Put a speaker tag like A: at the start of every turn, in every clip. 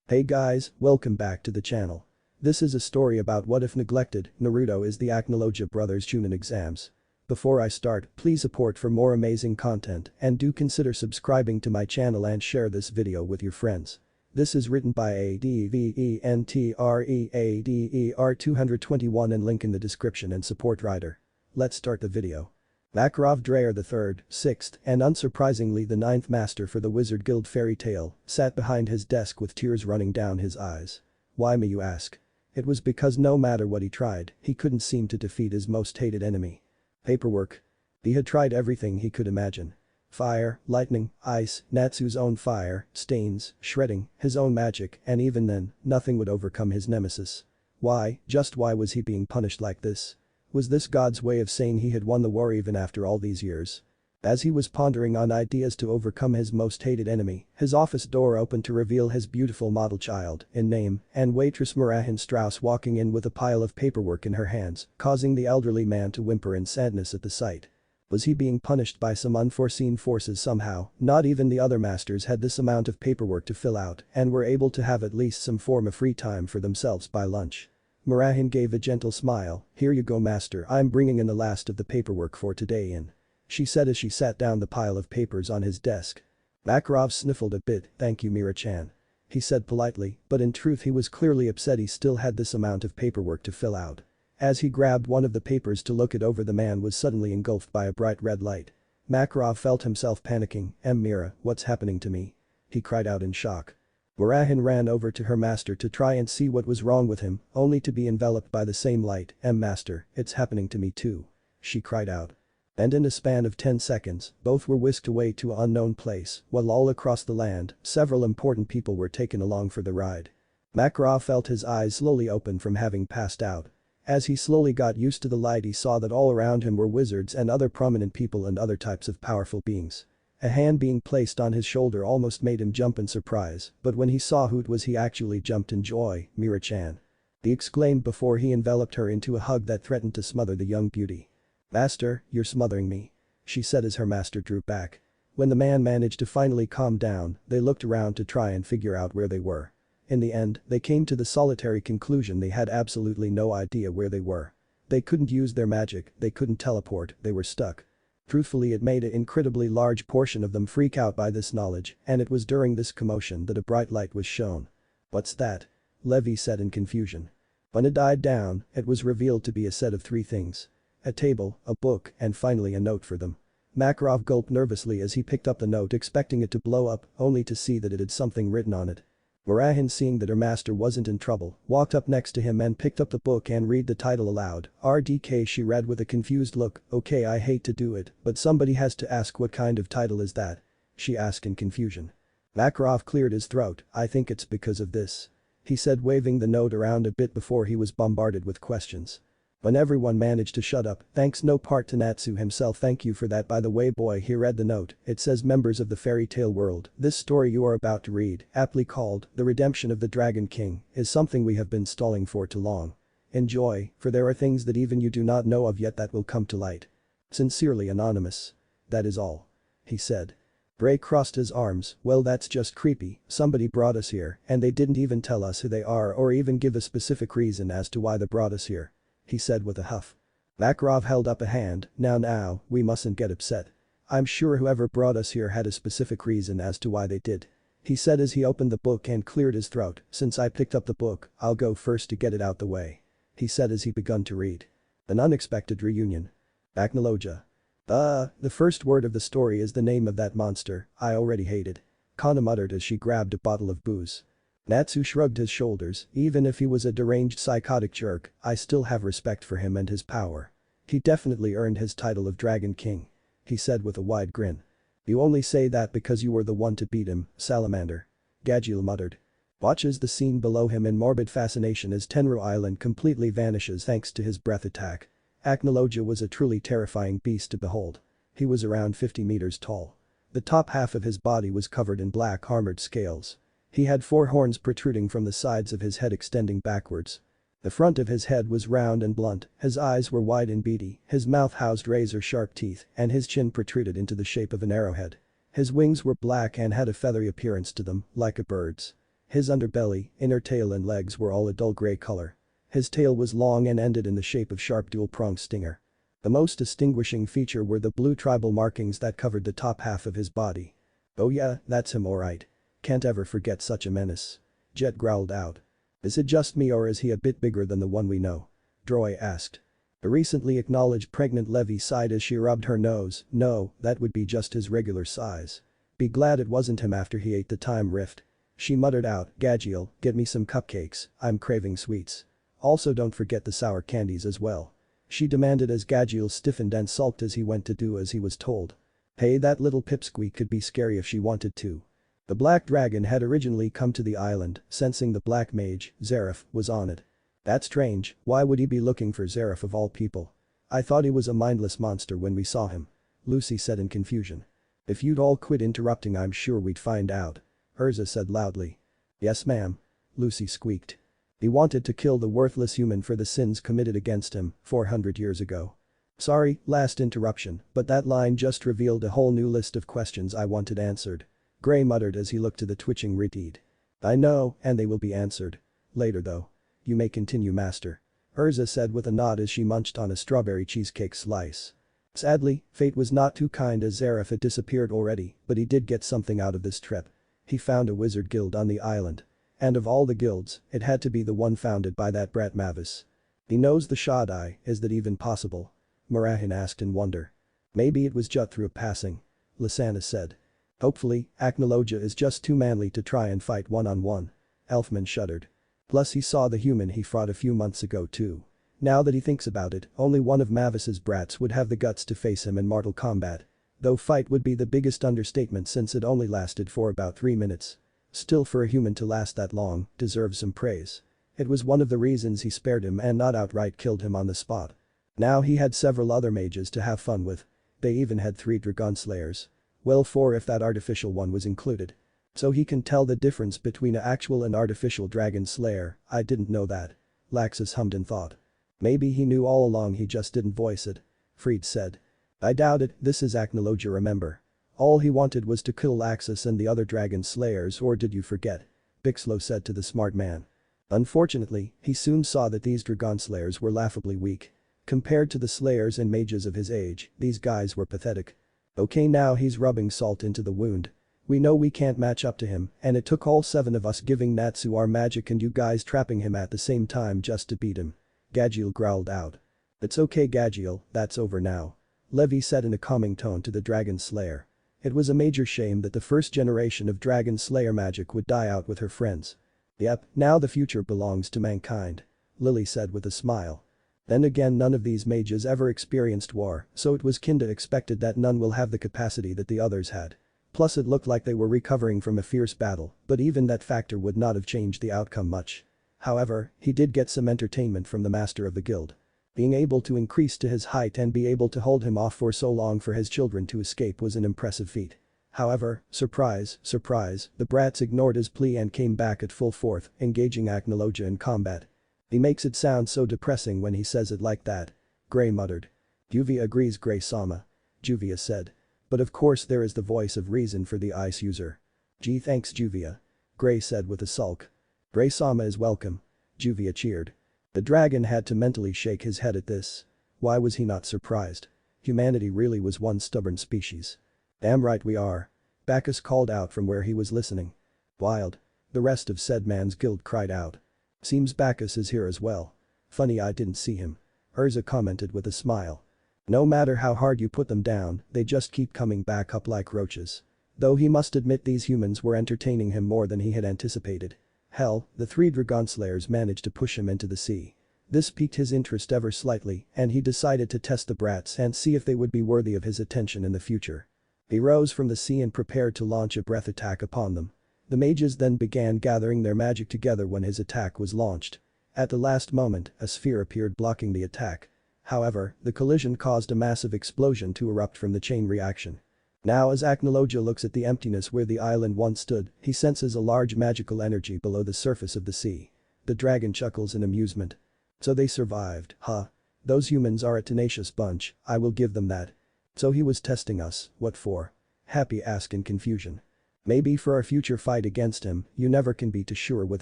A: Hey guys, welcome back to the channel. This is a story about what if neglected, Naruto is the acnologia brothers chunin exams. Before I start, please support for more amazing content and do consider subscribing to my channel and share this video with your friends. This is written by ADVENTREADER 221 and link in the description and support writer. Let's start the video. Makarov Dreyer III, 6th, and unsurprisingly the 9th master for the Wizard Guild fairy tale, sat behind his desk with tears running down his eyes. Why may you ask? It was because no matter what he tried, he couldn't seem to defeat his most hated enemy. Paperwork. He had tried everything he could imagine. Fire, lightning, ice, Natsu's own fire, stains, shredding, his own magic, and even then, nothing would overcome his nemesis. Why, just why was he being punished like this? Was this God's way of saying he had won the war even after all these years? As he was pondering on ideas to overcome his most hated enemy, his office door opened to reveal his beautiful model child, in name, and waitress Marahin Strauss walking in with a pile of paperwork in her hands, causing the elderly man to whimper in sadness at the sight. Was he being punished by some unforeseen forces somehow? Not even the other masters had this amount of paperwork to fill out and were able to have at least some form of free time for themselves by lunch. Marahin gave a gentle smile. "Here you go master, I'm bringing in the last of the paperwork for today in," she said as she sat down the pile of papers on his desk. Makarov sniffled a bit. "Thank you Mira-chan," he said politely, but in truth he was clearly upset he still had this amount of paperwork to fill out. As he grabbed one of the papers to look it over, the man was suddenly engulfed by a bright red light. Makarov felt himself panicking. Mira, what's happening to me?" he cried out in shock. Marahin ran over to her master to try and see what was wrong with him, only to be enveloped by the same light. Master, it's happening to me too," she cried out. And in a span of 10 seconds, both were whisked away to an unknown place, while all across the land, several important people were taken along for the ride. Makarov felt his eyes slowly open from having passed out. As he slowly got used to the light, he saw that all around him were wizards and other prominent people and other types of powerful beings. A hand being placed on his shoulder almost made him jump in surprise, but when he saw who it was he actually jumped in joy. "Mira-chan," he exclaimed before he enveloped her into a hug that threatened to smother the young beauty. "Master, you're smothering me," she said as her master drew back. When the man managed to finally calm down, they looked around to try and figure out where they were. In the end, they came to the solitary conclusion they had absolutely no idea where they were. They couldn't use their magic, they couldn't teleport, they were stuck. Truthfully, it made an incredibly large portion of them freak out by this knowledge, and it was during this commotion that a bright light was shown. "What's that?" Levi said in confusion. When it died down, it was revealed to be a set of 3 things. A table, a book, and finally a note for them. Makarov gulped nervously as he picked up the note expecting it to blow up, only to see that it had something written on it. Marahin, seeing that her master wasn't in trouble, walked up next to him and picked up the book and read the title aloud. "RDK," she read with a confused look. "Okay, I hate to do it, but somebody has to ask, what kind of title is that?" she asked in confusion. Makarov cleared his throat. "I think it's because of this," he said, waving the note around a bit before he was bombarded with questions. When everyone managed to shut up, thanks no part to Natsu himself. "Thank you for that, by the way boy," he read the note. "It says, members of the fairy tale world, this story you are about to read, aptly called, The Redemption of the Dragon King, is something we have been stalling for too long. Enjoy, for there are things that even you do not know of yet that will come to light. Sincerely Anonymous." "That is all," he said. Bray crossed his arms. "Well, that's just creepy. Somebody brought us here, and they didn't even tell us who they are or even give a specific reason as to why they brought us here," he said with a huff. Makarov held up a hand. Now, we mustn't get upset. I'm sure whoever brought us here had a specific reason as to why they did," he said as he opened the book and cleared his throat. "Since I picked up the book, I'll go first to get it out the way," he said as he begun to read. An unexpected reunion. Acnologia. The first word of the story is the name of that monster I already hated," Kana muttered as she grabbed a bottle of booze. Natsu shrugged his shoulders. "Even if he was a deranged psychotic jerk, I still have respect for him and his power. He definitely earned his title of Dragon King," he said with a wide grin. "You only say that because you were the one to beat him, Salamander," Gajil muttered. Watches the scene below him in morbid fascination as Tenru Island completely vanishes thanks to his breath attack. Acnologia was a truly terrifying beast to behold. He was around 50 meters tall. The top half of his body was covered in black armored scales. He had 4 horns protruding from the sides of his head extending backwards. The front of his head was round and blunt, his eyes were wide and beady, his mouth housed razor-sharp teeth, and his chin protruded into the shape of an arrowhead. His wings were black and had a feathery appearance to them, like a bird's. His underbelly, inner tail and legs were all a dull gray color. His tail was long and ended in the shape of sharp dual-pronged stinger. The most distinguishing feature were the blue tribal markings that covered the top half of his body. "Oh yeah, that's him alright. Can't ever forget such a menace." Jet growled out. "Is it just me or is he a bit bigger than the one we know?" Droy asked. The recently acknowledged pregnant Levy sighed as she rubbed her nose. "No, that would be just his regular size. Be glad it wasn't him after he ate the time rift." She muttered out, "Gadgiel, get me some cupcakes, I'm craving sweets. Also don't forget the sour candies as well." She demanded as Gadgiel stiffened and sulked as he went to do as he was told. Hey, that little pipsqueak could be scary if she wanted to. The black dragon had originally come to the island, sensing the black mage, Xerath, was on it. "That's strange, why would he be looking for Xerath of all people? I thought he was a mindless monster when we saw him," Lucy said in confusion. "If you'd all quit interrupting I'm sure we'd find out," Urza said loudly. "Yes ma'am," Lucy squeaked. "He wanted to kill the worthless human for the sins committed against him 400 years ago. Sorry, last interruption, but that line just revealed a whole new list of questions I wanted answered," Gray muttered as he looked to the twitching Reed. "I know, and they will be answered. Later though. You may continue master," Urza said with a nod as she munched on a strawberry cheesecake slice. Sadly, fate was not too kind as Xerath had disappeared already, but he did get something out of this trip. He found a wizard guild on the island. And of all the guilds, it had to be the one founded by that brat Mavis. "He knows the Shaddai, is that even possible?" Marahin asked in wonder. "Maybe it was just through a passing," Lysana said. "Hopefully, acnologia is just too manly to try and fight one-on-one." Elfman shuddered. Plus he saw the human he fought a few months ago too. Now that he thinks about it, only one of Mavis's brats would have the guts to face him in mortal combat. Though fight would be the biggest understatement since it only lasted for about 3 minutes. Still, for a human to last that long, deserves some praise. It was one of the reasons he spared him and not outright killed him on the spot. Now he had several other mages to have fun with. They even had 3 Dragon Slayers. Well, 4 if that artificial one was included. So he can tell the difference between an actual and artificial Dragon Slayer. I didn't know that. Laxus hummed in thought. Maybe he knew all along, he just didn't voice it. Fried said. "I doubt it, this is acnologia, remember. All he wanted was to kill Laxus and the other Dragon Slayers, or did you forget?" Bixlow said to the smart man. Unfortunately, he soon saw that these Dragon Slayers were laughably weak. Compared to the Slayers and mages of his age, these guys were pathetic. "Okay, now he's rubbing salt into the wound. We know we can't match up to him, and it took all 7 of us giving Natsu our magic and you guys trapping him at the same time just to beat him." Gadgiel growled out. "It's okay Gadgiel, that's over now," Levi said in a calming tone to the Dragon Slayer. It was a major shame that the first generation of Dragon Slayer magic would die out with her friends. "Yep, now the future belongs to mankind," Lily said with a smile. Then again, none of these mages ever experienced war, so it was kinda expected that none will have the capacity that the others had. Plus it looked like they were recovering from a fierce battle, but even that factor would not have changed the outcome much. However, he did get some entertainment from the master of the guild. Being able to increase to his height and be able to hold him off for so long for his children to escape was an impressive feat. However, surprise, surprise, the brats ignored his plea and came back at full force, engaging acnologia in combat. "He makes it sound so depressing when he says it like that," Gray muttered. "Juvia agrees, Gray-sama," Juvia said. "But of course there is the voice of reason for the ice user." "Gee, thanks Juvia," Gray said with a sulk. "Gray-sama is welcome," Juvia cheered. The dragon had to mentally shake his head at this. Why was he not surprised? Humanity really was one stubborn species. "Damn right we are," Bacchus called out from where he was listening. "Wild," the rest of said man's guild cried out. "Seems Bacchus is here as well. Funny I didn't see him," Urza commented with a smile. "No matter how hard you put them down, they just keep coming back up like roaches." Though he must admit these humans were entertaining him more than he had anticipated. Hell, the 3 Dragon Slayers managed to push him into the sea. This piqued his interest ever slightly, and he decided to test the brats and see if they would be worthy of his attention in the future. He rose from the sea and prepared to launch a breath attack upon them. The mages then began gathering their magic together when his attack was launched. At the last moment, a sphere appeared blocking the attack. However, the collision caused a massive explosion to erupt from the chain reaction. Now as acnologia looks at the emptiness where the island once stood, he senses a large magical energy below the surface of the sea. The dragon chuckles in amusement. "So they survived, huh? Those humans are a tenacious bunch, I will give them that." "So he was testing us, what for?" Happy asked in confusion. Maybe for our future fight against him, you never can be too sure with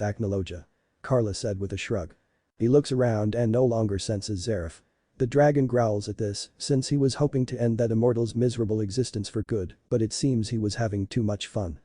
A: acnologia. Carla said with a shrug. He looks around and no longer senses Zareth. The dragon growls at this, since he was hoping to end that immortal's miserable existence for good, but it seems he was having too much fun.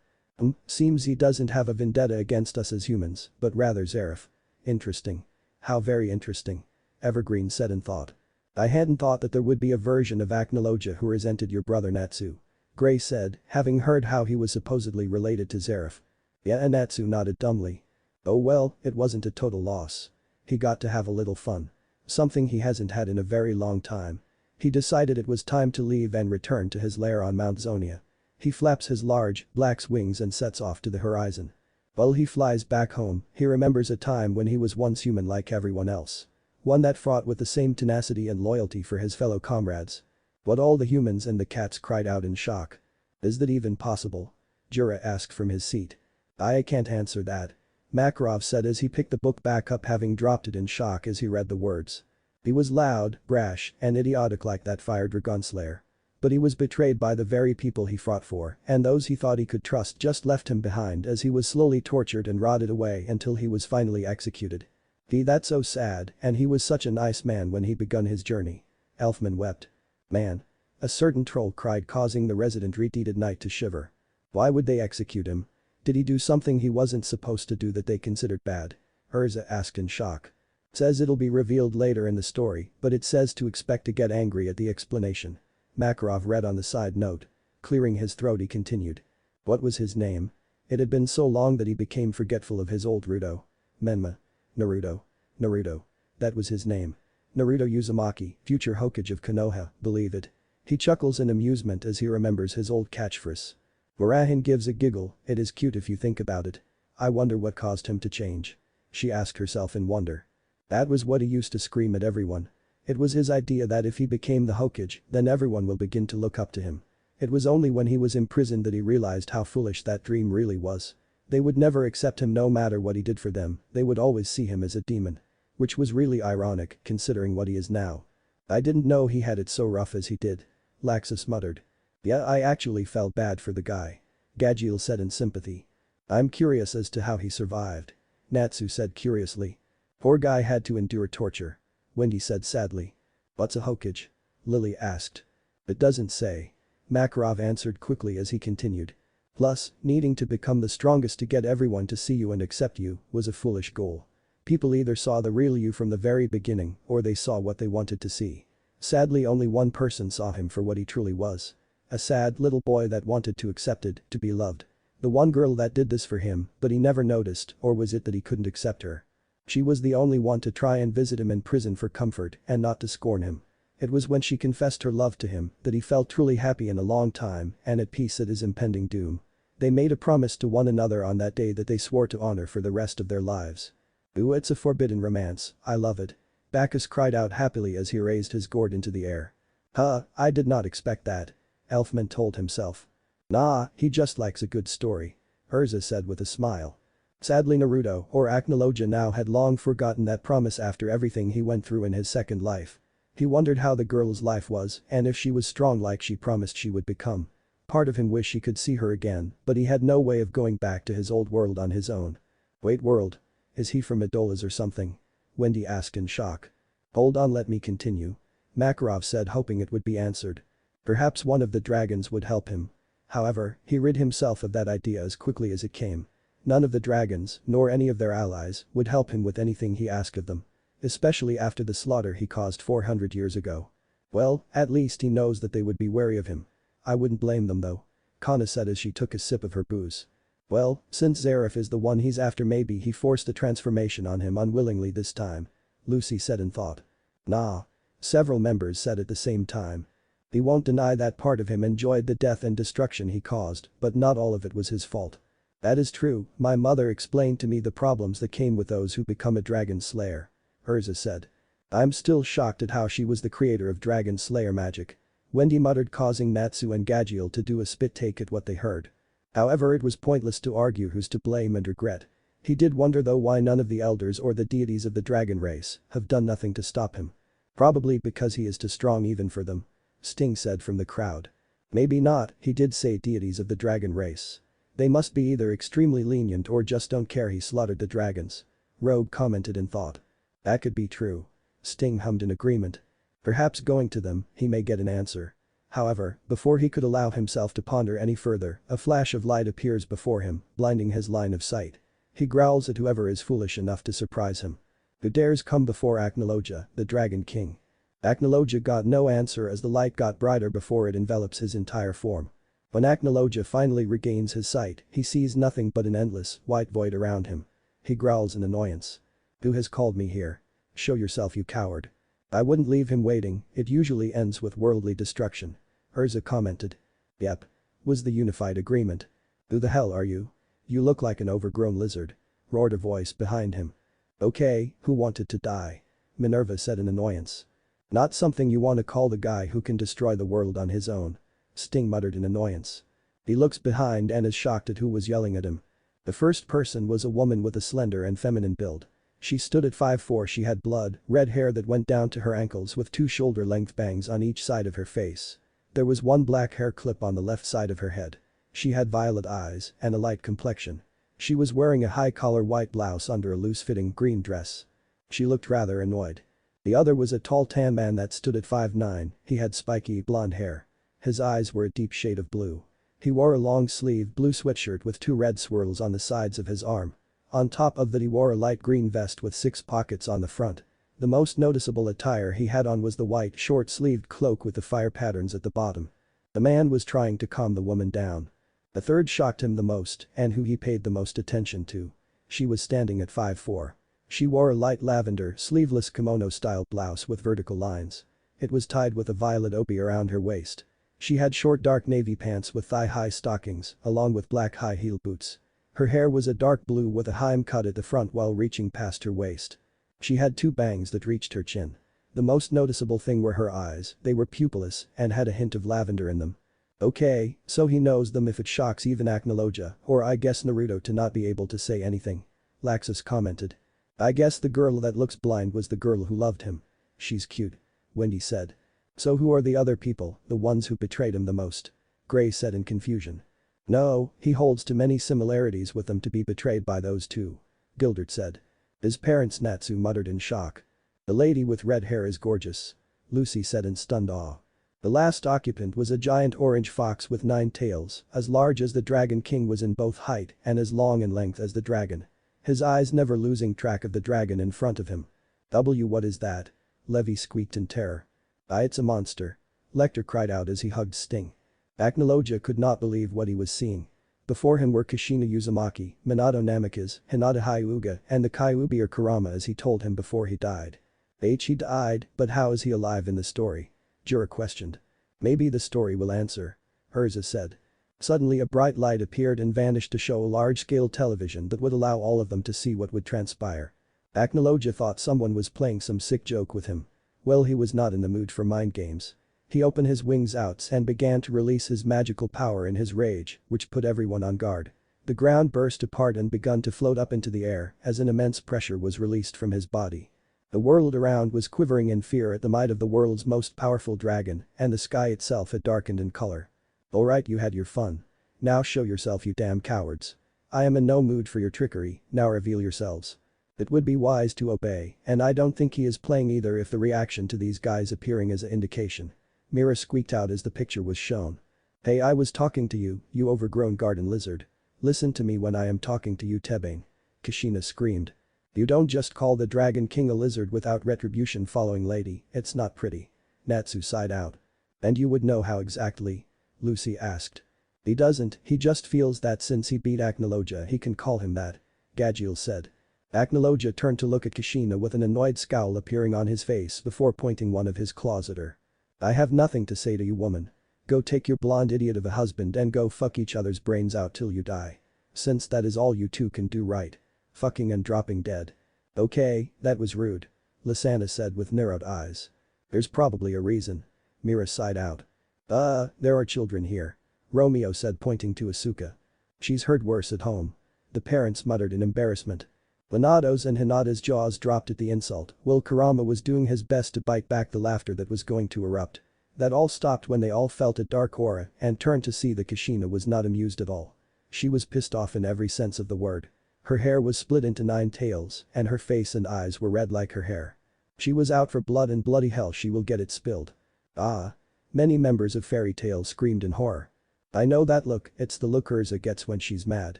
A: Seems he doesn't have a vendetta against us as humans, but rather Zareth. Interesting. How very interesting. Evergreen said in thought. I hadn't thought that there would be a version of acnologia who resented your brother Natsu. Gray said, having heard how he was supposedly related to Zareth. Yeah, Natsu nodded dumbly. Oh well, it wasn't a total loss. He got to have a little fun. Something he hasn't had in a very long time. He decided it was time to leave and return to his lair on Mount Zonia. He flaps his large, black wings and sets off to the horizon. While he flies back home, he remembers a time when he was once human like everyone else. One that fought with the same tenacity and loyalty for his fellow comrades. But all the humans and the cats cried out in shock. Is that even possible? Jura asked from his seat. I can't answer that. Makarov said as he picked the book back up, having dropped it in shock as he read the words. He was loud, brash, and idiotic like that fire dragon slayer. But he was betrayed by the very people he fought for, and those he thought he could trust just left him behind as he was slowly tortured and rotted away until he was finally executed. That's so sad, and he was such a nice man when he begun his journey. Elfman wept. Man. A certain troll cried, causing the resident redeeded knight to shiver. Why would they execute him? Did he do something he wasn't supposed to do that they considered bad? Urza asked in shock. Says it'll be revealed later in the story, but it says to expect to get angry at the explanation. Makarov read on the side note. Clearing his throat he continued. What was his name? It had been so long that he became forgetful of his old Rudo. Menma. Naruto. Naruto. That was his name. Naruto Uzumaki, future Hokage of Konoha, believe it. He chuckles in amusement as he remembers his old catchphrase. Murahin gives a giggle, it is cute if you think about it. I wonder what caused him to change. She asked herself in wonder. That was what he used to scream at everyone. It was his idea that if he became the Hokage, then everyone will begin to look up to him. It was only when he was imprisoned that he realized how foolish that dream really was. They would never accept him no matter what he did for them, they would always see him as a demon. Which was really ironic, considering what he is now. I didn't know he had it so rough as he did. Laxus muttered. Yeah, I actually felt bad for the guy. Gadgil said in sympathy. I'm curious as to how he survived. Natsu said curiously. Poor guy had to endure torture. Wendy said sadly. What's a Hokage? Lily asked. It doesn't say. Makarov answered quickly as he continued. Plus, needing to become the strongest to get everyone to see you and accept you was a foolish goal. People either saw the real you from the very beginning or they saw what they wanted to see. Sadly, only one person saw him for what he truly was. A sad little boy that wanted to accepted, to be loved. The one girl that did this for him, but he never noticed, or was it that he couldn't accept her? She was the only one to try and visit him in prison for comfort and not to scorn him. It was when she confessed her love to him that he felt truly happy in a long time and at peace at his impending doom. They made a promise to one another on that day that they swore to honor for the rest of their lives. Ooh, it's a forbidden romance, I love it. Bacchus cried out happily as he raised his gourd into the air. Huh, I did not expect that. Elfman told himself. Nah, he just likes a good story. Urza said with a smile. Sadly Naruto, or acnologia, now had long forgotten that promise after everything he went through in his second life. He wondered how the girl's life was and if she was strong like she promised she would become. Part of him wished he could see her again, but he had no way of going back to his old world on his own. Wait, world? Is he from Idolas or something? Wendy asked in shock. Hold on, let me continue. Makarov said, hoping it would be answered. Perhaps one of the dragons would help him. However, he rid himself of that idea as quickly as it came. None of the dragons, nor any of their allies, would help him with anything he asked of them. Especially after the slaughter he caused 400 years ago. Well, at least he knows that they would be wary of him. I wouldn't blame them though. Kana said as she took a sip of her booze. Well, since Zareth is the one he's after, maybe he forced the transformation on him unwillingly this time. Lucy said in thought. Nah. Several members said at the same time. He won't deny that part of him enjoyed the death and destruction he caused, but not all of it was his fault. That is true, my mother explained to me the problems that came with those who become a dragon slayer. Urza said. I'm still shocked at how she was the creator of dragon slayer magic. Wendy muttered, causing Natsu and Gadgil to do a spit take at what they heard. However, it was pointless to argue who's to blame and regret. He did wonder though why none of the elders or the deities of the dragon race have done nothing to stop him. Probably because he is too strong even for them. Sting said from the crowd. Maybe not, he did say deities of the dragon race. They must be either extremely lenient or just don't care he slaughtered the dragons. Rogue commented in thought. That could be true. Sting hummed in agreement. Perhaps going to them, he may get an answer. However, before he could allow himself to ponder any further, a flash of light appears before him, blinding his line of sight. He growls at whoever is foolish enough to surprise him. Who dares come before Acnologia, the Dragon King? Acnologia got no answer as the light got brighter before it envelops his entire form. When Acnologia finally regains his sight, he sees nothing but an endless, white void around him. He growls in annoyance. Who has called me here? Show yourself, you coward. I wouldn't leave him waiting, it usually ends with worldly destruction. Urza commented. Yep. Was the unified agreement. Who the hell are you? You look like an overgrown lizard. Roared a voice behind him. Okay, who wanted to die? Minerva said in annoyance. Not something you want to call the guy who can destroy the world on his own. Sting muttered in annoyance. He looks behind and is shocked at who was yelling at him. The first person was a woman with a slender and feminine build. She stood at 5'4". She had blood, red hair that went down to her ankles with 2 shoulder-length bangs on each side of her face. There was 1 black hair clip on the left side of her head. She had violet eyes and a light complexion. She was wearing a high-collar white blouse under a loose-fitting green dress. She looked rather annoyed. The other was a tall tan man that stood at 5'9". He had spiky blonde hair. His eyes were a deep shade of blue. He wore a long-sleeved blue sweatshirt with 2 red swirls on the sides of his arm. On top of that he wore a light green vest with 6 pockets on the front. The most noticeable attire he had on was the white short-sleeved cloak with the fire patterns at the bottom. The man was trying to calm the woman down. The third shocked him the most and who he paid the most attention to. She was standing at 5'4". She wore a light lavender sleeveless kimono-style blouse with vertical lines. It was tied with a violet obi around her waist. She had short dark navy pants with thigh-high stockings along with black high-heel boots. Her hair was a dark blue with a Heim cut at the front while reaching past her waist. She had 2 bangs that reached her chin. The most noticeable thing were her eyes, they were pupilless and had a hint of lavender in them. Okay, so he knows them if it shocks even Acnologia, or I guess Naruto to not be able to say anything. Laxus commented. I guess the girl that looks blind was the girl who loved him. She's cute. Wendy said. So who are the other people, the ones who betrayed him the most? Gray said in confusion. No, he holds too many similarities with them to be betrayed by those two. Gildert said. His parents, Natsu muttered in shock. The lady with red hair is gorgeous. Lucy said in stunned awe. The last occupant was a giant orange fox with 9 tails, as large as the Dragon King was in both height and as long in length as the dragon. His eyes never losing track of the dragon in front of him. What is that? Levi squeaked in terror. It's a monster. Lecter cried out as he hugged Sting. Acnologia could not believe what he was seeing. Before him were Kushina Uzumaki, Minato Namikaze, Hinata Hyuga and the Kyuubi or Kurama as he told him before he died. He died, but how is he alive in the story? Jura questioned. Maybe the story will answer. Urza said. Suddenly a bright light appeared and vanished to show a large-scale television that would allow all of them to see what would transpire. Acnologia thought someone was playing some sick joke with him. Well, he was not in the mood for mind games. He opened his wings out and began to release his magical power in his rage, which put everyone on guard. The ground burst apart and began to float up into the air as an immense pressure was released from his body. The world around was quivering in fear at the might of the world's most powerful dragon, and the sky itself had darkened in color. Alright, you had your fun. Now show yourself, you damn cowards. I am in no mood for your trickery, now reveal yourselves. It would be wise to obey, and I don't think he is playing either if the reaction to these guys appearing is an indication. Mira squeaked out as the picture was shown. Hey, I was talking to you, you overgrown garden lizard. Listen to me when I am talking to you, Tebane. Kushina screamed. You don't just call the Dragon King a lizard without retribution following, lady, it's not pretty. Natsu sighed out. And you would know how exactly? Lucy asked. He doesn't, he just feels that since he beat Acnologia he can call him that. Gagiel said. Acnologia turned to look at Kushina with an annoyed scowl appearing on his face before pointing one of his claws at her. I have nothing to say to you, woman. Go take your blonde idiot of a husband and go fuck each other's brains out till you die. Since that is all you two can do, right? Fucking and dropping dead. Okay, that was rude. Lysana said with narrowed eyes. There's probably a reason. Mira sighed out. There are children here. Romeo said pointing to Asuka. She's heard worse at home. The parents muttered in embarrassment. Minato's and Hinata's jaws dropped at the insult, while Kurama was doing his best to bite back the laughter that was going to erupt. That all stopped when they all felt a dark aura and turned to see that Kushina was not amused at all. She was pissed off in every sense of the word. Her hair was split into 9 tails, and her face and eyes were red like her hair. She was out for blood and bloody hell she will get it spilled. Ah. Many members of Fairy Tail screamed in horror. I know that look, it's the look Urza gets when she's mad.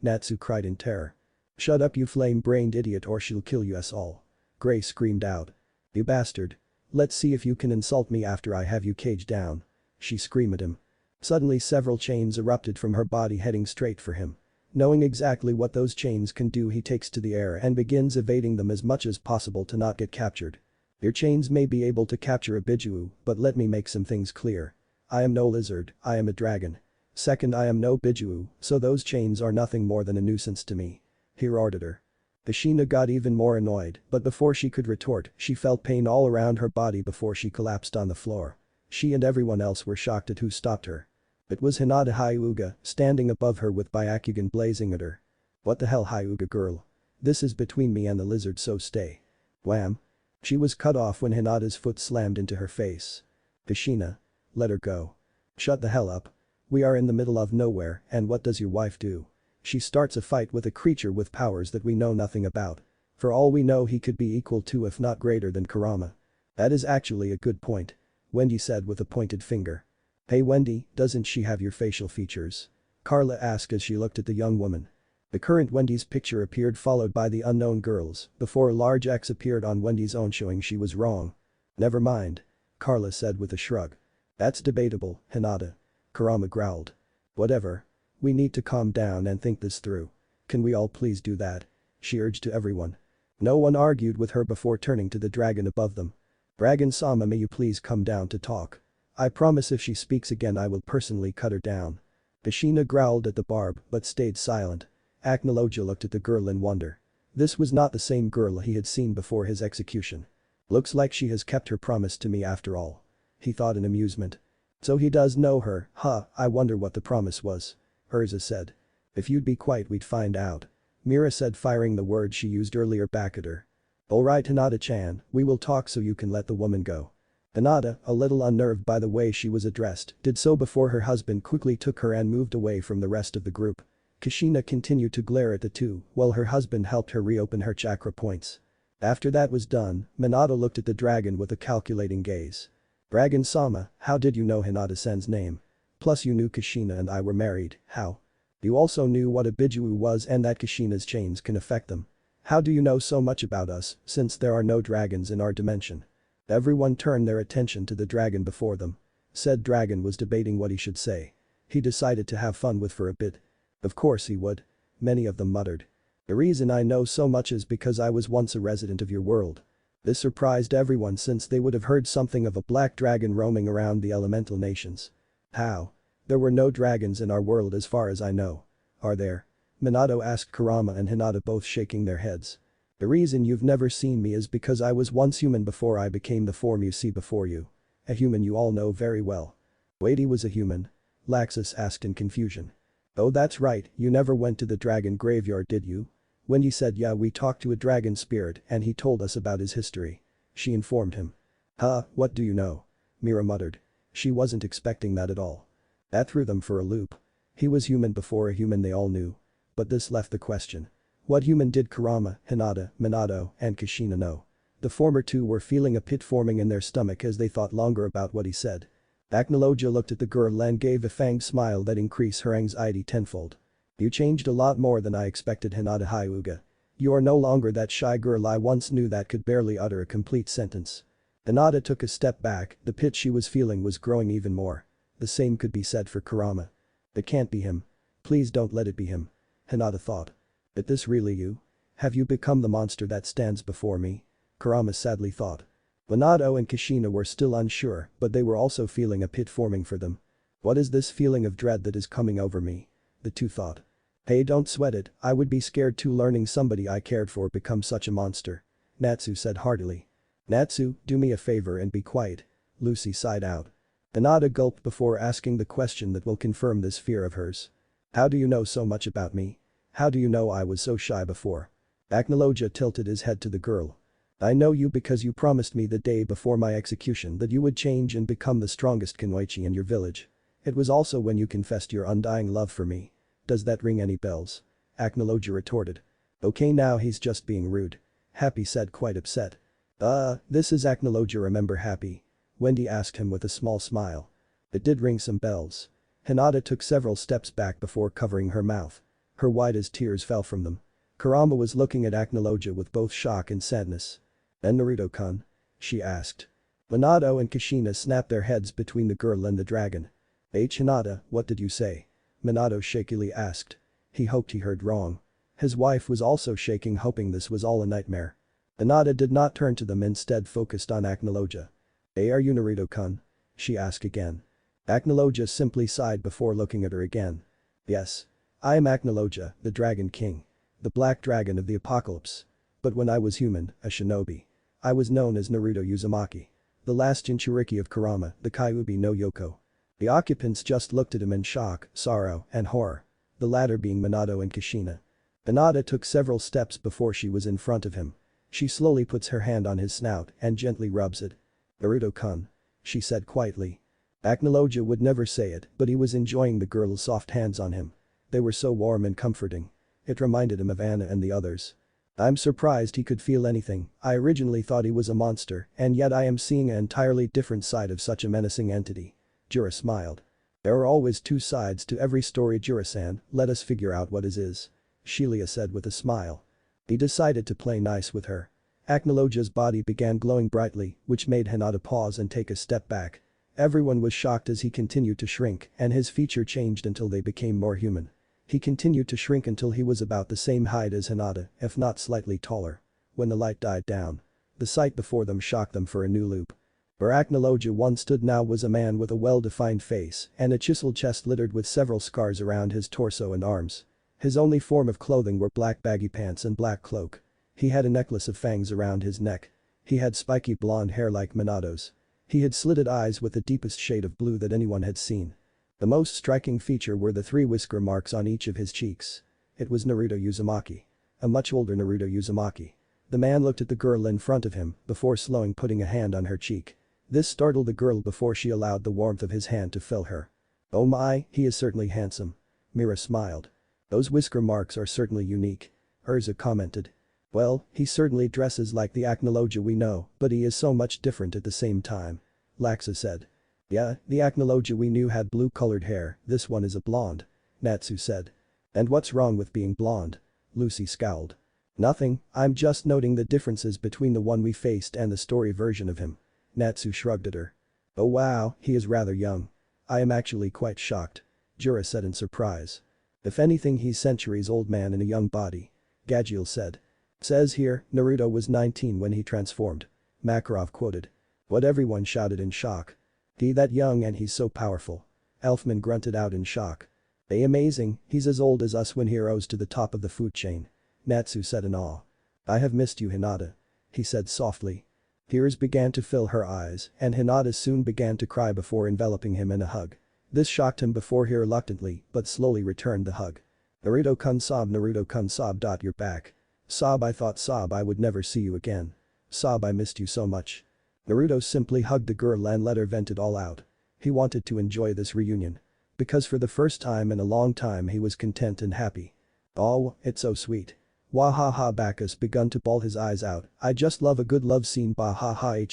A: Natsu cried in terror. Shut up you flame-brained idiot or she'll kill you us all. Gray screamed out. You bastard. Let's see if you can insult me after I have you caged down. She screamed at him. Suddenly several chains erupted from her body heading straight for him. Knowing exactly what those chains can do he takes to the air and begins evading them as much as possible to not get captured. Your chains may be able to capture a Bijuu, but let me make some things clear. I am no lizard, I am a dragon. Second, I am no Bijuu, so those chains are nothing more than a nuisance to me. He roared at her. Kushina got even more annoyed, but before she could retort, she felt pain all around her body before she collapsed on the floor. She and everyone else were shocked at who stopped her. It was Hinata Hyuga, standing above her with Byakugan blazing at her. What the hell Hyuga girl? This is between me and the lizard so stay. Wham. She was cut off when Hinata's foot slammed into her face. Kushina. Let her go. Shut the hell up. We are in the middle of nowhere and what does your wife do? She starts a fight with a creature with powers that we know nothing about. For all we know he could be equal to if not greater than Kurama. That is actually a good point. Wendy said with a pointed finger. Hey Wendy, doesn't she have your facial features? Carla asked as she looked at the young woman. The current Wendy's picture appeared followed by the unknown girls before a large X appeared on Wendy's own showing she was wrong. Never mind. Carla said with a shrug. That's debatable, Hinata. Kurama growled. Whatever. We need to calm down and think this through. Can we all please do that? She urged to everyone. No one argued with her before turning to the dragon above them. Dragon-sama, may you please come down to talk. I promise if she speaks again I will personally cut her down. Kushina growled at the barb but stayed silent. Acnologia looked at the girl in wonder. This was not the same girl he had seen before his execution. Looks like she has kept her promise to me after all. He thought in amusement. So he does know her, huh, I wonder what the promise was. Urza said. If you'd be quiet we'd find out. Mira said firing the word she used earlier back at her. Alright Hinata-chan, we will talk so you can let the woman go. Hinata, a little unnerved by the way she was addressed, did so before her husband quickly took her and moved away from the rest of the group. Kushina continued to glare at the two while her husband helped her reopen her chakra points. After that was done, Minato looked at the dragon with a calculating gaze. Dragon-sama, how did you know Hinata-san's name? Plus you knew Kushina and I were married, how? You also knew what a Bijuu was and that Kushina's chains can affect them. How do you know so much about us, since there are no dragons in our dimension? Everyone turned their attention to the dragon before them. Said dragon was debating what he should say. He decided to have fun with for a bit. Of course he would. Many of them muttered. The reason I know so much is because I was once a resident of your world. This surprised everyone since they would have heard something of a black dragon roaming around the elemental nations. How? There were no dragons in our world as far as I know. Are there? Minato asked Kurama and Hinata both shaking their heads. The reason you've never seen me is because I was once human before I became the form you see before you. A human you all know very well. Wait, he was a human? Laxus asked in confusion. Oh that's right, you never went to the dragon graveyard did you? Wendy said yeah we talked to a dragon spirit and he told us about his history. She informed him. Huh, what do you know? Mira muttered. She wasn't expecting that at all. That threw them for a loop. He was human before a human they all knew. But this left the question. What human did Kurama, Hinata, Minato, and Kushina know? The former two were feeling a pit forming in their stomach as they thought longer about what he said. Acnologia looked at the girl and gave a fanged smile that increased her anxiety tenfold. You changed a lot more than I expected Hinata Hyuga. You are no longer that shy girl I once knew that could barely utter a complete sentence. Hinata took a step back, the pit she was feeling was growing even more. The same could be said for Kurama. It can't be him. Please don't let it be him. Hinata thought. Is this really you? Have you become the monster that stands before me? Kurama sadly thought. Minato and Kushina were still unsure but they were also feeling a pit forming for them. What is this feeling of dread that is coming over me? The two thought. Hey don't sweat it, I would be scared too learning somebody I cared for become such a monster. Natsu said heartily. Natsu, do me a favor and be quiet. Lucy sighed out. Hinata gulped before asking the question that will confirm this fear of hers. How do you know so much about me? How do you know I was so shy before? Acnologia tilted his head to the girl. I know you because you promised me the day before my execution that you would change and become the strongest Kunoichi in your village. It was also when you confessed your undying love for me. Does that ring any bells? Acnologia retorted. Okay, now he's just being rude. Happy said, quite upset. This is Acnologia, remember Happy? Wendy asked him with a small smile. It did ring some bells. Hinata took several steps back before covering her mouth. Her white as tears fell from them. Kurama was looking at Acnologia with both shock and sadness. "And Naruto-kun?" she asked. Minato and Kushina snapped their heads between the girl and the dragon. Hinata, what did you say?" Minato shakily asked. He hoped he heard wrong. His wife was also shaking, hoping this was all a nightmare. Hinata did not turn to them, instead focused on Acnologia. Are you Naruto-kun?" she asked again. Acnologia simply sighed before looking at her again. "Yes. I am Acnologia, the Dragon King. The Black Dragon of the Apocalypse. But when I was human, a shinobi. I was known as Naruto Uzumaki. The last Jinchuriki of Kurama, the Kyuubi no Yoko." The occupants just looked at him in shock, sorrow, and horror. The latter being Minato and Kushina. Hinata took several steps before she was in front of him. She slowly puts her hand on his snout and gently rubs it. "Naruto-kun," she said quietly. Acnologia would never say it, but he was enjoying the girl's soft hands on him. They were so warm and comforting. It reminded him of Anna and the others. "I'm surprised he could feel anything. I originally thought he was a monster, and yet I am seeing an entirely different side of such a menacing entity." Jura smiled. "There are always two sides to every story, Jura-san, let us figure out what is," Shilia said with a smile. He decided to play nice with her. Acnologia's body began glowing brightly, which made Hinata pause and take a step back. Everyone was shocked as he continued to shrink, and his feature changed until they became more human. He continued to shrink until he was about the same height as Hinata, if not slightly taller. When the light died down, the sight before them shocked them for a new loop. Where Acnologia once stood now was a man with a well-defined face and a chiseled chest littered with several scars around his torso and arms. His only form of clothing were black baggy pants and black cloak. He had a necklace of fangs around his neck. He had spiky blonde hair like Minato's. He had slitted eyes with the deepest shade of blue that anyone had seen. The most striking feature were the 3 whisker marks on each of his cheeks. It was Naruto Uzumaki. A much older Naruto Uzumaki. The man looked at the girl in front of him before slowing putting a hand on her cheek. This startled the girl before she allowed the warmth of his hand to fill her. "Oh my, he is certainly handsome." Mira smiled. "Those whisker marks are certainly unique." Urza commented. "Well, he certainly dresses like the Acnologia we know, but he is so much different at the same time." Laxa said. "Yeah, the Acnologia we knew had blue-colored hair, this one is a blonde." Natsu said. "And what's wrong with being blonde?" Lucy scowled. "Nothing, I'm just noting the differences between the one we faced and the story version of him." Natsu shrugged at her. "Oh wow, he is rather young. I am actually quite shocked." Jura said in surprise. "If anything, he's centuries old man in a young body." Gajiel said. "Says here, Naruto was 19 when he transformed." Makarov quoted. What everyone shouted in shock. "He that young and he's so powerful." Elfman grunted out in shock. Amazing, he's as old as us when he rose to the top of the food chain." Natsu said in awe. "I have missed you, Hinata," he said softly. Tears began to fill her eyes and Hinata soon began to cry before enveloping him in a hug. This shocked him before he reluctantly but slowly returned the hug. Naruto-kun sob, Naruto-kun sob. You're back. Sob, I thought, sob, I would never see you again. Sob, I missed you so much." Naruto simply hugged the girl and let her vent it all out. He wanted to enjoy this reunion. Because for the first time in a long time he was content and happy. "Oh, it's so sweet. Wahaha." Bacchus begun to bawl his eyes out. "I just love a good love scene, bahaha."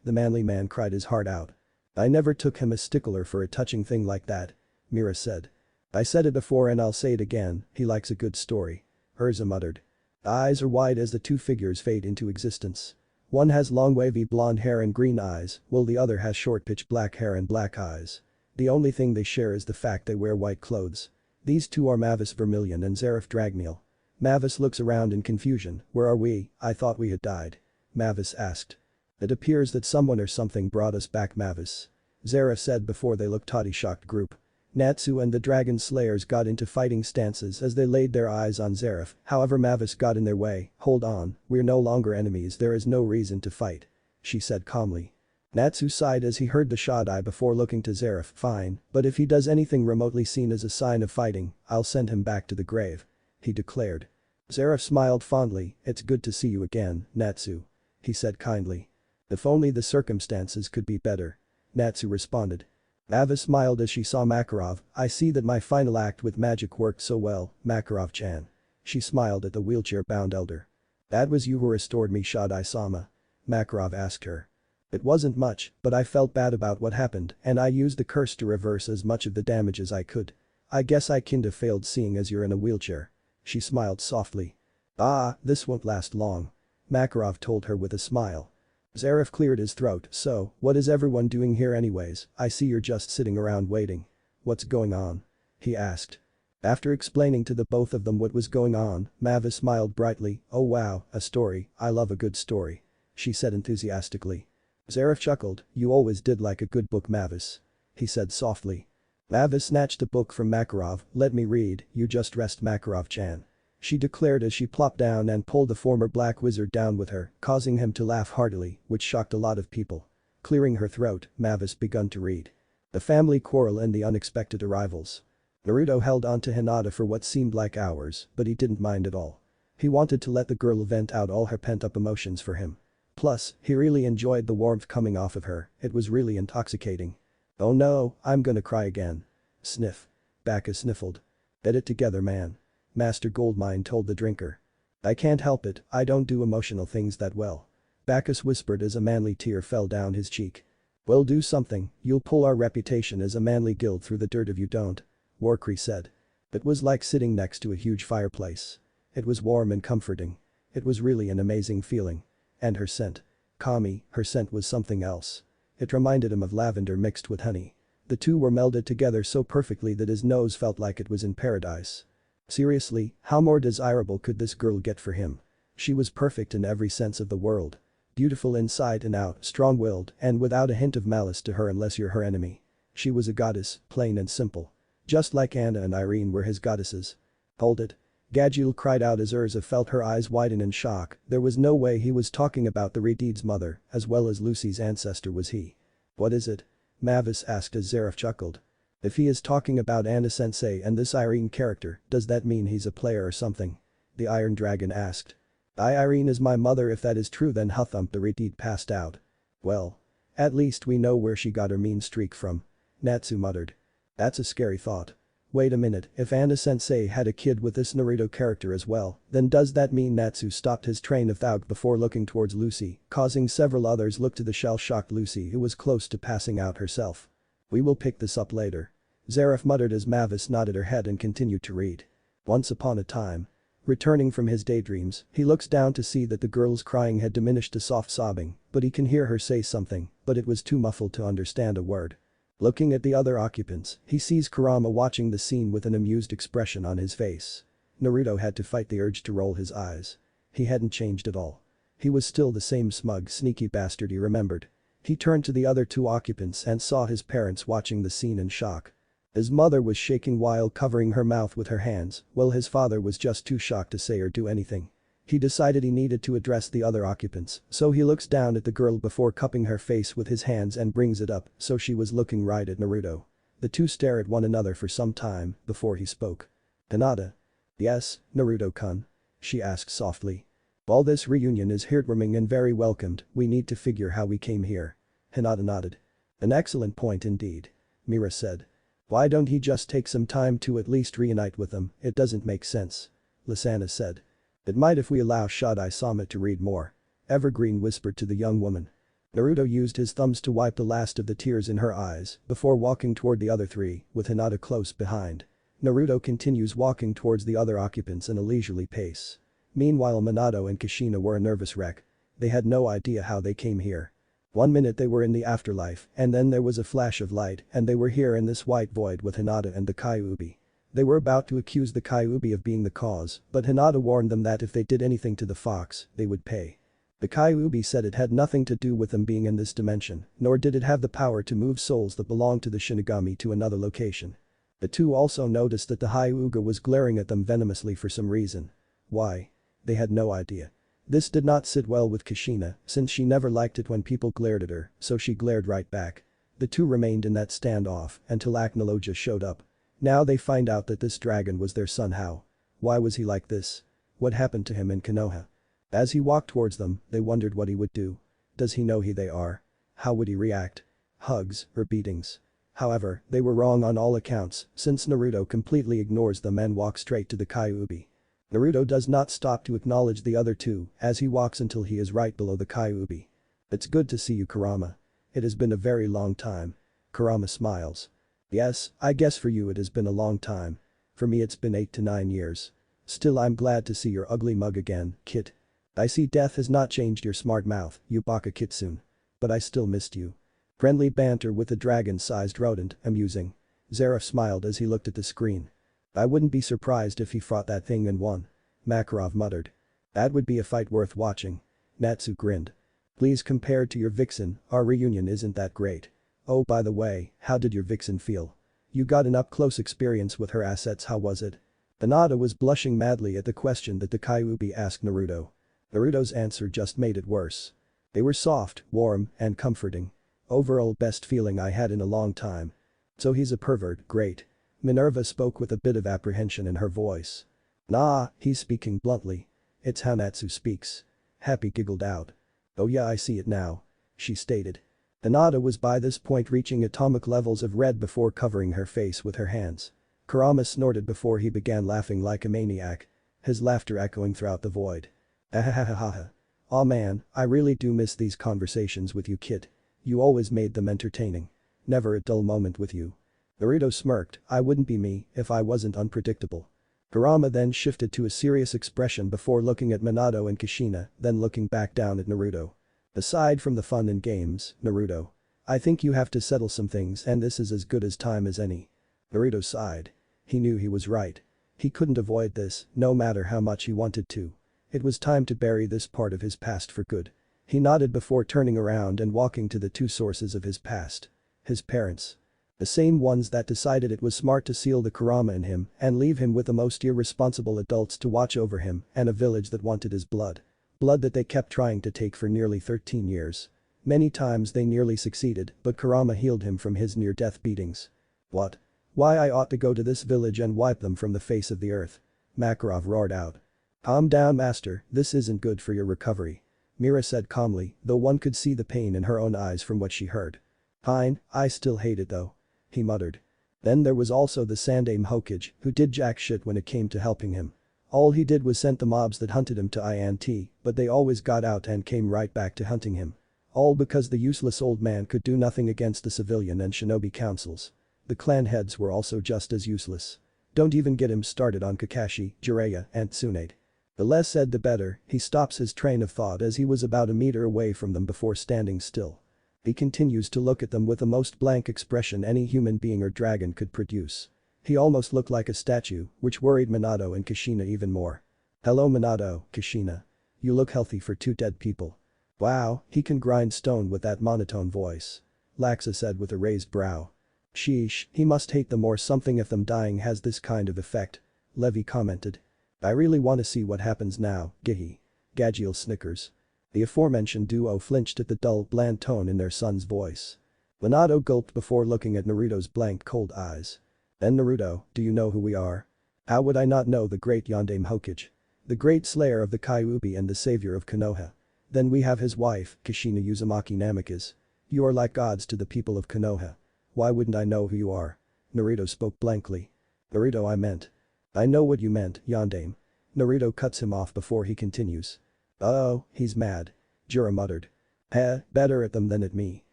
A: The manly man cried his heart out. "I never took him a stickler for a touching thing like that," Mira said. "I said it before and I'll say it again, he likes a good story." Urza muttered. The eyes are wide as the two figures fade into existence. One has long wavy blonde hair and green eyes, while the other has short pitch black hair and black eyes. The only thing they share is the fact they wear white clothes. These two are Mavis Vermilion and Zareth Dragneil. Mavis looks around in confusion. "Where are we? I thought we had died." Mavis asked. "It appears that someone or something brought us back, Mavis," Zareth said before they looked at the shocked group. Natsu and the Dragon Slayers got into fighting stances as they laid their eyes on Zareth, however Mavis got in their way. "Hold on, we're no longer enemies, there is no reason to fight," she said calmly. Natsu sighed as he heard the Shodai before looking to Zareth. "Fine, but if he does anything remotely seen as a sign of fighting, I'll send him back to the grave," he declared. Zareth smiled fondly. "It's good to see you again, Natsu," he said kindly. "If only the circumstances could be better," Natsu responded. Mavis smiled as she saw Makarov. I see that my final act with magic worked so well, Makarov-chan. She smiled at the wheelchair-bound elder. That was you who restored me, Shadai-sama? Makarov asked her. It wasn't much, but I felt bad about what happened and I used the curse to reverse as much of the damage as I could. I guess I kinda failed seeing as you're in a wheelchair. She smiled softly. Ah, this won't last long. Makarov told her with a smile. Zarif cleared his throat. So, what is everyone doing here anyways? I see you're just sitting around waiting. What's going on? He asked. After explaining to the both of them what was going on, Mavis smiled brightly. Oh wow, a story, I love a good story. She said enthusiastically. Zarif chuckled. You always did like a good book, Mavis. He said softly. Mavis snatched a book from Makarov. Let me read, you just rest, Makarov-chan. She declared as she plopped down and pulled the former black wizard down with her, causing him to laugh heartily, which shocked a lot of people. Clearing her throat, Mavis begun to read. The family quarrel and the unexpected arrivals. Naruto held on to Hinata for what seemed like hours, but he didn't mind at all. He wanted to let the girl vent out all her pent-up emotions for him. Plus, he really enjoyed the warmth coming off of her, it was really intoxicating. Oh no, I'm gonna cry again. Sniff. Bacchus sniffled. Get it together, man. Master Goldmine told the drinker. I can't help it, I don't do emotional things that well. Bacchus whispered as a manly tear fell down his cheek. Well, do something, you'll pull our reputation as a manly guild through the dirt if you don't. Warcree said. It was like sitting next to a huge fireplace. It was warm and comforting. It was really an amazing feeling. And her scent. Kami, her scent was something else. It reminded him of lavender mixed with honey. The two were melded together so perfectly that his nose felt like it was in paradise. Seriously, how more desirable could this girl get for him? She was perfect in every sense of the word. Beautiful inside and out, strong-willed, and without a hint of malice to her unless you're her enemy. She was a goddess, plain and simple. Just like Anna and Irene were his goddesses. Hold it. Gadjul cried out as Urza felt her eyes widen in shock. There was no way he was talking about the Redeed's mother, as well as Lucy's ancestor was he. What is it? Mavis asked as Zarif chuckled. If he is talking about Anna-sensei and this Irene character, does that mean he's a player or something? The Iron Dragon asked. Irene is my mother. If that is true, then Huthump the Redeed passed out. Well. At least we know where she got her mean streak from. Natsu muttered. That's a scary thought. Wait a minute, if Anna-sensei had a kid with this Naruto character as well, then does that mean Natsu stopped his train of thought before looking towards Lucy, causing several others look to the shell-shocked Lucy who was close to passing out herself. We will pick this up later. Zarif muttered as Mavis nodded her head and continued to read. Once upon a time. Returning from his daydreams, he looks down to see that the girl's crying had diminished to soft sobbing, but he can hear her say something, but it was too muffled to understand a word. Looking at the other occupants, he sees Kurama watching the scene with an amused expression on his face. Naruto had to fight the urge to roll his eyes. He hadn't changed at all. He was still the same smug, sneaky bastard he remembered. He turned to the other two occupants and saw his parents watching the scene in shock. His mother was shaking while covering her mouth with her hands, while his father was just too shocked to say or do anything. He decided he needed to address the other occupants, so he looks down at the girl before cupping her face with his hands and brings it up so she was looking right at Naruto. The two stare at one another for some time before he spoke. Hinata. Yes, Naruto-kun? She asked softly. While this reunion is heartwarming and very welcomed, we need to figure how we came here. Hinata nodded. An excellent point indeed. Mira said. Why don't he just take some time to at least reunite with them? It doesn't make sense. Lisana said. It might if we allow Shadai-sama to read more. Evergreen whispered to the young woman. Naruto used his thumbs to wipe the last of the tears in her eyes before walking toward the other three, with Hinata close behind. Naruto continues walking towards the other occupants in a leisurely pace. Meanwhile, Minato and Kushina were a nervous wreck. They had no idea how they came here. 1 minute they were in the afterlife and then there was a flash of light and they were here in this white void with Hinata and the Kyuubi. They were about to accuse the Kyuubi of being the cause, but Hinata warned them that if they did anything to the fox, they would pay. The Kyuubi said it had nothing to do with them being in this dimension, nor did it have the power to move souls that belonged to the Shinigami to another location. The two also noticed that the Hyuga was glaring at them venomously for some reason. Why? They had no idea. This did not sit well with Kushina, since she never liked it when people glared at her, so she glared right back. The two remained in that standoff until acnologia showed up. Now they find out that this dragon was their son. How? Why was he like this? What happened to him in Konoha? As he walked towards them, they wondered what he would do. Does he know who they are? How would he react? Hugs or beatings? However, they were wrong on all accounts, since Naruto completely ignores them and walks straight to the Kyuubi. Naruto does not stop to acknowledge the other two as he walks until he is right below the Kyuubi. "It's good to see you, Kurama. It has been a very long time." Kurama smiles. "Yes, I guess for you it has been a long time. For me it's been 8 to 9 years. Still, I'm glad to see your ugly mug again, kid. I see death has not changed your smart mouth, you baka kitsune. But I still missed you." Friendly banter with the dragon-sized rodent, amusing. Zara smiled as he looked at the screen. "I wouldn't be surprised if he fought that thing and won," Makarov muttered. "That would be a fight worth watching." Natsu grinned. "Please, compared to your vixen, our reunion isn't that great. Oh, by the way, how did your vixen feel? You got an up-close experience with her assets, how was it?" Hinata was blushing madly at the question that the Kyuubi asked Naruto. Naruto's answer just made it worse. "They were soft, warm, and comforting. Overall best feeling I had in a long time." "So he's a pervert, great." Minerva spoke with a bit of apprehension in her voice. "Nah, he's speaking bluntly. It's how Natsu speaks." Happy giggled out. "Oh yeah, I see it now," she stated. Hinata was by this point reaching atomic levels of red before covering her face with her hands. Kurama snorted before he began laughing like a maniac. His laughter echoing throughout the void. "Ahahahaha. Aw man, I really do miss these conversations with you, kid. You always made them entertaining. Never a dull moment with you." Naruto smirked. "I wouldn't be me if I wasn't unpredictable." Kurama then shifted to a serious expression before looking at Minato and Kushina, then looking back down at Naruto. "Aside from the fun and games, Naruto. I think you have to settle some things and this is as good as time as any." Naruto sighed. He knew he was right. He couldn't avoid this, no matter how much he wanted to. It was time to bury this part of his past for good. He nodded before turning around and walking to the two sources of his past. His parents. The same ones that decided it was smart to seal the Kurama in him and leave him with the most irresponsible adults to watch over him and a village that wanted his blood. Blood that they kept trying to take for nearly 13 years. Many times they nearly succeeded, but Kurama healed him from his near-death beatings. "What? Why I ought to go to this village and wipe them from the face of the earth." Makarov roared out. "Calm down, master, this isn't good for your recovery," Mira said calmly, though one could see the pain in her own eyes from what she heard. "Fine, I still hate it though," he muttered. Then there was also the Sandaime Hokage, who did jack shit when it came to helping him. All he did was sent the mobs that hunted him to INT, but they always got out and came right back to hunting him. All because the useless old man could do nothing against the civilian and shinobi councils. The clan heads were also just as useless. Don't even get him started on Kakashi, Jiraiya, and Tsunade. The less said the better. He stops his train of thought as he was about a meter away from them before standing still. He continues to look at them with the most blank expression any human being or dragon could produce. He almost looked like a statue, which worried Minato and Kushina even more. "Hello Minato, Kushina. You look healthy for two dead people." "Wow, he can grind stone with that monotone voice," Laxa said with a raised brow. "Sheesh, he must hate them or something if them dying has this kind of effect," Levi commented. "I really want to see what happens now, Gihi." Gagiel snickers. The aforementioned duo flinched at the dull, bland tone in their son's voice. Minato gulped before looking at Naruto's blank, cold eyes. "Then Naruto, do you know who we are?" "How would I not know the great Yondaime Hokage? The great slayer of the Kyuubi and the savior of Konoha. Then we have his wife, Kushina Uzumaki Namikaze. You are like gods to the people of Konoha. Why wouldn't I know who you are?" Naruto spoke blankly. "Naruto, I meant." "I know what you meant, Yondaime." Naruto cuts him off before he continues. "Uh-oh, he's mad," Jura muttered. Better at them than at me,"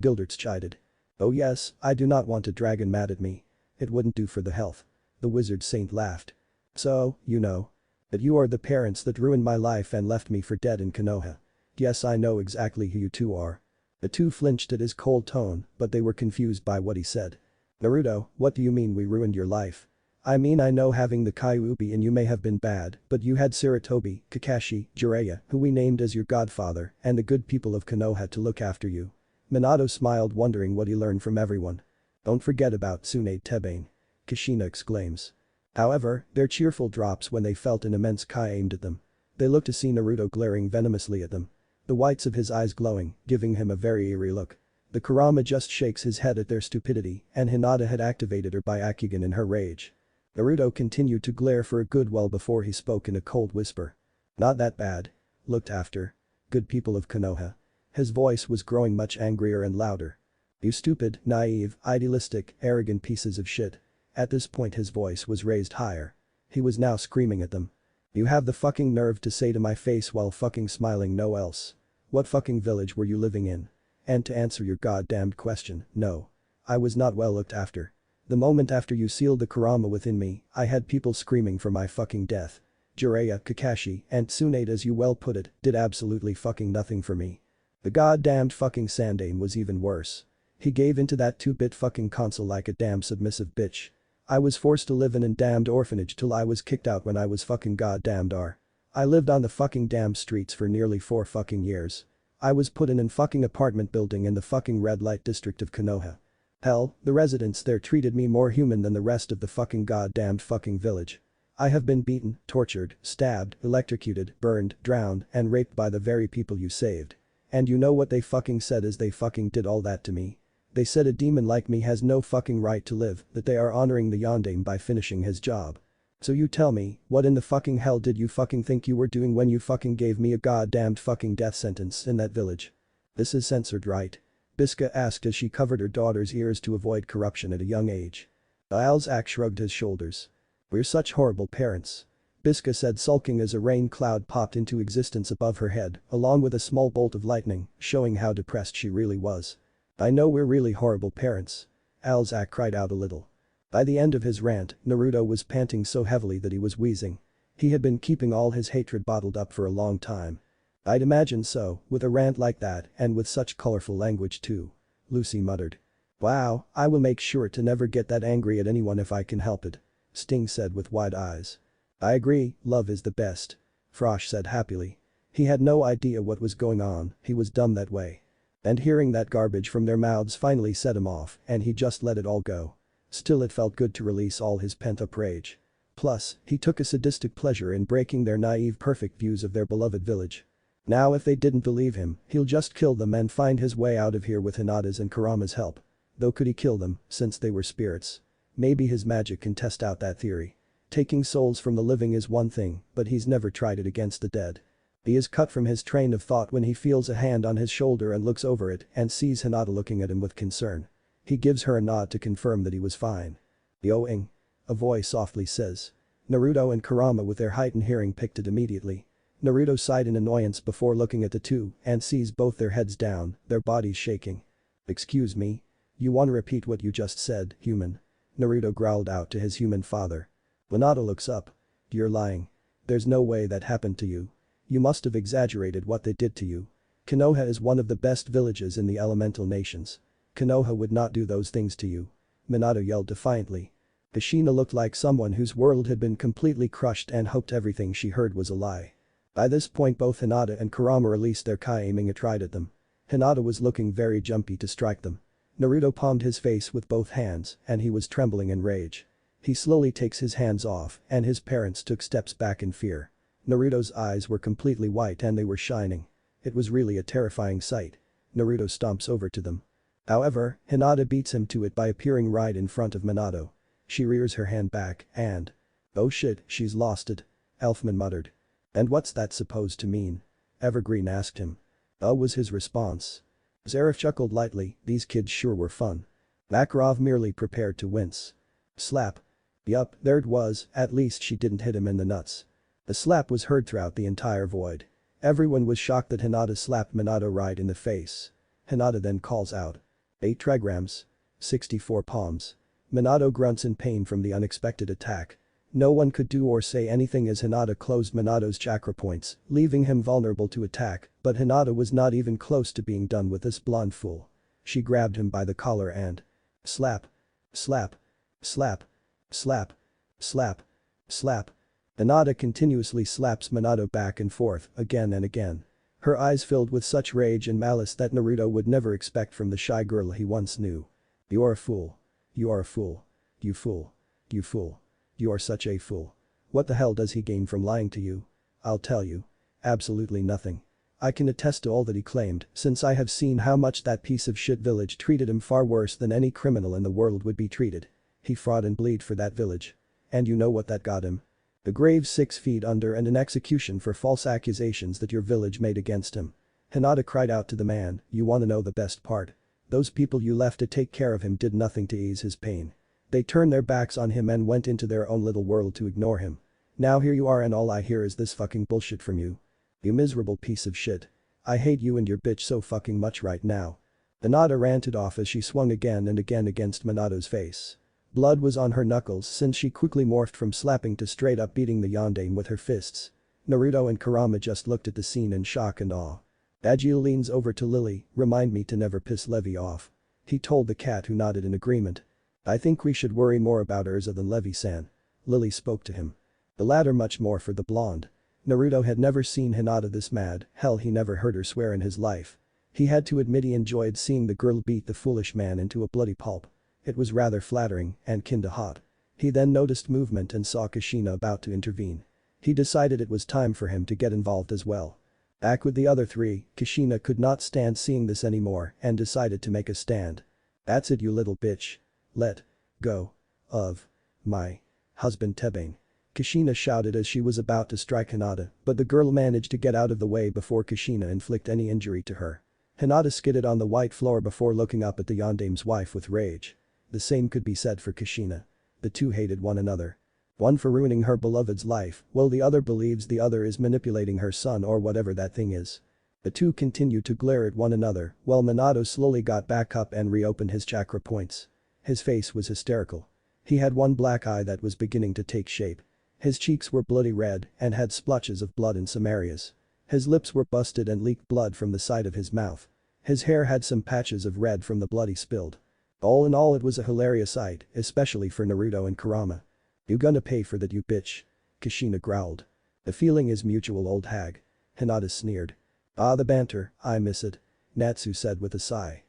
A: Gilderts chided. "Oh yes, I do not want a dragon mad at me. It wouldn't do for the health." The wizard saint laughed. "So, you know. That you are the parents that ruined my life and left me for dead in Konoha. Yes, I know exactly who you two are." The two flinched at his cold tone, but they were confused by what he said. "Naruto, what do you mean we ruined your life?" "I mean I know having the Kyuubi and you may have been bad, but you had Sarutobi, Kakashi, Jiraiya, who we named as your godfather, and the good people of Konoha to look after you." Minato smiled wondering what he learned from everyone. "Don't forget about Tsunade Tebane," Kushina exclaims. However, their cheerful drops when they felt an immense Kai aimed at them. They looked to see Naruto glaring venomously at them. The whites of his eyes glowing, giving him a very eerie look. The Kurama just shakes his head at their stupidity and Hinata had activated her Byakugan in her rage. Naruto continued to glare for a good while before he spoke in a cold whisper. "Not that bad. Looked after. Good people of Konoha." His voice was growing much angrier and louder. You stupid, naive, idealistic, arrogant pieces of shit. At this point his voice was raised higher. He was now screaming at them. You have the fucking nerve to say to my face while fucking smiling no else. What fucking village were you living in? And to answer your goddamned question, no. I was not well looked after. The moment after you sealed the Kurama within me, I had people screaming for my fucking death. Jiraiya, Kakashi, and Tsunade as you well put it, did absolutely fucking nothing for me. The goddamned fucking Sandaime was even worse. He gave into that 2-bit fucking console like a damn submissive bitch. I was forced to live in a damned orphanage till I was kicked out when I was fucking goddamned R. I lived on the fucking damn streets for nearly 4 fucking years. I was put in an fucking apartment building in the fucking red light district of Konoha. Hell, the residents there treated me more human than the rest of the fucking goddamned fucking village. I have been beaten, tortured, stabbed, electrocuted, burned, drowned, and raped by the very people you saved. And you know what they fucking said as they fucking did all that to me? They said a demon like me has no fucking right to live, that they are honoring the Yondaime by finishing his job. So you tell me, what in the fucking hell did you fucking think you were doing when you fucking gave me a goddamned fucking death sentence in that village? This is censored, right? Biska asked as she covered her daughter's ears to avoid corruption at a young age. Alzak shrugged his shoulders. We're such horrible parents. Biska said, sulking as a rain cloud popped into existence above her head, along with a small bolt of lightning, showing how depressed she really was. I know we're really horrible parents. Alzak cried out a little. By the end of his rant, Naruto was panting so heavily that he was wheezing. He had been keeping all his hatred bottled up for a long time. I'd imagine so, with a rant like that and with such colorful language too. Lucy muttered. Wow, I will make sure to never get that angry at anyone if I can help it. Sting said with wide eyes. I agree, love is the best. Frosh said happily. He had no idea what was going on, he was dumb that way. And hearing that garbage from their mouths finally set him off and he just let it all go. Still it felt good to release all his pent-up rage. Plus, he took a sadistic pleasure in breaking their naive perfect views of their beloved village. Now if they didn't believe him, he'll just kill them and find his way out of here with Hinata's and Kurama's help. Though could he kill them, since they were spirits? Maybe his magic can test out that theory. Taking souls from the living is one thing, but he's never tried it against the dead. He is cut from his train of thought when he feels a hand on his shoulder and looks over it and sees Hinata looking at him with concern. He gives her a nod to confirm that he was fine. Yoing. A voice softly says. Naruto and Kurama with their heightened hearing picked it immediately. Naruto sighed in annoyance before looking at the two and sees both their heads down, their bodies shaking. Excuse me? You wanna repeat what you just said, human? Naruto growled out to his human father. Hinata looks up. You're lying. There's no way that happened to you. You must have exaggerated what they did to you. Konoha is one of the best villages in the elemental nations. Konoha would not do those things to you. Minato yelled defiantly. Kushina looked like someone whose world had been completely crushed and hoped everything she heard was a lie. By this point both Hinata and Kurama released their kai aiming a trident at them. Hinata was looking very jumpy to strike them. Naruto palmed his face with both hands and he was trembling in rage. He slowly takes his hands off and his parents took steps back in fear. Naruto's eyes were completely white and they were shining. It was really a terrifying sight. Naruto stomps over to them. However, Hinata beats him to it by appearing right in front of Minato. She rears her hand back and… Oh shit, she's lost it. Elfman muttered. And what's that supposed to mean? Evergreen asked him. Was his response. Zarif chuckled lightly, these kids sure were fun. Makarov merely prepared to wince. Slap. Yup, there it was, at least she didn't hit him in the nuts. The slap was heard throughout the entire void. Everyone was shocked that Hinata slapped Minato right in the face. Hinata then calls out. 8 trigrams. 64 palms. Minato grunts in pain from the unexpected attack. No one could do or say anything as Hinata closed Minato's chakra points, leaving him vulnerable to attack, but Hinata was not even close to being done with this blonde fool. She grabbed him by the collar and… Slap. Slap. Slap. Slap. Slap. Slap. Hinata continuously slaps Minato back and forth, again and again. Her eyes filled with such rage and malice that Naruto would never expect from the shy girl he once knew. You're a fool. You are a fool. You fool. You fool. You are such a fool. What the hell does he gain from lying to you? I'll tell you. Absolutely nothing. I can attest to all that he claimed, since I have seen how much that piece of shit village treated him far worse than any criminal in the world would be treated. He fought and bled for that village. And you know what that got him? The grave 6 feet under and an execution for false accusations that your village made against him. Hinata cried out to the man, you wanna know the best part? Those people you left to take care of him did nothing to ease his pain. They turned their backs on him and went into their own little world to ignore him. Now here you are and all I hear is this fucking bullshit from you. You miserable piece of shit. I hate you and your bitch so fucking much right now." Hinata ranted off as she swung again and again against Minato's face. Blood was on her knuckles since she quickly morphed from slapping to straight up beating the yondaime with her fists. Naruto and Kurama just looked at the scene in shock and awe. Agil leans over to Lily, "Remind me to never piss Levi off." He told the cat, who nodded in agreement. "I think we should worry more about Urza than Levi-san." Lily spoke to him. The latter much more for the blonde. Naruto had never seen Hinata this mad, hell he never heard her swear in his life. He had to admit he enjoyed seeing the girl beat the foolish man into a bloody pulp. It was rather flattering and kinda hot. He then noticed movement and saw Kushina about to intervene. He decided it was time for him to get involved as well. Back with the other three, Kushina could not stand seeing this anymore and decided to make a stand. "That's it, you little bitch. Let go of my husband Tebane." Kushina shouted as she was about to strike Hinata, but the girl managed to get out of the way before Kushina inflicted any injury to her. Hinata skidded on the white floor before looking up at the yondaime's wife with rage. The same could be said for Kushina. The two hated one another. One for ruining her beloved's life, while the other believes the other is manipulating her son or whatever that thing is. The two continued to glare at one another while Minato slowly got back up and reopened his chakra points. His face was hysterical. He had one black eye that was beginning to take shape. His cheeks were bloody red and had splotches of blood in some areas. His lips were busted and leaked blood from the side of his mouth. His hair had some patches of red from the blood he spilled. All in all, it was a hilarious sight, especially for Naruto and Kurama. "You gonna pay for that, you bitch?" Kushina growled. "The feeling is mutual, old hag." Hinata sneered. "Ah, the banter, I miss it," Natsu said with a sigh.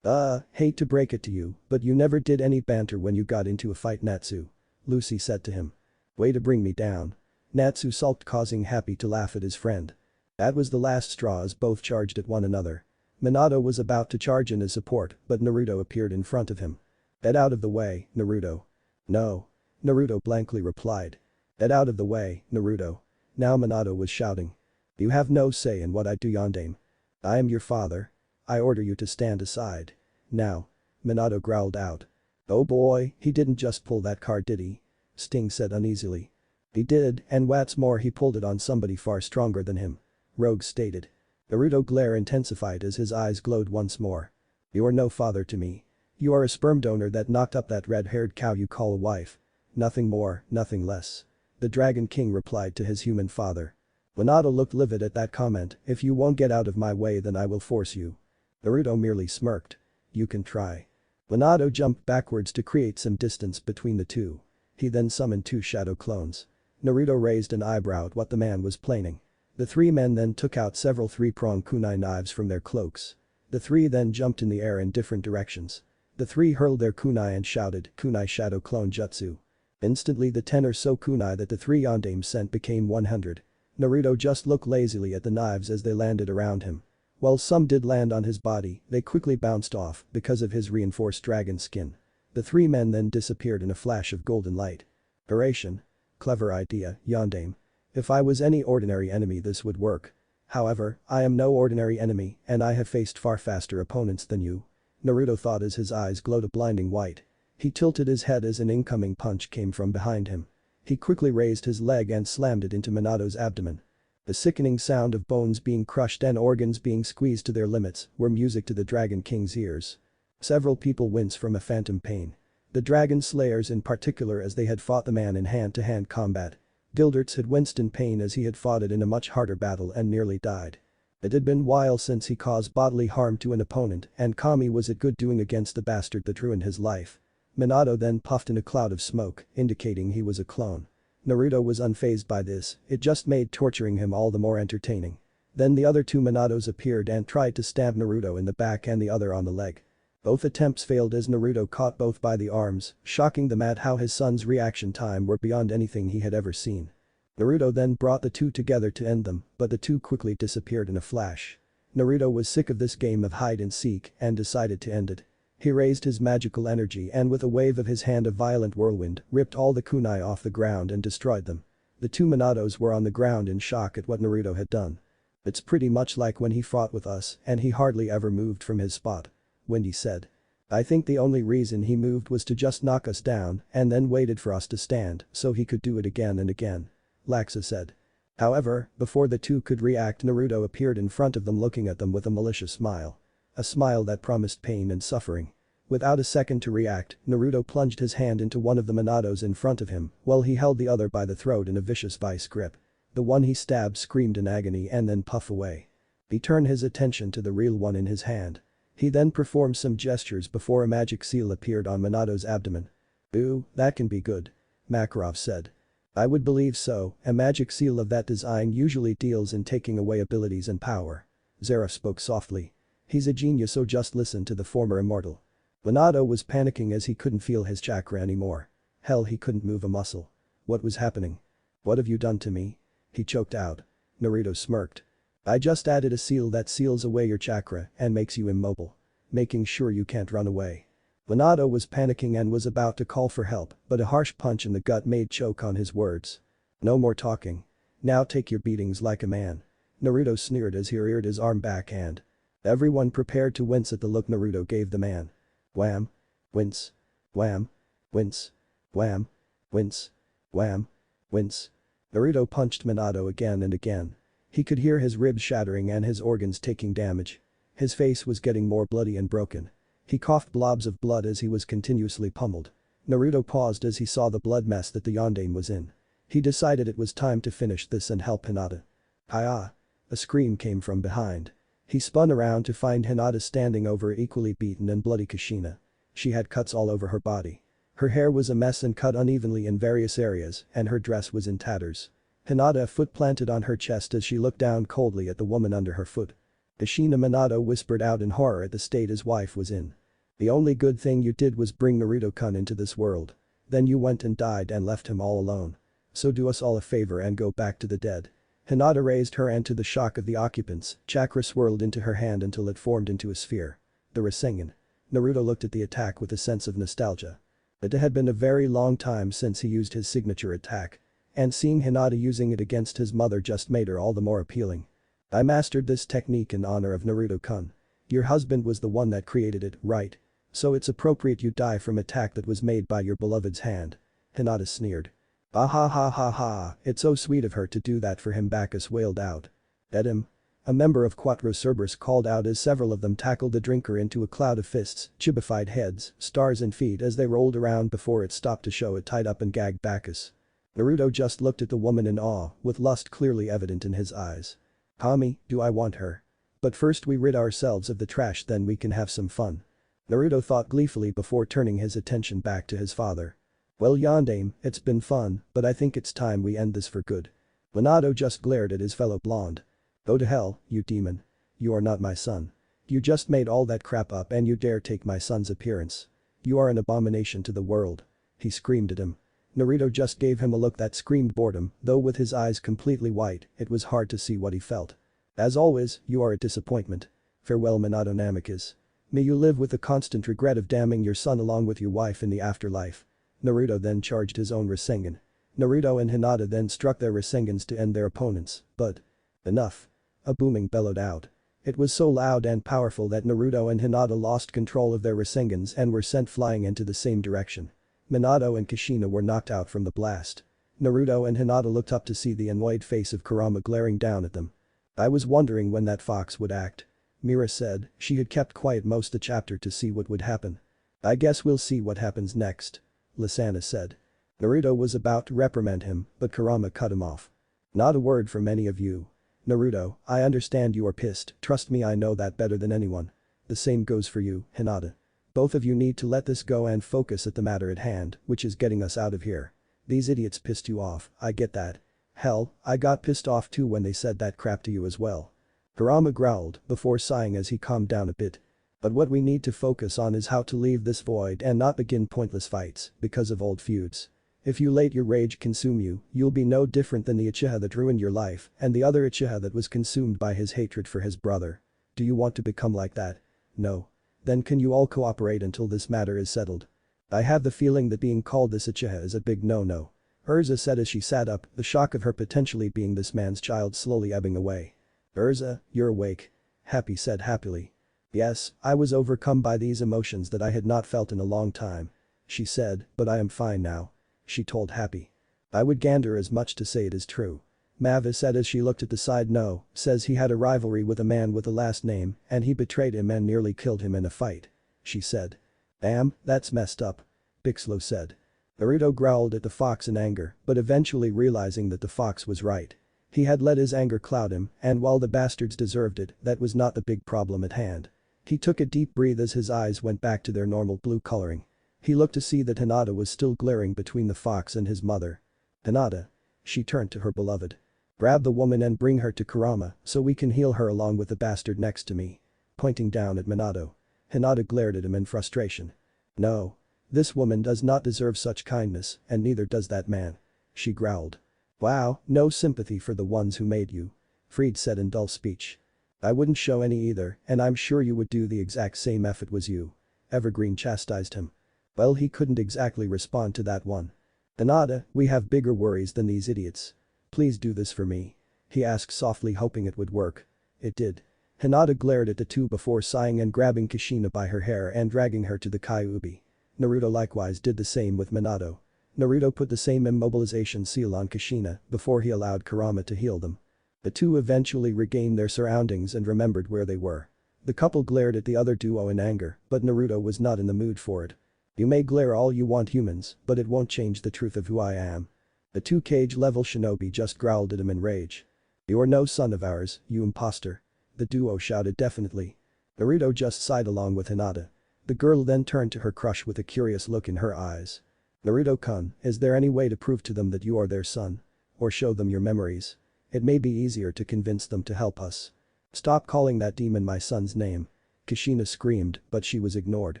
A: Hate to break it to you, but you never did any banter when you got into a fight, Natsu," Lucy said to him. "Way to bring me down." Natsu sulked, causing Happy to laugh at his friend. That was the last straw as both charged at one another. Minato was about to charge in his support, but Naruto appeared in front of him. "Get out of the way, Naruto." "No." Naruto blankly replied. "Get out of the way, Naruto." Now Minato was shouting. "You have no say in what I do, yondaime. I am your father. I order you to stand aside. Now." Minato growled out. "Oh boy, he didn't just pull that card, did he?" Sting said uneasily. "He did, and what's more, he pulled it on somebody far stronger than him," Rogue stated. Naruto's glare intensified as his eyes glowed once more. "You are no father to me. You are a sperm donor that knocked up that red-haired cow you call a wife. Nothing more, nothing less." The Dragon King replied to his human father. Minato looked livid at that comment. "If you won't get out of my way, then I will force you." Naruto merely smirked. "You can try." Minato jumped backwards to create some distance between the two. He then summoned two shadow clones. Naruto raised an eyebrow at what the man was planning. The three men then took out several three-pronged kunai knives from their cloaks. The three then jumped in the air in different directions. The three hurled their kunai and shouted, "Kunai Shadow Clone Jutsu." Instantly the 10 or so kunai that the three yondaimes sent became 100. Naruto just looked lazily at the knives as they landed around him. While some did land on his body, they quickly bounced off because of his reinforced dragon skin. The three men then disappeared in a flash of golden light. Oration. Clever idea, yondaime. If I was any ordinary enemy, this would work. However, I am no ordinary enemy and I have faced far faster opponents than you. Naruto thought as his eyes glowed a blinding white. He tilted his head as an incoming punch came from behind him. He quickly raised his leg and slammed it into Minato's abdomen. The sickening sound of bones being crushed and organs being squeezed to their limits were music to the Dragon King's ears. Several people winced from a phantom pain. The Dragon Slayers in particular, as they had fought the man in hand-to-hand combat. Gildertz had winced in pain as he had fought it in a much harder battle and nearly died. It had been a while since he caused bodily harm to an opponent, and Kami was it good doing against the bastard that ruined his life. Minato then puffed in a cloud of smoke, indicating he was a clone. Naruto was unfazed by this, it just made torturing him all the more entertaining. Then the other two Minatos appeared and tried to stab Naruto in the back and the other on the leg. Both attempts failed as Naruto caught both by the arms, shocking them at how his son's reaction time were beyond anything he had ever seen. Naruto then brought the two together to end them, but the two quickly disappeared in a flash. Naruto was sick of this game of hide and seek and decided to end it. He raised his magical energy and with a wave of his hand, a violent whirlwind ripped all the kunai off the ground and destroyed them. The two Minatos were on the ground in shock at what Naruto had done. "It's pretty much like when he fought with us and he hardly ever moved from his spot. Wendy said. I think the only reason he moved was to just knock us down and then waited for us to stand so he could do it again and again. Laxa said. However, before the two could react, Naruto appeared in front of them looking at them with a malicious smile. A smile that promised pain and suffering. Without a second to react, Naruto plunged his hand into one of the Minatos in front of him while he held the other by the throat in a vicious vice grip. The one he stabbed screamed in agony and then puffed away. He turned his attention to the real one in his hand. He then performed some gestures before a magic seal appeared on Minato's abdomen. Ooh, that can be good. Makarov said. I would believe so, a magic seal of that design usually deals in taking away abilities and power. Zara spoke softly. He's a genius, so just listen to the former immortal. Minato was panicking as he couldn't feel his chakra anymore. Hell, he couldn't move a muscle. What was happening? What have you done to me? He choked out. Naruto smirked. I just added a seal that seals away your chakra and makes you immobile. Making sure you can't run away. Minato was panicking and was about to call for help, but a harsh punch in the gut made choke on his words. No more talking. Now take your beatings like a man. Naruto sneered as he reared his arm backhand. Everyone prepared to wince at the look Naruto gave the man. Wham. Wince. Wham. Wince. Wham. Wince. Wham. Wince. Naruto punched Minato again and again. He could hear his ribs shattering and his organs taking damage. His face was getting more bloody and broken. He coughed blobs of blood as he was continuously pummeled. Naruto paused as he saw the blood mess that the yondaime was in. He decided it was time to finish this and help Hinata. Hi-ah! A scream came from behind. He spun around to find Hinata standing over equally beaten and bloody Kushina. She had cuts all over her body. Her hair was a mess and cut unevenly in various areas, and her dress was in tatters. Hinata, a foot planted on her chest as she looked down coldly at the woman under her foot. Kushina. Minato whispered out in horror at the state his wife was in. The only good thing you did was bring Naruto-kun into this world. Then you went and died and left him all alone. So do us all a favor and go back to the dead. Hinata raised her hand. To the shock of the occupants, chakra swirled into her hand until it formed into a sphere. The Rasengan. Naruto looked at the attack with a sense of nostalgia. It had been a very long time since he used his signature attack. And seeing Hinata using it against his mother just made her all the more appealing. I mastered this technique in honor of Naruto-kun. Your husband was the one that created it, right? So it's appropriate you die from attack that was made by your beloved's hand. Hinata sneered. Ah ha ha ha ha, it's so sweet of her to do that for him, Bacchus wailed out. Edim. A member of Quattro Cerberus called out as several of them tackled the drinker into a cloud of fists, chibified heads, stars and feet as they rolled around before it stopped to show a tied up and gagged Bacchus. Naruto just looked at the woman in awe, with lust clearly evident in his eyes. Kami, do I want her? But first we rid ourselves of the trash, then we can have some fun. Naruto thought gleefully before turning his attention back to his father. Well, yondaime, it's been fun, but I think it's time we end this for good. Minato just glared at his fellow blonde. Go to hell, you demon. You are not my son. You just made all that crap up and you dare take my son's appearance. You are an abomination to the world. He screamed at him. Naruto just gave him a look that screamed boredom, though with his eyes completely white, it was hard to see what he felt. As always, you are a disappointment. Farewell, Minato Namikaze. May you live with the constant regret of damning your son along with your wife in the afterlife. Naruto then charged his own Rasengan. Naruto and Hinata then struck their Rasengans to end their opponents, but… enough. A booming bellowed out. It was so loud and powerful that Naruto and Hinata lost control of their Rasengans and were sent flying into the same direction. Minato and Kushina were knocked out from the blast. Naruto and Hinata looked up to see the annoyed face of Kurama glaring down at them. I was wondering when that fox would act. Mira said, she had kept quiet most the chapter to see what would happen. I guess we'll see what happens next. Lisana said. Naruto was about to reprimand him, but Kurama cut him off. Not a word from any of you. Naruto, I understand you are pissed, trust me, I know that better than anyone. The same goes for you, Hinata. Both of you need to let this go and focus at the matter at hand, which is getting us out of here. These idiots pissed you off, I get that. Hell, I got pissed off too when they said that crap to you as well. Kurama growled before sighing as he calmed down a bit. But what we need to focus on is how to leave this void and not begin pointless fights because of old feuds. If you let your rage consume you, you'll be no different than the Uchiha that ruined your life and the other Uchiha that was consumed by his hatred for his brother. Do you want to become like that? No. Then can you all cooperate until this matter is settled? I have the feeling that being called this Uchiha is a big no-no. Urza said as she sat up, the shock of her potentially being this man's child slowly ebbing away. Urza, you're awake. Happy said happily. Yes, I was overcome by these emotions that I had not felt in a long time. She said, but I am fine now. She told Happy. I would gander as much to say it is true. Mavis said as she looked at the side. No, says he had a rivalry with a man with a last name and he betrayed him and nearly killed him in a fight. She said. Damn, that's messed up. Bixlow said. Naruto growled at the fox in anger, but eventually realizing that the fox was right. He had let his anger cloud him, and while the bastards deserved it, that was not the big problem at hand. He took a deep breath as his eyes went back to their normal blue coloring. He looked to see that Hinata was still glaring between the fox and his mother. Hinata. She turned to her beloved. Grab the woman and bring her to Kurama so we can heal her along with the bastard next to me. Pointing down at Minato. Hinata glared at him in frustration. No. This woman does not deserve such kindness and neither does that man. She growled. Wow, no sympathy for the ones who made you. Fried said in dull speech. I wouldn't show any either and I'm sure you would do the exact same if it was you. Evergreen chastised him. Well, he couldn't exactly respond to that one. Hinata, we have bigger worries than these idiots. Please do this for me. He asked softly hoping it would work. It did. Hinata glared at the two before sighing and grabbing Kushina by her hair and dragging her to the Kyuubi. Naruto likewise did the same with Minato. Naruto put the same immobilization seal on Kushina before he allowed Kurama to heal them. The two eventually regained their surroundings and remembered where they were. The couple glared at the other duo in anger, but Naruto was not in the mood for it. You may glare all you want humans, but it won't change the truth of who I am. The two cage-level shinobi just growled at him in rage. You're no son of ours, you imposter. The duo shouted definitely. Naruto just sighed along with Hinata. The girl then turned to her crush with a curious look in her eyes. Naruto-kun, is there any way to prove to them that you are their son? Or show them your memories? It may be easier to convince them to help us. Stop calling that demon my son's name. Kushina screamed, but she was ignored.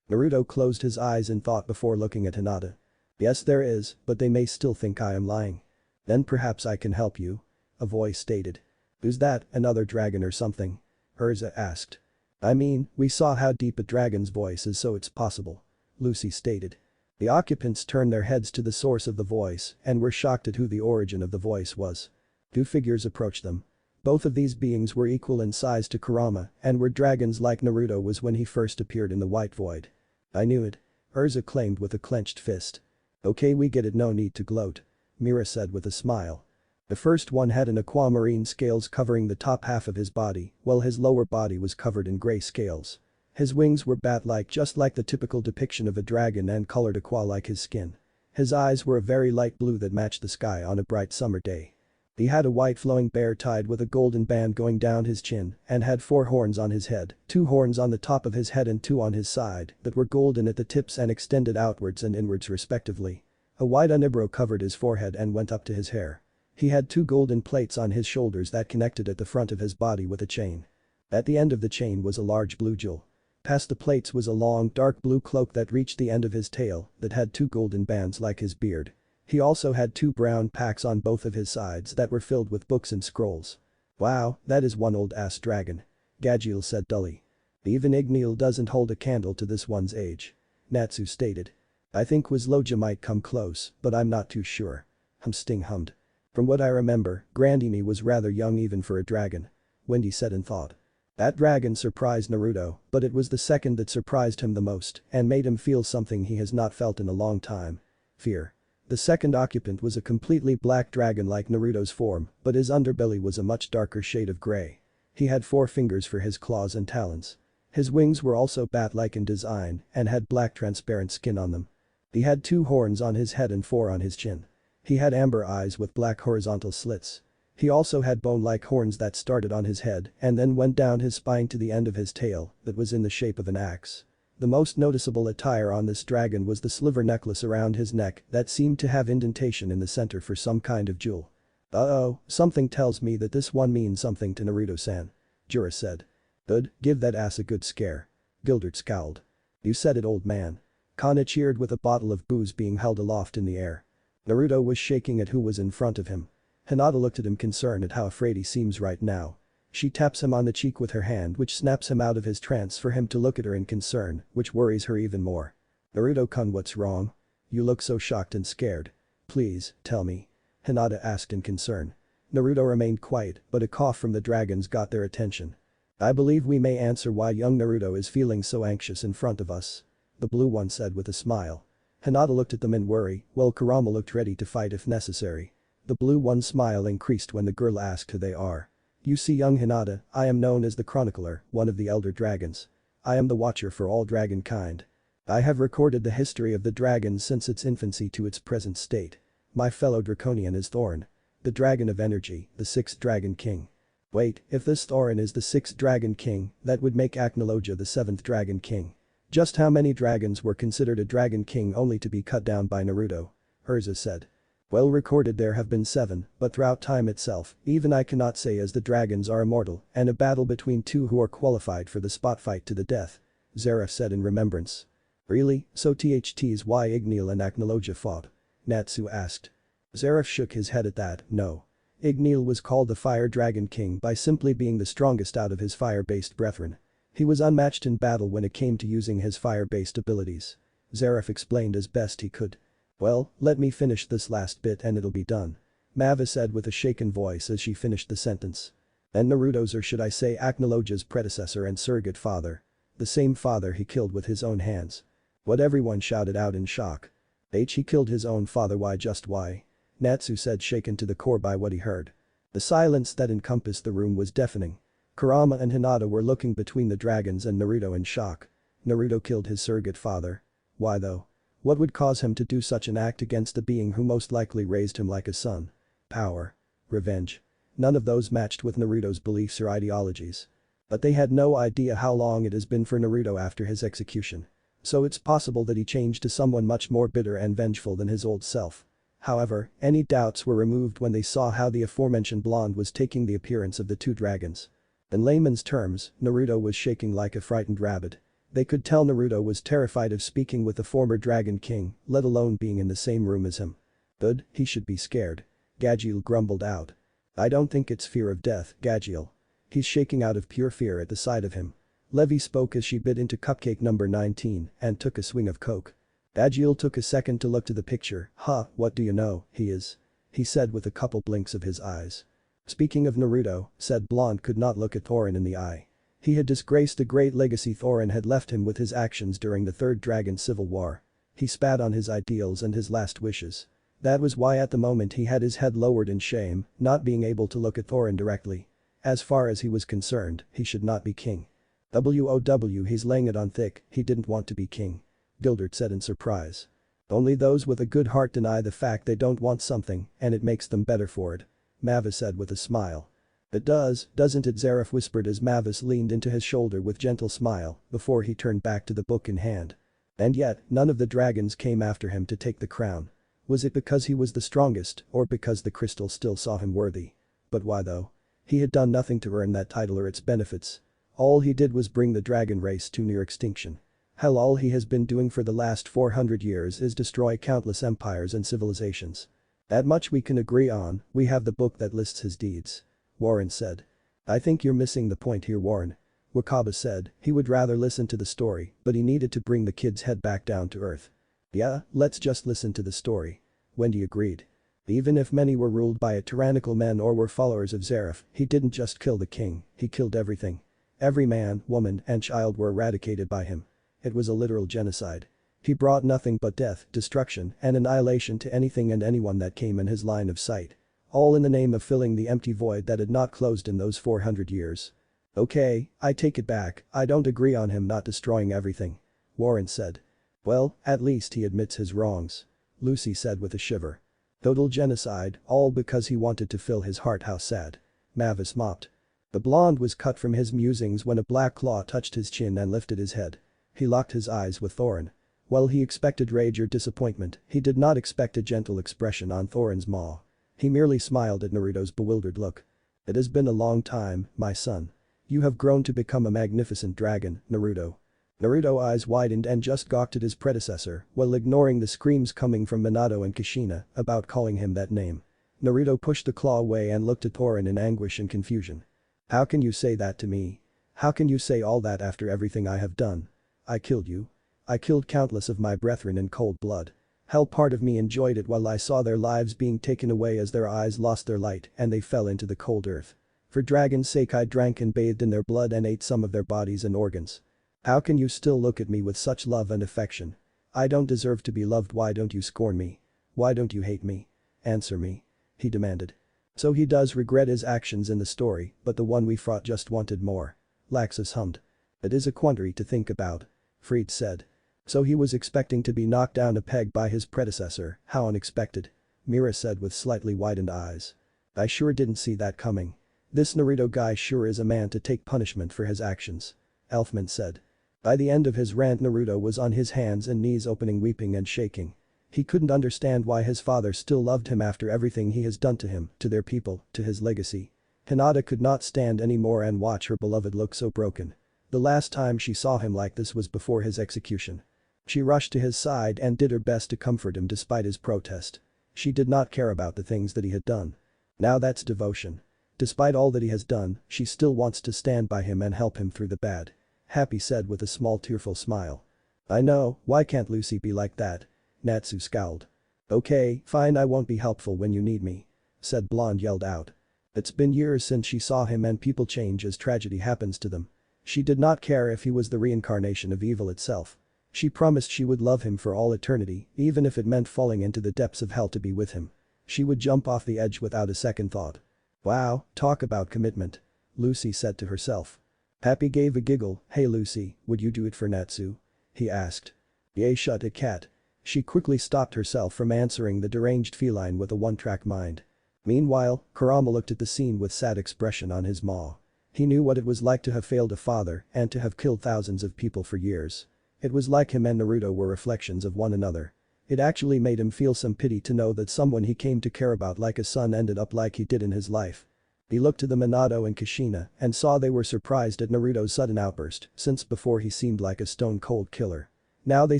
A: Naruto closed his eyes in thought before looking at Hinata. Yes there is, but they may still think I am lying. Then perhaps I can help you. A voice stated. Who's that, another dragon or something? Urza asked. I mean, we saw how deep a dragon's voice is so it's possible. Lucy stated. The occupants turned their heads to the source of the voice and were shocked at who the origin of the voice was. Two figures approached them. Both of these beings were equal in size to Kurama and were dragons like Naruto was when he first appeared in the White Void. I knew it. Urza claimed with a clenched fist. Okay, we get it, no need to gloat. Mira said with a smile. The first one had an aquamarine scales covering the top half of his body, while his lower body was covered in gray scales. His wings were bat-like just like the typical depiction of a dragon and colored aqua like his skin. His eyes were a very light blue that matched the sky on a bright summer day. He had a white flowing bear tied with a golden band going down his chin and had 4 horns on his head, 2 horns on the top of his head and 2 on his side that were golden at the tips and extended outwards and inwards respectively. A white unibrow covered his forehead and went up to his hair. He had 2 golden plates on his shoulders that connected at the front of his body with a chain. At the end of the chain was a large blue jewel. Past the plates was a long dark blue cloak that reached the end of his tail that had 2 golden bands like his beard. He also had 2 brown packs on both of his sides that were filled with books and scrolls. Wow, that is one old-ass dragon. Gagiel said dully. Even Igneel doesn't hold a candle to this one's age. Natsu stated. I think Wizloja might come close, but I'm not too sure. Sting hummed. From what I remember, Grandini was rather young even for a dragon. Wendy said in thought. That dragon surprised Naruto, but it was the second that surprised him the most and made him feel something he has not felt in a long time. Fear. The second occupant was a completely black dragon like Naruto's form, but his underbelly was a much darker shade of gray. He had 4 fingers for his claws and talons. His wings were also bat-like in design and had black transparent skin on them. He had 2 horns on his head and 4 on his chin. He had amber eyes with black horizontal slits. He also had bone-like horns that started on his head and then went down his spine to the end of his tail that was in the shape of an axe. The most noticeable attire on this dragon was the sliver necklace around his neck that seemed to have indentation in the center for some kind of jewel. Uh-oh, something tells me that this one means something to Naruto-san. Jura said. Good, give that ass a good scare. Gildert scowled. You said it, old man. Kana cheered with a bottle of booze being held aloft in the air. Naruto was shaking at who was in front of him. Hinata looked at him concerned at how afraid he seems right now. She taps him on the cheek with her hand which snaps him out of his trance for him to look at her in concern, which worries her even more. Naruto-kun, what's wrong? You look so shocked and scared. Please, tell me. Hinata asked in concern. Naruto remained quiet, but a cough from the dragons got their attention. I believe we may answer why young Naruto is feeling so anxious in front of us. The blue one said with a smile. Hinata looked at them in worry, while Kurama looked ready to fight if necessary. The blue one's smile increased when the girl asked who they are. You see young Hinata, I am known as the Chronicler, one of the elder dragons. I am the watcher for all dragon kind. I have recorded the history of the dragon since its infancy to its present state. My fellow Draconian is Thorin. The dragon of energy, the sixth dragon king. Wait, if this Thorin is the sixth dragon king, that would make Acnologia the seventh dragon king. Just how many dragons were considered a dragon king only to be cut down by Naruto? Urza said. Well recorded there have been 7, but throughout time itself, even I cannot say as the dragons are immortal and a battle between two who are qualified for the spot fight to the death. Zeref said in remembrance. Really, so THT's why Igneel and Acnologia fought? Natsu asked. Zeref shook his head at that, no. Igneel was called the Fire Dragon King by simply being the strongest out of his fire-based brethren. He was unmatched in battle when it came to using his fire-based abilities. Zeref explained as best he could. Well, let me finish this last bit and it'll be done. Mava said with a shaken voice as she finished the sentence. And Naruto's, or should I say Acnologia's predecessor and surrogate father. The same father he killed with his own hands. What everyone shouted out in shock. He killed his own father, why just why? Natsu said, shaken to the core by what he heard. The silence that encompassed the room was deafening. Kurama and Hinata were looking between the dragons and Naruto in shock. Naruto killed his surrogate father. Why though? What would cause him to do such an act against the being who most likely raised him like a son? Power. Revenge. None of those matched with Naruto's beliefs or ideologies. But they had no idea how long it has been for Naruto after his execution. So it's possible that he changed to someone much more bitter and vengeful than his old self. However, any doubts were removed when they saw how the aforementioned blonde was taking the appearance of the two dragons. In layman's terms, Naruto was shaking like a frightened rabbit. They could tell Naruto was terrified of speaking with the former Dragon King, let alone being in the same room as him. Good, he should be scared. Gagiel grumbled out. I don't think it's fear of death, Gagiel. He's shaking out of pure fear at the sight of him. Levi spoke as she bit into cupcake number 19 and took a swing of coke. Gagiel took a second to look to the picture. What do you know, he is. He said with a couple blinks of his eyes. Speaking of Naruto, said blonde could not look at Thorin in the eye. He had disgraced the great legacy Thorin had left him with his actions during the Third Dragon Civil War. He spat on his ideals and his last wishes. That was why at the moment he had his head lowered in shame, not being able to look at Thorin directly. As far as he was concerned, he should not be king. WOW, he's laying it on thick, he didn't want to be king. Gildert said in surprise. Only those with a good heart deny the fact they don't want something and it makes them better for it. Mavis said with a smile. It does, doesn't it, Zeref whispered as Mavis leaned into his shoulder with gentle smile before he turned back to the book in hand. And yet, none of the dragons came after him to take the crown. Was it because he was the strongest or because the crystal still saw him worthy? But why though? He had done nothing to earn that title or its benefits. All he did was bring the dragon race to near extinction. Hell, all he has been doing for the last 400 years is destroy countless empires and civilizations. That much we can agree on, we have the book that lists his deeds. Warren said. I think you're missing the point here, Warren. Wakaba said he would rather listen to the story, but he needed to bring the kid's head back down to earth. Yeah, let's just listen to the story. Wendy agreed. Even if many were ruled by a tyrannical man or were followers of Zeref, he didn't just kill the king, he killed everything. Every man, woman, and child were eradicated by him. It was a literal genocide. He brought nothing but death, destruction, and annihilation to anything and anyone that came in his line of sight. All in the name of filling the empty void that had not closed in those 400 years. Okay, I take it back, I don't agree on him not destroying everything. Warren said. Well, at least he admits his wrongs. Lucy said with a shiver. Total genocide, all because he wanted to fill his heart, how sad. Mavis mopped. The blonde was cut from his musings when a black claw touched his chin and lifted his head. He locked his eyes with Thorin. While he expected rage or disappointment, he did not expect a gentle expression on Thorin's maw. He merely smiled at Naruto's bewildered look. It has been a long time, my son. You have grown to become a magnificent dragon, Naruto. Naruto's eyes widened and just gawked at his predecessor while ignoring the screams coming from Minato and Kushina about calling him that name. Naruto pushed the claw away and looked at Thorin in anguish and confusion. How can you say that to me? How can you say all that after everything I have done? I killed you. I killed countless of my brethren in cold blood. Hell, part of me enjoyed it while I saw their lives being taken away as their eyes lost their light and they fell into the cold earth. For dragon's sake I drank and bathed in their blood and ate some of their bodies and organs. How can you still look at me with such love and affection? I don't deserve to be loved. Why don't you scorn me? Why don't you hate me? Answer me," he demanded. "So he does regret his actions in the story, but the one we fought just wanted more," Laxus hummed. "It is a quandary to think about," Fried said. "So he was expecting to be knocked down a peg by his predecessor, how unexpected," Mira said with slightly widened eyes. "I sure didn't see that coming. This Naruto guy sure is a man to take punishment for his actions," Elfman said. By the end of his rant Naruto was on his hands and knees opening weeping and shaking. He couldn't understand why his father still loved him after everything he has done to him, to their people, to his legacy. Hinata could not stand anymore and watch her beloved look so broken. The last time she saw him like this was before his execution. She rushed to his side and did her best to comfort him despite his protest. She did not care about the things that he had done. Now that's devotion. Despite all that he has done, she still wants to stand by him and help him through the bad. Happy said with a small tearful smile. "I know, why can't Lucy be like that?" Natsu scowled. "Okay, fine, I won't be helpful when you need me," said Blonde yelled out. It's been years since she saw him and people change as tragedy happens to them. She did not care if he was the reincarnation of evil itself. She promised she would love him for all eternity, even if it meant falling into the depths of hell to be with him. She would jump off the edge without a second thought. "Wow, talk about commitment," Lucy said to herself. Happy gave a giggle. "Hey Lucy, would you do it for Natsu?" he asked. "Yay, shut it, cat." She quickly stopped herself from answering the deranged feline with a one-track mind. Meanwhile, Kurama looked at the scene with sad expression on his maw. He knew what it was like to have failed a father and to have killed thousands of people for years. It was like him and Naruto were reflections of one another. It actually made him feel some pity to know that someone he came to care about like a son ended up like he did in his life. He looked to the Minato and Kushina and saw they were surprised at Naruto's sudden outburst, since before he seemed like a stone-cold killer. Now they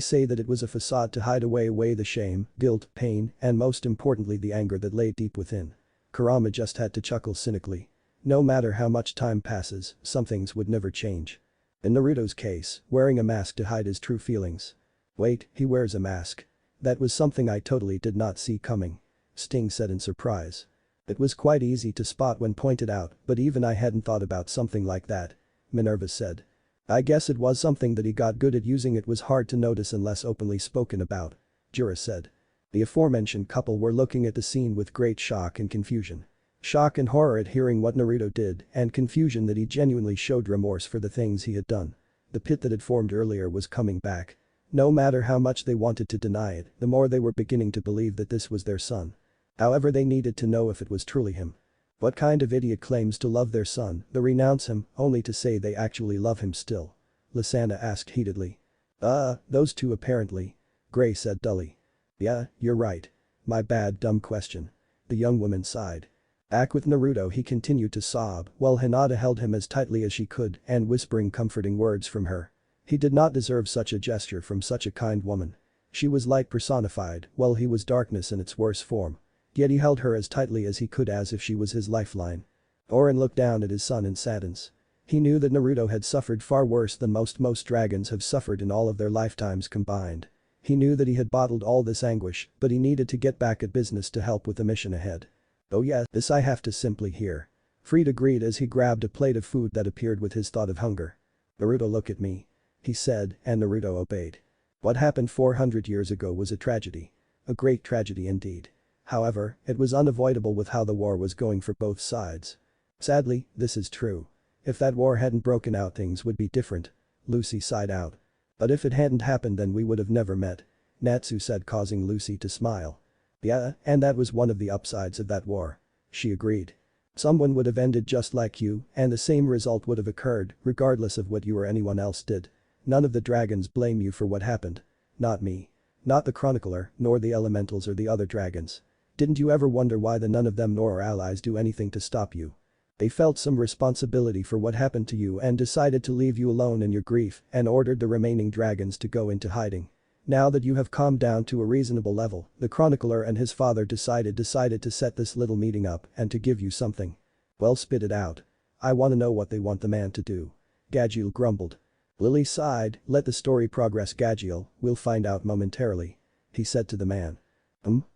A: say that it was a facade to hide away the shame, guilt, pain, and most importantly the anger that lay deep within. Kurama just had to chuckle cynically. No matter how much time passes, some things would never change. In Naruto's case, wearing a mask to hide his true feelings. Wait, he wears a mask. That was something I totally did not see coming. Sting said in surprise. It was quite easy to spot when pointed out, but even I hadn't thought about something like that. Minerva said. I guess it was something that he got good at using. It was hard to notice unless openly spoken about. Jura said. The aforementioned couple were looking at the scene with great shock and confusion. Shock and horror at hearing what Naruto did and confusion that he genuinely showed remorse for the things he had done. The pit that had formed earlier was coming back. No matter how much they wanted to deny it, the more they were beginning to believe that this was their son. However, they needed to know if it was truly him. What kind of idiot claims to love their son, they renounce him, only to say they actually love him still? Lysana asked heatedly. Those two apparently. Gray said dully. Yeah, you're right. My bad, dumb question. The young woman sighed. Back with Naruto he continued to sob while Hinata held him as tightly as she could and whispering comforting words from her. He did not deserve such a gesture from such a kind woman. She was light personified while he was darkness in its worst form. Yet he held her as tightly as he could as if she was his lifeline. Oren looked down at his son in sadness. He knew that Naruto had suffered far worse than most dragons have suffered in all of their lifetimes combined. He knew that he had bottled all this anguish, but he needed to get back at business to help with the mission ahead. Oh yes, this I have to simply hear. Fried agreed as he grabbed a plate of food that appeared with his thought of hunger. Naruto, look at me. He said, and Naruto obeyed. What happened 400 years ago was a tragedy. A great tragedy indeed. However, it was unavoidable with how the war was going for both sides. Sadly, this is true. If that war hadn't broken out things would be different. Lucy sighed out. But if it hadn't happened then we would have never met. Natsu said, causing Lucy to smile. Yeah, and that was one of the upsides of that war. She agreed. Someone would have ended just like you and the same result would have occurred regardless of what you or anyone else did. None of the dragons blame you for what happened. Not me. Not the chronicler, nor the elementals or the other dragons. Didn't you ever wonder why none of them nor our allies do anything to stop you? They felt some responsibility for what happened to you and decided to leave you alone in your grief and ordered the remaining dragons to go into hiding. Now that you have calmed down to a reasonable level, the chronicler and his father decided to set this little meeting up and to give you something. Well, spit it out. I want to know what they want the man to do. Gagiel grumbled. Lily sighed, let the story progress Gagiel, we'll find out momentarily. He said to the man.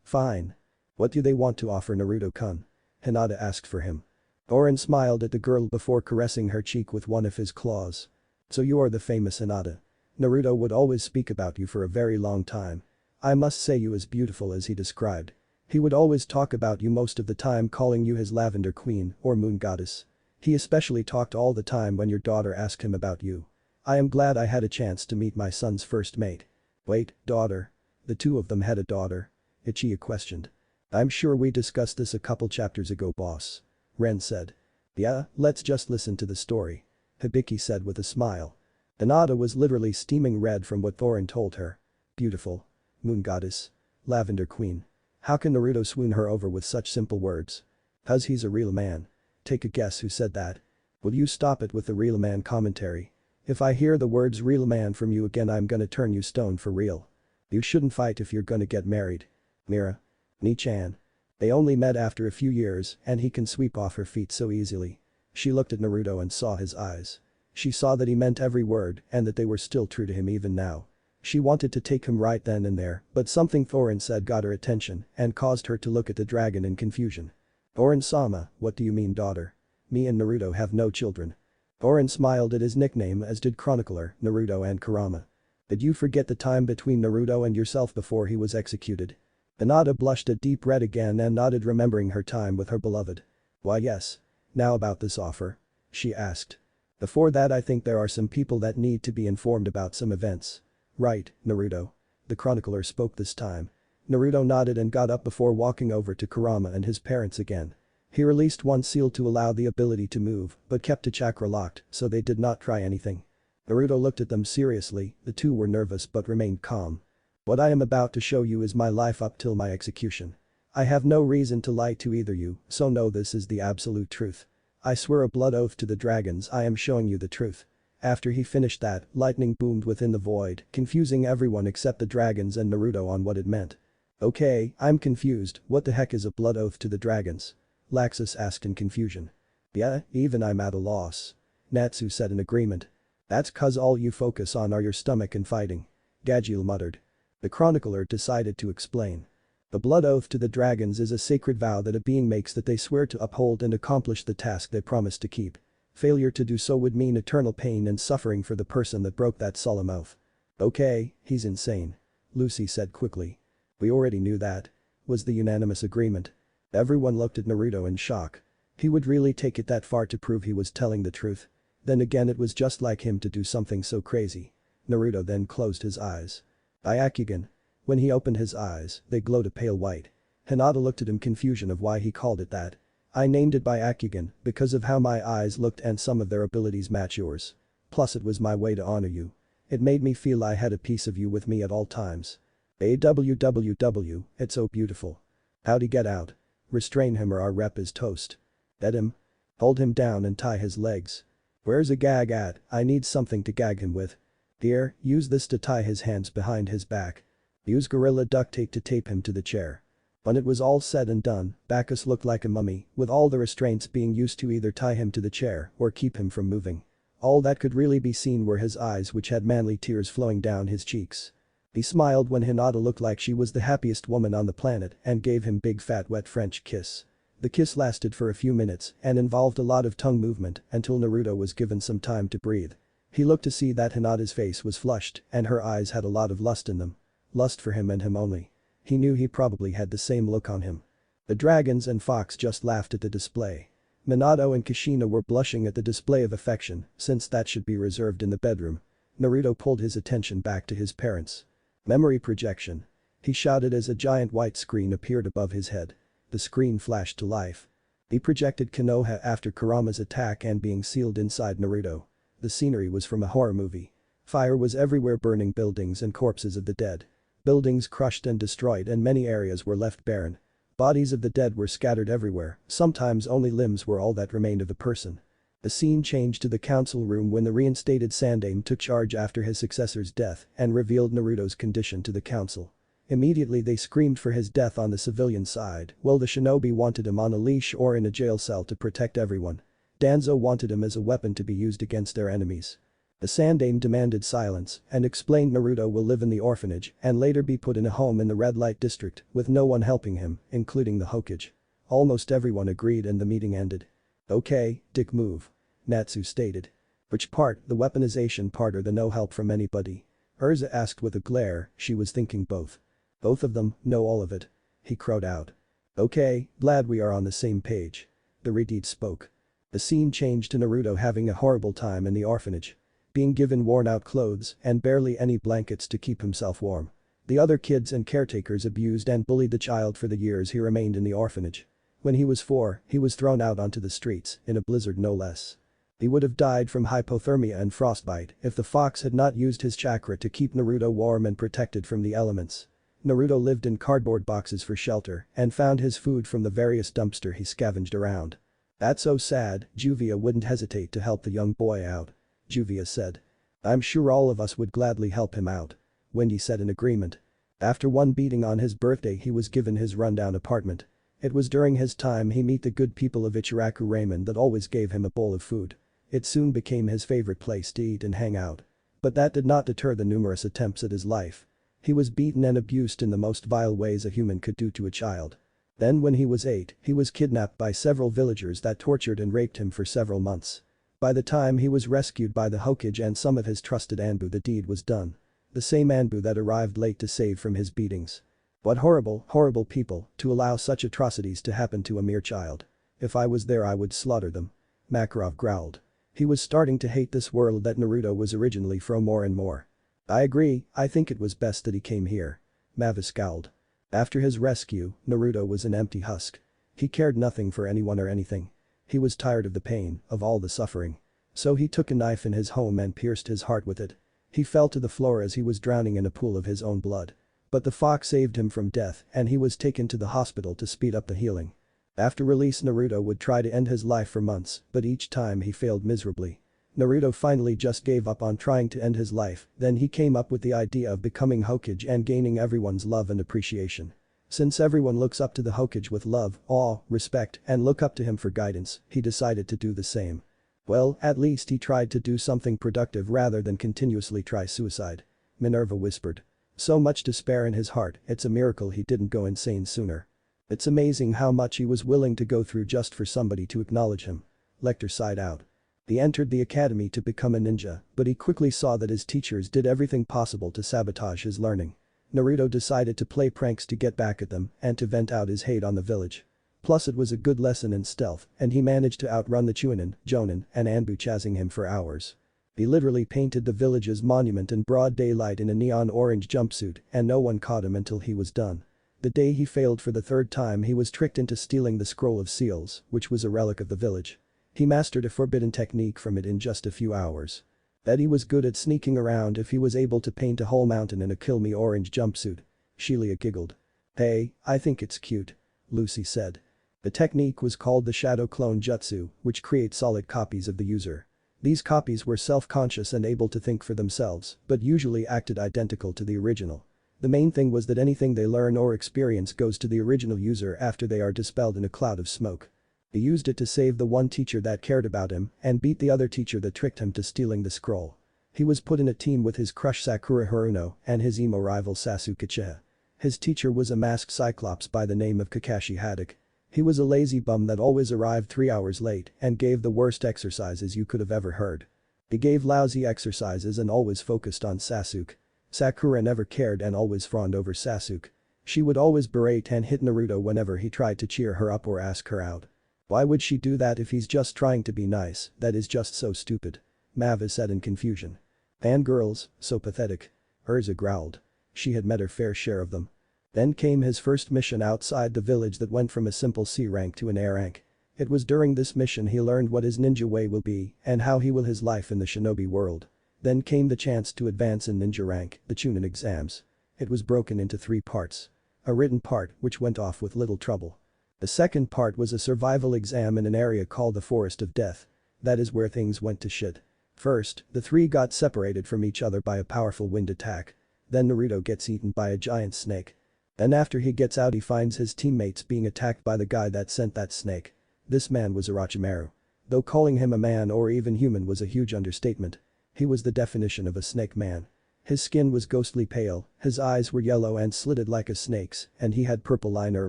A: Fine. What do they want to offer Naruto-kun? Hinata asked for him. Oren smiled at the girl before caressing her cheek with one of his claws. So you are the famous Hinata. Naruto would always speak about you for a very long time. I must say you as beautiful as he described. He would always talk about you most of the time, calling you his lavender queen or moon goddess. He especially talked all the time when your daughter asked him about you. I am glad I had a chance to meet my son's first mate. Wait, daughter? The two of them had a daughter? Ichiya questioned. I'm sure we discussed this a couple chapters ago, boss. Ren said. Yeah, let's just listen to the story. Hibiki said with a smile. Hinata was literally steaming red from what Thorin told her. Beautiful. Moon goddess. Lavender queen. How can Naruto swoon her over with such simple words? 'Cause he's a real man. Take a guess who said that. Will you stop it with the real man commentary? If I hear the words real man from you again, I'm gonna turn you stone for real. You shouldn't fight if you're gonna get married. Mira. Ni-chan. They only met after a few years and he can sweep off her feet so easily. She looked at Naruto and saw his eyes. She saw that he meant every word and that they were still true to him even now. She wanted to take him right then and there, but something Thorin said got her attention and caused her to look at the dragon in confusion. Oren-sama, what do you mean, daughter? Me and Naruto have no children. Oren smiled at his nickname, as did chronicler, Naruto and Kurama. Did you forget the time between Naruto and yourself before he was executed? Hinata blushed a deep red again and nodded, remembering her time with her beloved. Why yes. Now about this offer? She asked. Before that, I think there are some people that need to be informed about some events. Right, Naruto. The chronicler spoke this time. Naruto nodded and got up before walking over to Kurama and his parents again. He released one seal to allow the ability to move, but kept the chakra locked so they did not try anything. Naruto looked at them seriously, the two were nervous but remained calm. What I am about to show you is my life up till my execution. I have no reason to lie to either you, so know this is the absolute truth. I swear a blood oath to the dragons, I am showing you the truth. After he finished that, lightning boomed within the void, confusing everyone except the dragons and Naruto on what it meant. Okay, I'm confused, what the heck is a blood oath to the dragons? Laxus asked in confusion. Yeah, even I'm at a loss. Natsu said in agreement. That's 'cause all you focus on are your stomach and fighting. Gajeel muttered. The chronicler decided to explain. The blood oath to the dragons is a sacred vow that a being makes that they swear to uphold and accomplish the task they promise to keep. Failure to do so would mean eternal pain and suffering for the person that broke that solemn oath. Okay, he's insane. Lucy said quickly. We already knew that. Was the unanimous agreement. Everyone looked at Naruto in shock. He would really take it that far to prove he was telling the truth? Then again, it was just like him to do something so crazy. Naruto then closed his eyes. Byakugan. When he opened his eyes, they glowed a pale white. Hinata looked at him, confusion of why he called it that. I named it Byakugan because of how my eyes looked and some of their abilities match yours. Plus it was my way to honor you. It made me feel I had a piece of you with me at all times. AWWW, it's so beautiful. How'd he get out? Restrain him or our rep is toast. Dead him? Hold him down and tie his legs. Where's a gag at? I need something to gag him with. Here, use this to tie his hands behind his back. Use gorilla duct tape to tape him to the chair. When it was all said and done, Bacchus looked like a mummy, with all the restraints being used to either tie him to the chair or keep him from moving. All that could really be seen were his eyes, which had manly tears flowing down his cheeks. He smiled when Hinata looked like she was the happiest woman on the planet and gave him big fat wet French kiss. The kiss lasted for a few minutes and involved a lot of tongue movement until Naruto was given some time to breathe. He looked to see that Hinata's face was flushed and her eyes had a lot of lust in them. Lust for him and him only. He knew he probably had the same look on him. The dragons and Fox just laughed at the display. Minato and Kushina were blushing at the display of affection, since that should be reserved in the bedroom. Naruto pulled his attention back to his parents. Memory projection. He shouted as a giant white screen appeared above his head. The screen flashed to life. He projected Konoha after Kurama's attack and being sealed inside Naruto. The scenery was from a horror movie. Fire was everywhere, burning buildings and corpses of the dead. Buildings crushed and destroyed and many areas were left barren. Bodies of the dead were scattered everywhere, sometimes only limbs were all that remained of a person. The scene changed to the council room when the reinstated Sandaime took charge after his successor's death and revealed Naruto's condition to the council. Immediately they screamed for his death on the civilian side, while the shinobi wanted him on a leash or in a jail cell to protect everyone. Danzo wanted him as a weapon to be used against their enemies. The Sandaime demanded silence and explained Naruto will live in the orphanage and later be put in a home in the red light district with no one helping him, including the Hokage. Almost everyone agreed and the meeting ended. Okay, dick move. Natsu stated. Which part, the weaponization part or the no help from anybody? Urza asked with a glare, she was thinking both. Both of them, no all of it. He crowed out. Okay, glad we are on the same page. The Redeed spoke. The scene changed to Naruto having a horrible time in the orphanage. Being given worn-out clothes and barely any blankets to keep himself warm. The other kids and caretakers abused and bullied the child for the years he remained in the orphanage. When he was 4, he was thrown out onto the streets, in a blizzard no less. He would have died from hypothermia and frostbite if the fox had not used his chakra to keep Naruto warm and protected from the elements. Naruto lived in cardboard boxes for shelter and found his food from the various dumpster he scavenged around. That's so sad, Juvia wouldn't hesitate to help the young boy out. Juvia said. I'm sure all of us would gladly help him out. Wendy said in agreement. After one beating on his birthday he was given his rundown apartment. It was during his time he met the good people of Ichiraku Ramen that always gave him a bowl of food. It soon became his favorite place to eat and hang out. But that did not deter the numerous attempts at his life. He was beaten and abused in the most vile ways a human could do to a child. Then when he was 8, he was kidnapped by several villagers that tortured and raped him for several months. By the time he was rescued by the Hokage and some of his trusted Anbu, the deed was done. The same Anbu that arrived late to save from his beatings. What horrible, horrible people to allow such atrocities to happen to a mere child. If I was there I would slaughter them. Makarov growled. He was starting to hate this world that Naruto was originally from more and more. I agree, I think it was best that he came here. Mavis scowled. After his rescue, Naruto was an empty husk. He cared nothing for anyone or anything. He was tired of the pain, of all the suffering. So he took a knife in his home and pierced his heart with it. He fell to the floor as he was drowning in a pool of his own blood. But the fox saved him from death and he was taken to the hospital to speed up the healing. After release Naruto would try to end his life for months, but each time he failed miserably. Naruto finally just gave up on trying to end his life, then he came up with the idea of becoming Hokage and gaining everyone's love and appreciation. Since everyone looks up to the Hokage with love, awe, respect, and look up to him for guidance, he decided to do the same. Well, at least he tried to do something productive rather than continuously try suicide. Minerva whispered. So much despair in his heart, it's a miracle he didn't go insane sooner. It's amazing how much he was willing to go through just for somebody to acknowledge him. Lecter sighed out. He entered the academy to become a ninja, but he quickly saw that his teachers did everything possible to sabotage his learning. Naruto decided to play pranks to get back at them and to vent out his hate on the village. Plus it was a good lesson in stealth and he managed to outrun the chunin, jonin, and Anbu chasing him for hours. He literally painted the village's monument in broad daylight in a neon orange jumpsuit and no one caught him until he was done. The day he failed for the 3rd time he was tricked into stealing the scroll of seals, which was a relic of the village. He mastered a forbidden technique from it in just a few hours. Bet he was good at sneaking around if he was able to paint a whole mountain in a kill me orange jumpsuit. Shelia giggled. Hey, I think it's cute. Lucy said. The technique was called the Shadow Clone Jutsu, which creates solid copies of the user. These copies were self-conscious and able to think for themselves, but usually acted identical to the original. The main thing was that anything they learn or experience goes to the original user after they are dispelled in a cloud of smoke. He used it to save the one teacher that cared about him and beat the other teacher that tricked him to stealing the scroll. He was put in a team with his crush Sakura Haruno and his emo rival Sasuke Uchiha. His teacher was a masked cyclops by the name of Kakashi Haddock. He was a lazy bum that always arrived 3 hours late and gave the worst exercises you could have ever heard. He gave lousy exercises and always focused on Sasuke. Sakura never cared and always fawned over Sasuke. She would always berate and hit Naruto whenever he tried to cheer her up or ask her out. Why would she do that if he's just trying to be nice? That is just so stupid. Mavis said in confusion. Fangirls, so pathetic. Urza growled. She had met her fair share of them. Then came his first mission outside the village that went from a simple C rank to an A rank. It was during this mission he learned what his ninja way will be and how he will his life in the shinobi world. Then came the chance to advance in ninja rank, the chunin exams. It was broken into 3 parts. A written part which went off with little trouble. The second part was a survival exam in an area called the Forest of Death. That is where things went to shit. First, the 3 got separated from each other by a powerful wind attack. Then Naruto gets eaten by a giant snake. Then after he gets out he finds his teammates being attacked by the guy that sent that snake. This man was Orochimaru. Though calling him a man or even human was a huge understatement. He was the definition of a snake man. His skin was ghostly pale, his eyes were yellow and slitted like a snake's, and he had purple liner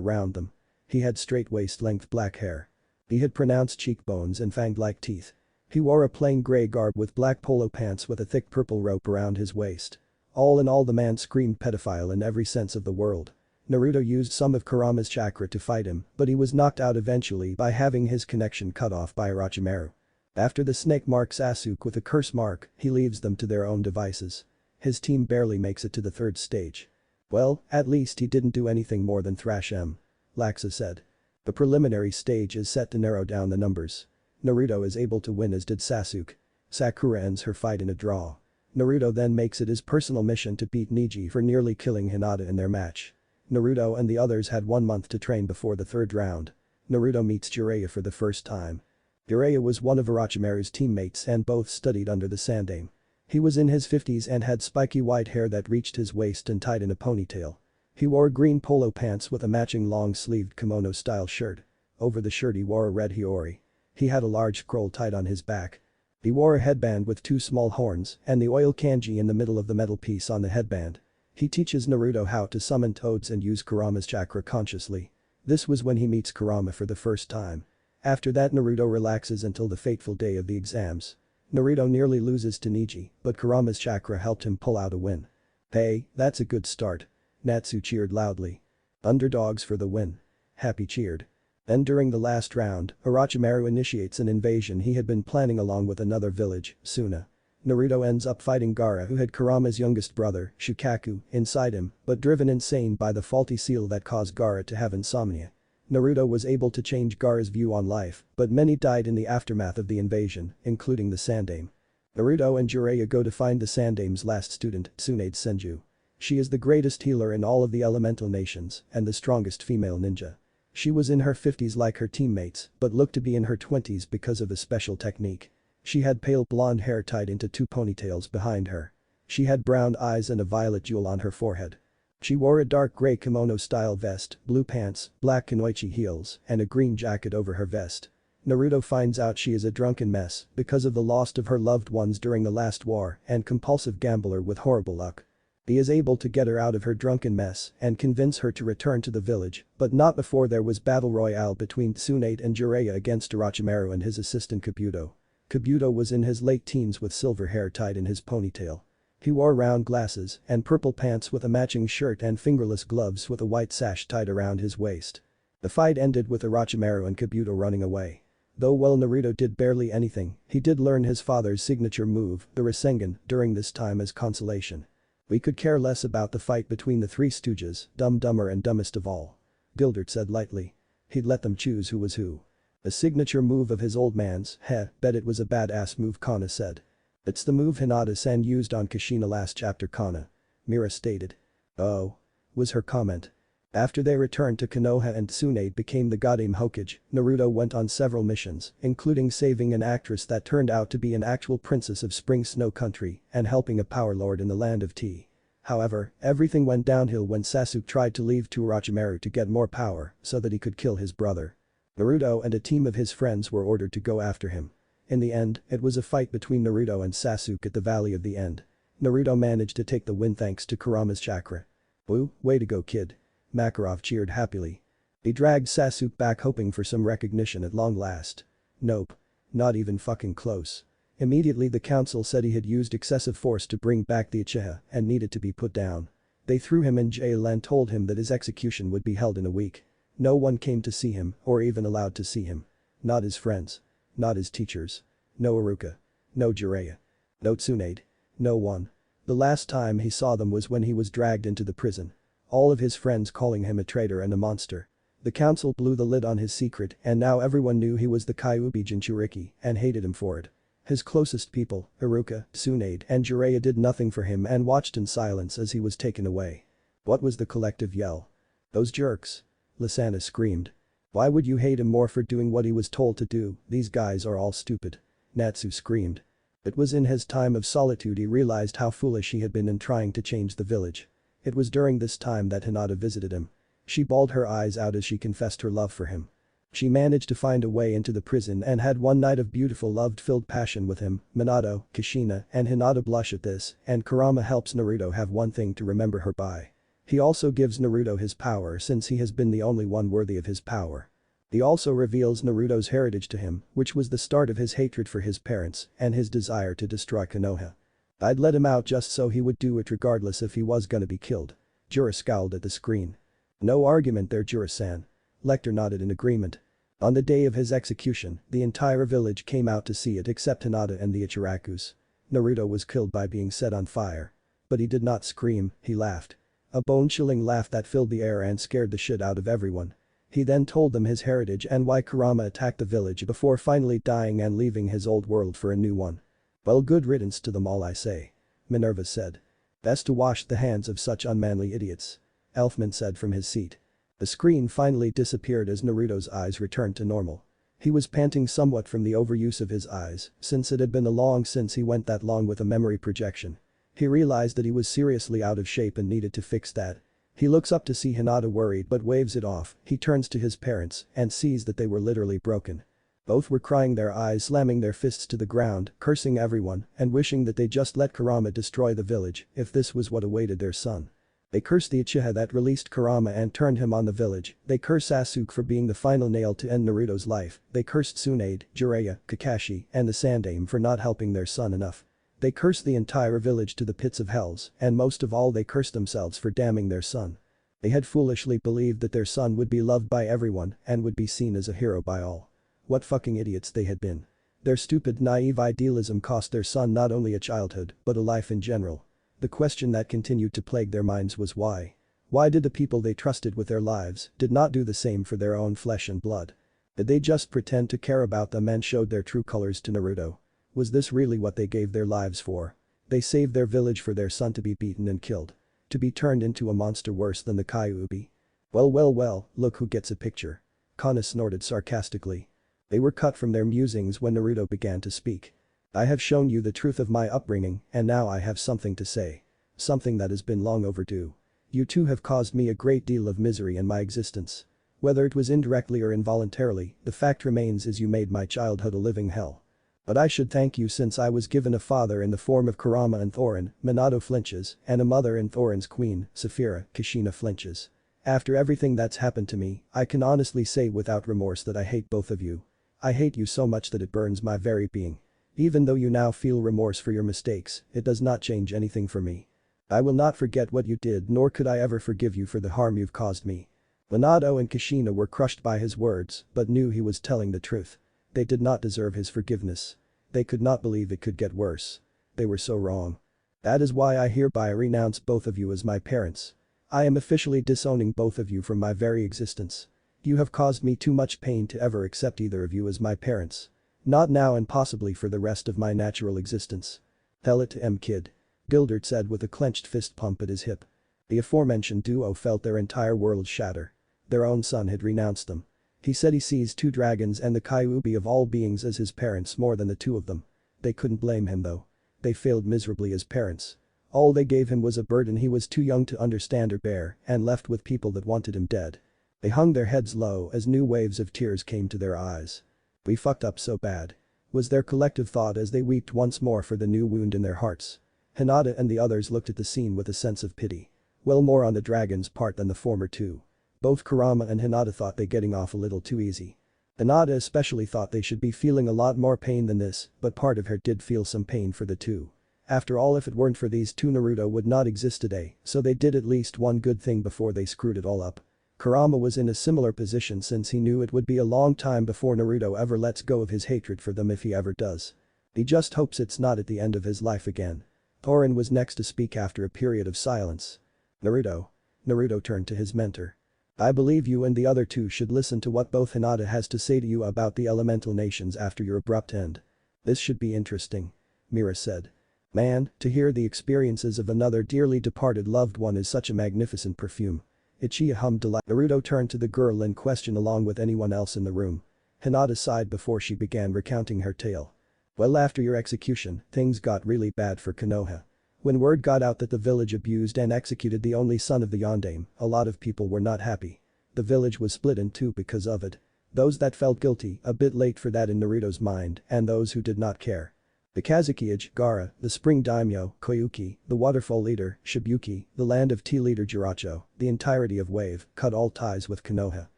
A: around them. He had straight waist-length black hair. He had pronounced cheekbones and fanged-like teeth. He wore a plain grey garb with black polo pants with a thick purple rope around his waist. All in all, the man screamed pedophile in every sense of the word. Naruto used some of Kurama's chakra to fight him, but he was knocked out eventually by having his connection cut off by Orochimaru. After the snake marks Sasuke with a curse mark, he leaves them to their own devices. His team barely makes it to the third stage. Well, at least he didn't do anything more than thrash him. Laxa said. The preliminary stage is set to narrow down the numbers. Naruto is able to win as did Sasuke. Sakura ends her fight in a draw. Naruto then makes it his personal mission to beat Neji for nearly killing Hinata in their match. Naruto and the others had 1 month to train before the third round. Naruto meets Jiraiya for the first time. Jiraiya was one of Orochimaru's teammates and both studied under the Sandaime. He was in his 50s and had spiky white hair that reached his waist and tied in a ponytail. He wore green polo pants with a matching long-sleeved kimono-style shirt. Over the shirt he wore a red hiyori. He had a large scroll tied on his back. He wore a headband with 2 small horns and the oil kanji in the middle of the metal piece on the headband. He teaches Naruto how to summon toads and use Kurama's chakra consciously. This was when he meets Kurama for the first time. After that, Naruto relaxes until the fateful day of the exams. Naruto nearly loses to Neji, but Kurama's chakra helped him pull out a win. Hey, that's a good start. Natsu cheered loudly. Underdogs for the win. Happy cheered. Then during the last round, Orochimaru initiates an invasion he had been planning along with another village, Suna. Naruto ends up fighting Gaara, who had Kurama's youngest brother, Shukaku, inside him, but driven insane by the faulty seal that caused Gaara to have insomnia. Naruto was able to change Gaara's view on life, but many died in the aftermath of the invasion, including the Sandaime. Naruto and Jiraiya go to find the Sandaime's last student, Tsunade Senju. She is the greatest healer in all of the elemental nations and the strongest female ninja. She was in her 50s like her teammates, but looked to be in her 20s because of a special technique. She had pale blonde hair tied into 2 ponytails behind her. She had brown eyes and a violet jewel on her forehead. She wore a dark gray kimono-style vest, blue pants, black kunoichi heels, and a green jacket over her vest. Naruto finds out she is a drunken mess because of the loss of her loved ones during the last war and compulsive gambler with horrible luck. He is able to get her out of her drunken mess and convince her to return to the village, but not before there was battle royale between Tsunade and Jiraiya against Orochimaru and his assistant Kabuto. Kabuto was in his late teens with silver hair tied in his ponytail. He wore round glasses and purple pants with a matching shirt and fingerless gloves with a white sash tied around his waist. The fight ended with Orochimaru and Kabuto running away. Though while Naruto did barely anything, he did learn his father's signature move, the Rasengan, during this time as consolation. We could care less about the fight between the 3 stooges, dumber and dumbest of all. Gildert said lightly. He'd let them choose who was who. A signature move of his old man's, bet it was a badass move, Kana said. It's the move Hinata-san used on Kushina last chapter, Kana. Mira stated. Oh. Was her comment. After they returned to Konoha and Tsunade became the Godame Hokage, Naruto went on several missions, including saving an actress that turned out to be an actual princess of Spring Snow Country and helping a power lord in the land of tea. However, everything went downhill when Sasuke tried to leave to Orochimaru to get more power so that he could kill his brother. Naruto and a team of his friends were ordered to go after him. In the end, it was a fight between Naruto and Sasuke at the Valley of the End. Naruto managed to take the win thanks to Kurama's chakra. Woo, way to go, kid. Makarov cheered happily. He dragged Sasuke back hoping for some recognition at long last. Nope. Not even fucking close. Immediately the council said he had used excessive force to bring back the Uchiha and needed to be put down. They threw him in jail and told him that his execution would be held in a week. No one came to see him or even allowed to see him. Not his friends. Not his teachers. No Iruka. No Jiraiya. No Tsunade. No one. The last time he saw them was when he was dragged into the prison. All of his friends calling him a traitor and a monster. The council blew the lid on his secret and now everyone knew he was the Kyuubi Jinchuriki and hated him for it. His closest people, Iruka, Tsunade and Jiraiya did nothing for him and watched in silence as he was taken away. What was the collective yell? Those jerks. Lisana screamed. Why would you hate him more for doing what he was told to do? These guys are all stupid. Natsu screamed. It was in his time of solitude he realized how foolish he had been in trying to change the village. It was during this time that Hinata visited him. She bawled her eyes out as she confessed her love for him. She managed to find a way into the prison and had one night of beautiful love-filled passion with him. Minato, Kushina and Hinata blush at this and Kurama helps Naruto have one thing to remember her by. He also gives Naruto his power since he has been the only one worthy of his power. He also reveals Naruto's heritage to him, which was the start of his hatred for his parents and his desire to destroy Konoha. I'd let him out just so he would do it regardless if he was gonna be killed. Jura scowled at the screen. No argument there, Jura-san. Lecter nodded in agreement. On the day of his execution, the entire village came out to see it except Hinata and the Ichirakus. Naruto was killed by being set on fire. But he did not scream, he laughed. A bone-chilling laugh that filled the air and scared the shit out of everyone. He then told them his heritage and why Kurama attacked the village before finally dying and leaving his old world for a new one. Well, good riddance to them all, I say. Minerva said. Best to wash the hands of such unmanly idiots. Elfman said from his seat. The screen finally disappeared as Naruto's eyes returned to normal. He was panting somewhat from the overuse of his eyes, since it had been a long since he went that long with a memory projection. He realized that he was seriously out of shape and needed to fix that. He looks up to see Hinata worried but waves it off. He turns to his parents and sees that they were literally broken. Both were crying, their eyes slamming their fists to the ground, cursing everyone and wishing that they just let Kurama destroy the village if this was what awaited their son. They cursed the Uchiha that released Kurama and turned him on the village. They cursed Sasuke for being the final nail to end Naruto's life. They cursed Tsunade, Jiraiya, Kakashi, and the Sandaime for not helping their son enough. They cursed the entire village to the pits of hells, and most of all they cursed themselves for damning their son. They had foolishly believed that their son would be loved by everyone and would be seen as a hero by all. What fucking idiots they had been. Their stupid, naive idealism cost their son not only a childhood, but a life in general. The question that continued to plague their minds was why? Why did the people they trusted with their lives did not do the same for their own flesh and blood? Did they just pretend to care about them and showed their true colors to Naruto? Was this really what they gave their lives for? They saved their village for their son to be beaten and killed. To be turned into a monster worse than the Kyuubi. Well, look who gets a picture. Kana snorted sarcastically. They were cut from their musings when Naruto began to speak. I have shown you the truth of my upbringing and now I have something to say. Something that has been long overdue. You two have caused me a great deal of misery in my existence. Whether it was indirectly or involuntarily, the fact remains is you made my childhood a living hell. But I should thank you since I was given a father in the form of Kurama and Thorin, Minato flinches, and a mother in Thorin's queen, Saphira, Kushina flinches. After everything that's happened to me, I can honestly say without remorse that I hate both of you. I hate you so much that it burns my very being. Even though you now feel remorse for your mistakes, it does not change anything for me. I will not forget what you did nor could I ever forgive you for the harm you've caused me. Minato and Kushina were crushed by his words but knew he was telling the truth. They did not deserve his forgiveness. They could not believe it could get worse. They were so wrong. That is why I hereby renounce both of you as my parents. I am officially disowning both of you from my very existence. You have caused me too much pain to ever accept either of you as my parents. Not now and possibly for the rest of my natural existence. Tell it to M. Kid. Gildert said with a clenched fist pump at his hip. The aforementioned duo felt their entire world shatter. Their own son had renounced them. He said he sees two dragons and the Kyuubi of all beings as his parents more than the two of them. They couldn't blame him though. They failed miserably as parents. All they gave him was a burden he was too young to understand or bear and left with people that wanted him dead. They hung their heads low as new waves of tears came to their eyes. We fucked up so bad. Was their collective thought as they wept once more for the new wound in their hearts. Hinata and the others looked at the scene with a sense of pity. Well, more on the dragon's part than the former two. Both Kurama and Hinata thought they getting off a little too easy. Hinata especially thought they should be feeling a lot more pain than this, but part of her did feel some pain for the two. After all, if it weren't for these two, Naruto would not exist today, so they did at least one good thing before they screwed it all up. Kurama was in a similar position since he knew it would be a long time before Naruto ever lets go of his hatred for them if he ever does. He just hopes it's not at the end of his life again. Thorin was next to speak after a period of silence. Naruto turned to his mentor. I believe you and the other two should listen to what both Hinata has to say to you about the elemental nations after your abrupt end. This should be interesting. Mira said. Man, to hear the experiences of another dearly departed loved one is such a magnificent perfume. Ichiya hummed delight. Naruto turned to the girl in question along with anyone else in the room. Hinata sighed before she began recounting her tale. Well, after your execution, things got really bad for Konoha. When word got out that the village abused and executed the only son of the Yondaime, a lot of people were not happy. The village was split in two because of it. Those that felt guilty, a bit late for that in Naruto's mind, and those who did not care. The Kazekage, Gaara, the Spring Daimyo, Koyuki, the Waterfall Leader, Shibuki, the Land of Tea Leader Jiracho, the entirety of Wave, cut all ties with Konoha.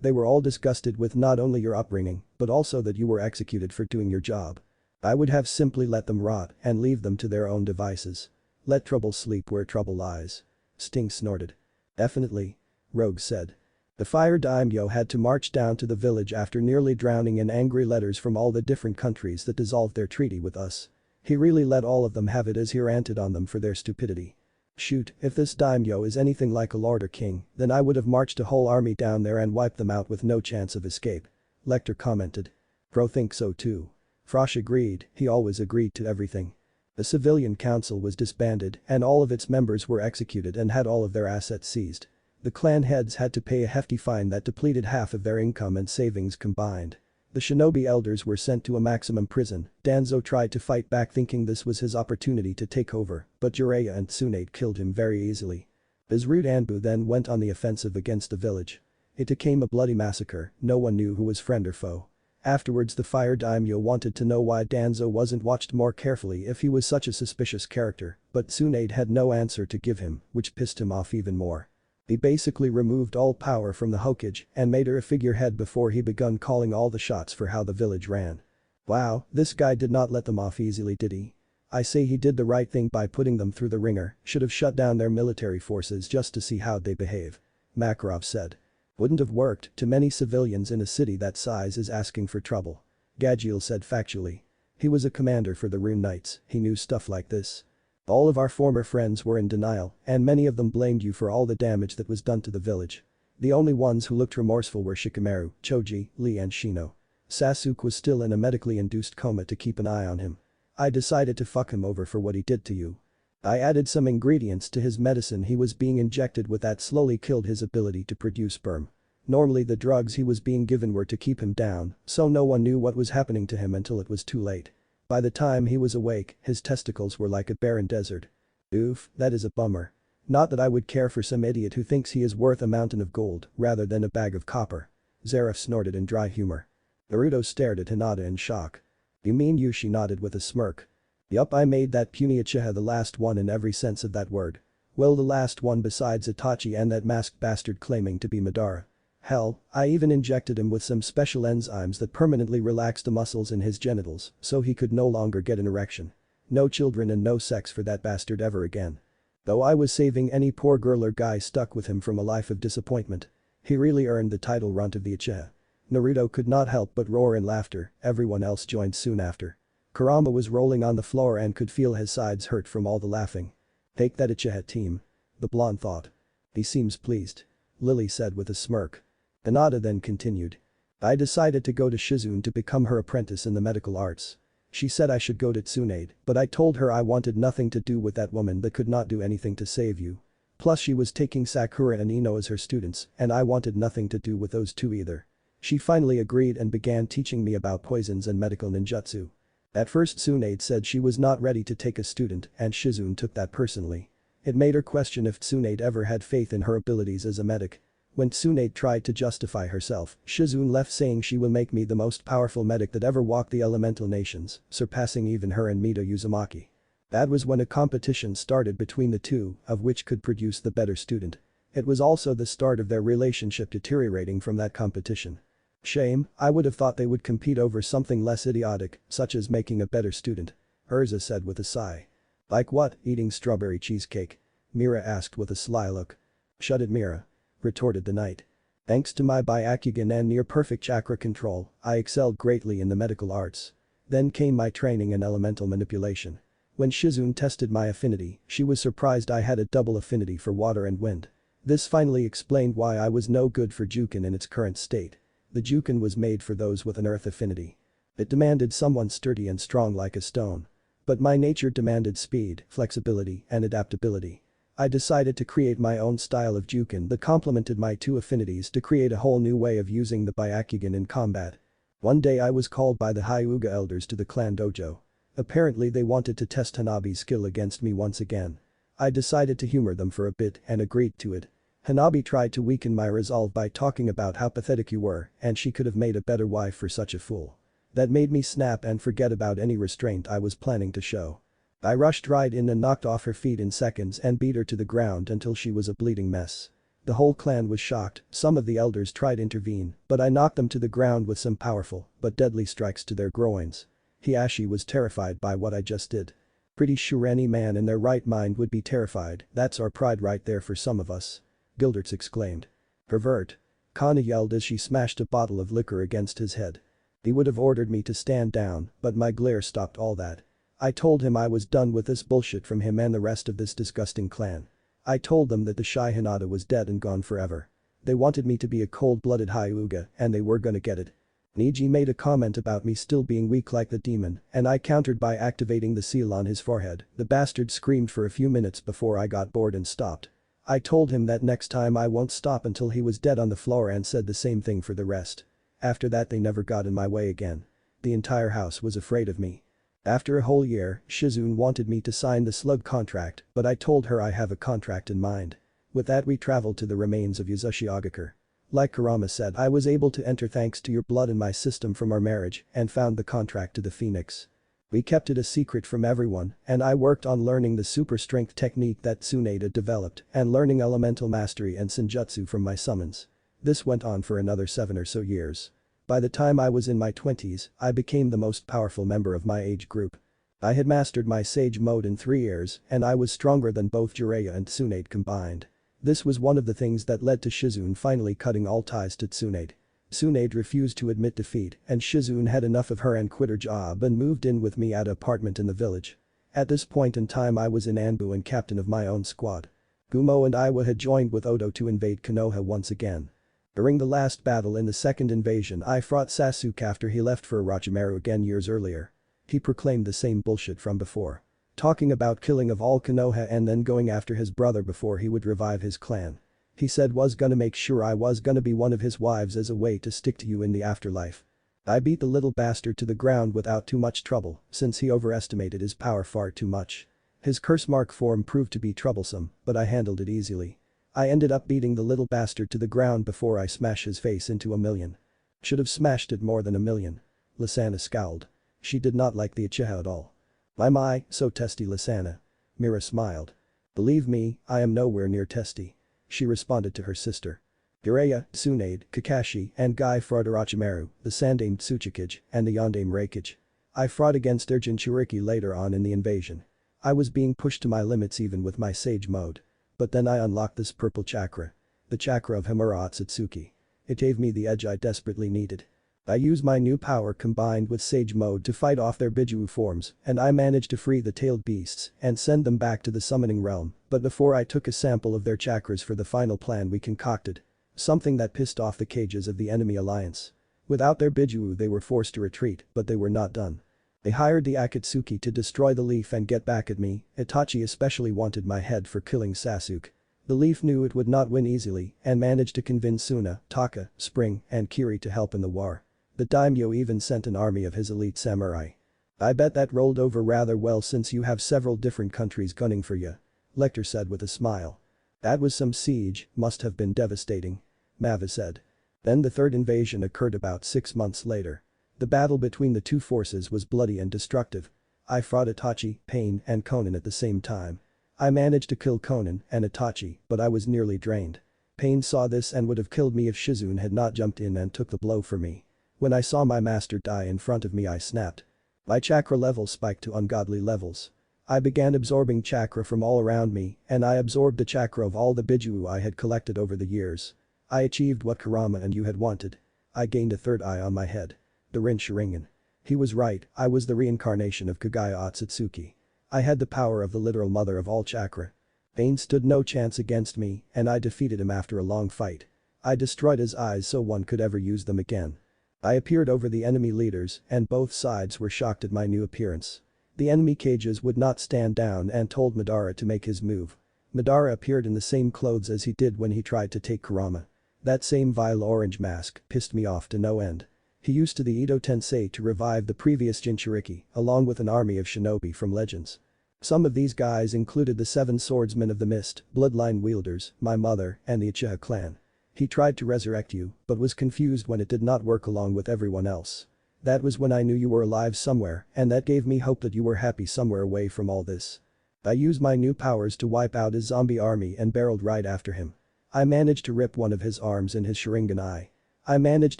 A: They were all disgusted with not only your upbringing, but also that you were executed for doing your job. I would have simply let them rot and leave them to their own devices. Let trouble sleep where trouble lies. Sting snorted. Definitely. Rogue said. The fire daimyo had to march down to the village after nearly drowning in angry letters from all the different countries that dissolved their treaty with us. He really let all of them have it as he ranted on them for their stupidity. Shoot, if this daimyo is anything like a lord or king, then I would have marched a whole army down there and wiped them out with no chance of escape. Lecter commented. Bro think so too. Frosh agreed, he always agreed to everything. The civilian council was disbanded and all of its members were executed and had all of their assets seized. The clan heads had to pay a hefty fine that depleted half of their income and savings combined. The shinobi elders were sent to a maximum prison. Danzo tried to fight back thinking this was his opportunity to take over, but Jiraiya and Tsunade killed him very easily. Bizrude Anbu then went on the offensive against the village. It became a bloody massacre, no one knew who was friend or foe. Afterwards the fire daimyo wanted to know why Danzo wasn't watched more carefully if he was such a suspicious character, but Tsunade had no answer to give him, which pissed him off even more. He basically removed all power from the Hokage and made her a figurehead before he begun calling all the shots for how the village ran. Wow, this guy did not let them off easily, did he? I say he did the right thing by putting them through the ringer, should have shut down their military forces just to see how they behave. Makarov said. Wouldn't have worked, too many civilians in a city that size is asking for trouble. Gajiel said factually. He was a commander for the Rune Knights, he knew stuff like this. All of our former friends were in denial, and many of them blamed you for all the damage that was done to the village. The only ones who looked remorseful were Shikamaru, Choji, Lee and Shino. Sasuke was still in a medically induced coma to keep an eye on him. I decided to fuck him over for what he did to you. I added some ingredients to his medicine he was being injected with that slowly killed his ability to produce sperm. Normally the drugs he was being given were to keep him down, so no one knew what was happening to him until it was too late. By the time he was awake, his testicles were like a barren desert. Oof, that is a bummer. Not that I would care for some idiot who thinks he is worth a mountain of gold rather than a bag of copper. Zeref snorted in dry humor. Naruto stared at Hinata in shock. You mean you? She nodded with a smirk. Yup, I made that puny Uchiha the last one in every sense of that word. Well, the last one besides Itachi and that masked bastard claiming to be Madara. Hell, I even injected him with some special enzymes that permanently relaxed the muscles in his genitals so he could no longer get an erection. No children and no sex for that bastard ever again. Though I was saving any poor girl or guy stuck with him from a life of disappointment. He really earned the title runt of the Uchiha. Naruto could not help but roar in laughter, everyone else joined soon after. Kurama was rolling on the floor and could feel his sides hurt from all the laughing. Take that Uchiha team. The blonde thought. He seems pleased. Lily said with a smirk. Hinata then continued. I decided to go to Shizune to become her apprentice in the medical arts. She said I should go to Tsunade, but I told her I wanted nothing to do with that woman that could not do anything to save you. Plus she was taking Sakura and Ino as her students and I wanted nothing to do with those two either. She finally agreed and began teaching me about poisons and medical ninjutsu. At first Tsunade said she was not ready to take a student and Shizune took that personally. It made her question if Tsunade ever had faith in her abilities as a medic. When Tsunade tried to justify herself, Shizune left saying she will make me the most powerful medic that ever walked the elemental nations, surpassing even her and Mito Uzumaki. That was when a competition started between the two of which could produce the better student. It was also the start of their relationship deteriorating from that competition. Shame, I would have thought they would compete over something less idiotic, such as making a better student. Urza said with a sigh. Like what, eating strawberry cheesecake? Mira asked with a sly look. Shut it, Mira. Retorted the knight. Thanks to my Byakugan and near-perfect chakra control, I excelled greatly in the medical arts. Then came my training in elemental manipulation. When Shizune tested my affinity, she was surprised I had a double affinity for water and wind. This finally explained why I was no good for Juken in its current state. The Juken was made for those with an earth affinity. It demanded someone sturdy and strong like a stone. But my nature demanded speed, flexibility, and adaptability. I decided to create my own style of Juken that complemented my two affinities to create a whole new way of using the Byakugan in combat. One day I was called by the Hyuga elders to the clan dojo. Apparently they wanted to test Hanabi's skill against me once again. I decided to humor them for a bit and agreed to it. Hanabi tried to weaken my resolve by talking about how pathetic you were and she could have made a better wife for such a fool. That made me snap and forget about any restraint I was planning to show. I rushed right in and knocked off her feet in seconds and beat her to the ground until she was a bleeding mess. The whole clan was shocked, some of the elders tried to intervene, but I knocked them to the ground with some powerful but deadly strikes to their groins. Hiashi was terrified by what I just did. Pretty sure any man in their right mind would be terrified, that's our pride right there for some of us. Gildertz exclaimed. Pervert. Kana yelled as she smashed a bottle of liquor against his head. He would have ordered me to stand down, but my glare stopped all that. I told him I was done with this bullshit from him and the rest of this disgusting clan. I told them that the Shy Hinata was dead and gone forever. They wanted me to be a cold-blooded Hyuga and they were gonna get it. Niji made a comment about me still being weak like the demon, and I countered by activating the seal on his forehead. The bastard screamed for a few minutes before I got bored and stopped. I told him that next time I won't stop until he was dead on the floor and said the same thing for the rest. After that they never got in my way again. The entire house was afraid of me. After a whole year, Shizune wanted me to sign the slug contract, but I told her I have a contract in mind. With that we traveled to the remains of Yasushi Agakure. Like Kurama said, I was able to enter thanks to your blood in my system from our marriage and found the contract to the Phoenix. We kept it a secret from everyone and I worked on learning the super strength technique that Tsunade developed and learning elemental mastery and senjutsu from my summons. This went on for another 7 or so years. By the time I was in my 20s, I became the most powerful member of my age group. I had mastered my Sage mode in 3 years and I was stronger than both Jiraiya and Tsunade combined. This was one of the things that led to Shizune finally cutting all ties to Tsunade. Tsunade refused to admit defeat and Shizune had enough of her and quit her job and moved in with me at an apartment in the village. At this point in time I was in Anbu and captain of my own squad. Gumo and Iwa had joined with Odo to invade Konoha once again. During the last battle in the second invasion I fought Sasuke after he left for Orochimaru again years earlier. He proclaimed the same bullshit from before. Talking about killing of all Konoha and then going after his brother before he would revive his clan. He said was gonna make sure I was gonna be one of his wives as a way to stick to you in the afterlife. I beat the little bastard to the ground without too much trouble since he overestimated his power far too much. His curse mark form proved to be troublesome, but I handled it easily. I ended up beating the little bastard to the ground before I smashed his face into a million. Should have smashed it more than a million. Lisana scowled. She did not like the Uchiha at all. My, so testy Lisana. Mira smiled. Believe me, I am nowhere near testy. She responded to her sister. Jiraiya, Tsunade, Kakashi, and Guy fought Orochimaru, the Sandaime Tsuchikage, and the Yondaime Reikage. I fought against their Jinchuriki later on in the invasion. I was being pushed to my limits even with my Sage mode. But then I unlocked this purple chakra. The chakra of Himura Otsutsuki. It gave me the edge I desperately needed. I used my new power combined with Sage mode to fight off their Biju forms and I managed to free the tailed beasts and send them back to the summoning realm, but before I took a sample of their chakras for the final plan we concocted. Something that pissed off the cages of the enemy alliance. Without their Biju they were forced to retreat, but they were not done. They hired the Akatsuki to destroy the leaf and get back at me. Itachi especially wanted my head for killing Sasuke. The leaf knew it would not win easily and managed to convince Suna, Taka, Spring, and Kiri to help in the war. The daimyo even sent an army of his elite samurai. I bet that rolled over rather well since you have several different countries gunning for you. Lecter said with a smile. That was some siege, must have been devastating. Mava said. Then the third invasion occurred about 6 months later. The battle between the two forces was bloody and destructive. I fought Itachi, Pain, and Konan at the same time. I managed to kill Konan and Itachi, but I was nearly drained. Pain saw this and would have killed me if Shizune had not jumped in and took the blow for me. When I saw my master die in front of me I snapped. My chakra level spiked to ungodly levels. I began absorbing chakra from all around me and I absorbed the chakra of all the Biju I had collected over the years. I achieved what Kurama and you had wanted. I gained a third eye on my head. The Rin Sharingan. He was right, I was the reincarnation of Kagaya Otsutsuki. I had the power of the literal mother of all chakra. Pain stood no chance against me and I defeated him after a long fight. I destroyed his eyes so one could ever use them again. I appeared over the enemy leaders and both sides were shocked at my new appearance. The enemy cages would not stand down and told Madara to make his move. Madara appeared in the same clothes as he did when he tried to take Kurama. That same vile orange mask pissed me off to no end. He used to the Edo Tensei to revive the previous Jinchuriki along with an army of shinobi from Legends. Some of these guys included the 7 swordsmen of the mist, bloodline wielders, my mother, and the Uchiha clan. He tried to resurrect you, but was confused when it did not work along with everyone else. That was when I knew you were alive somewhere and that gave me hope that you were happy somewhere away from all this. I used my new powers to wipe out his zombie army and barreled right after him. I managed to rip one of his arms in his Sharingan eye. I managed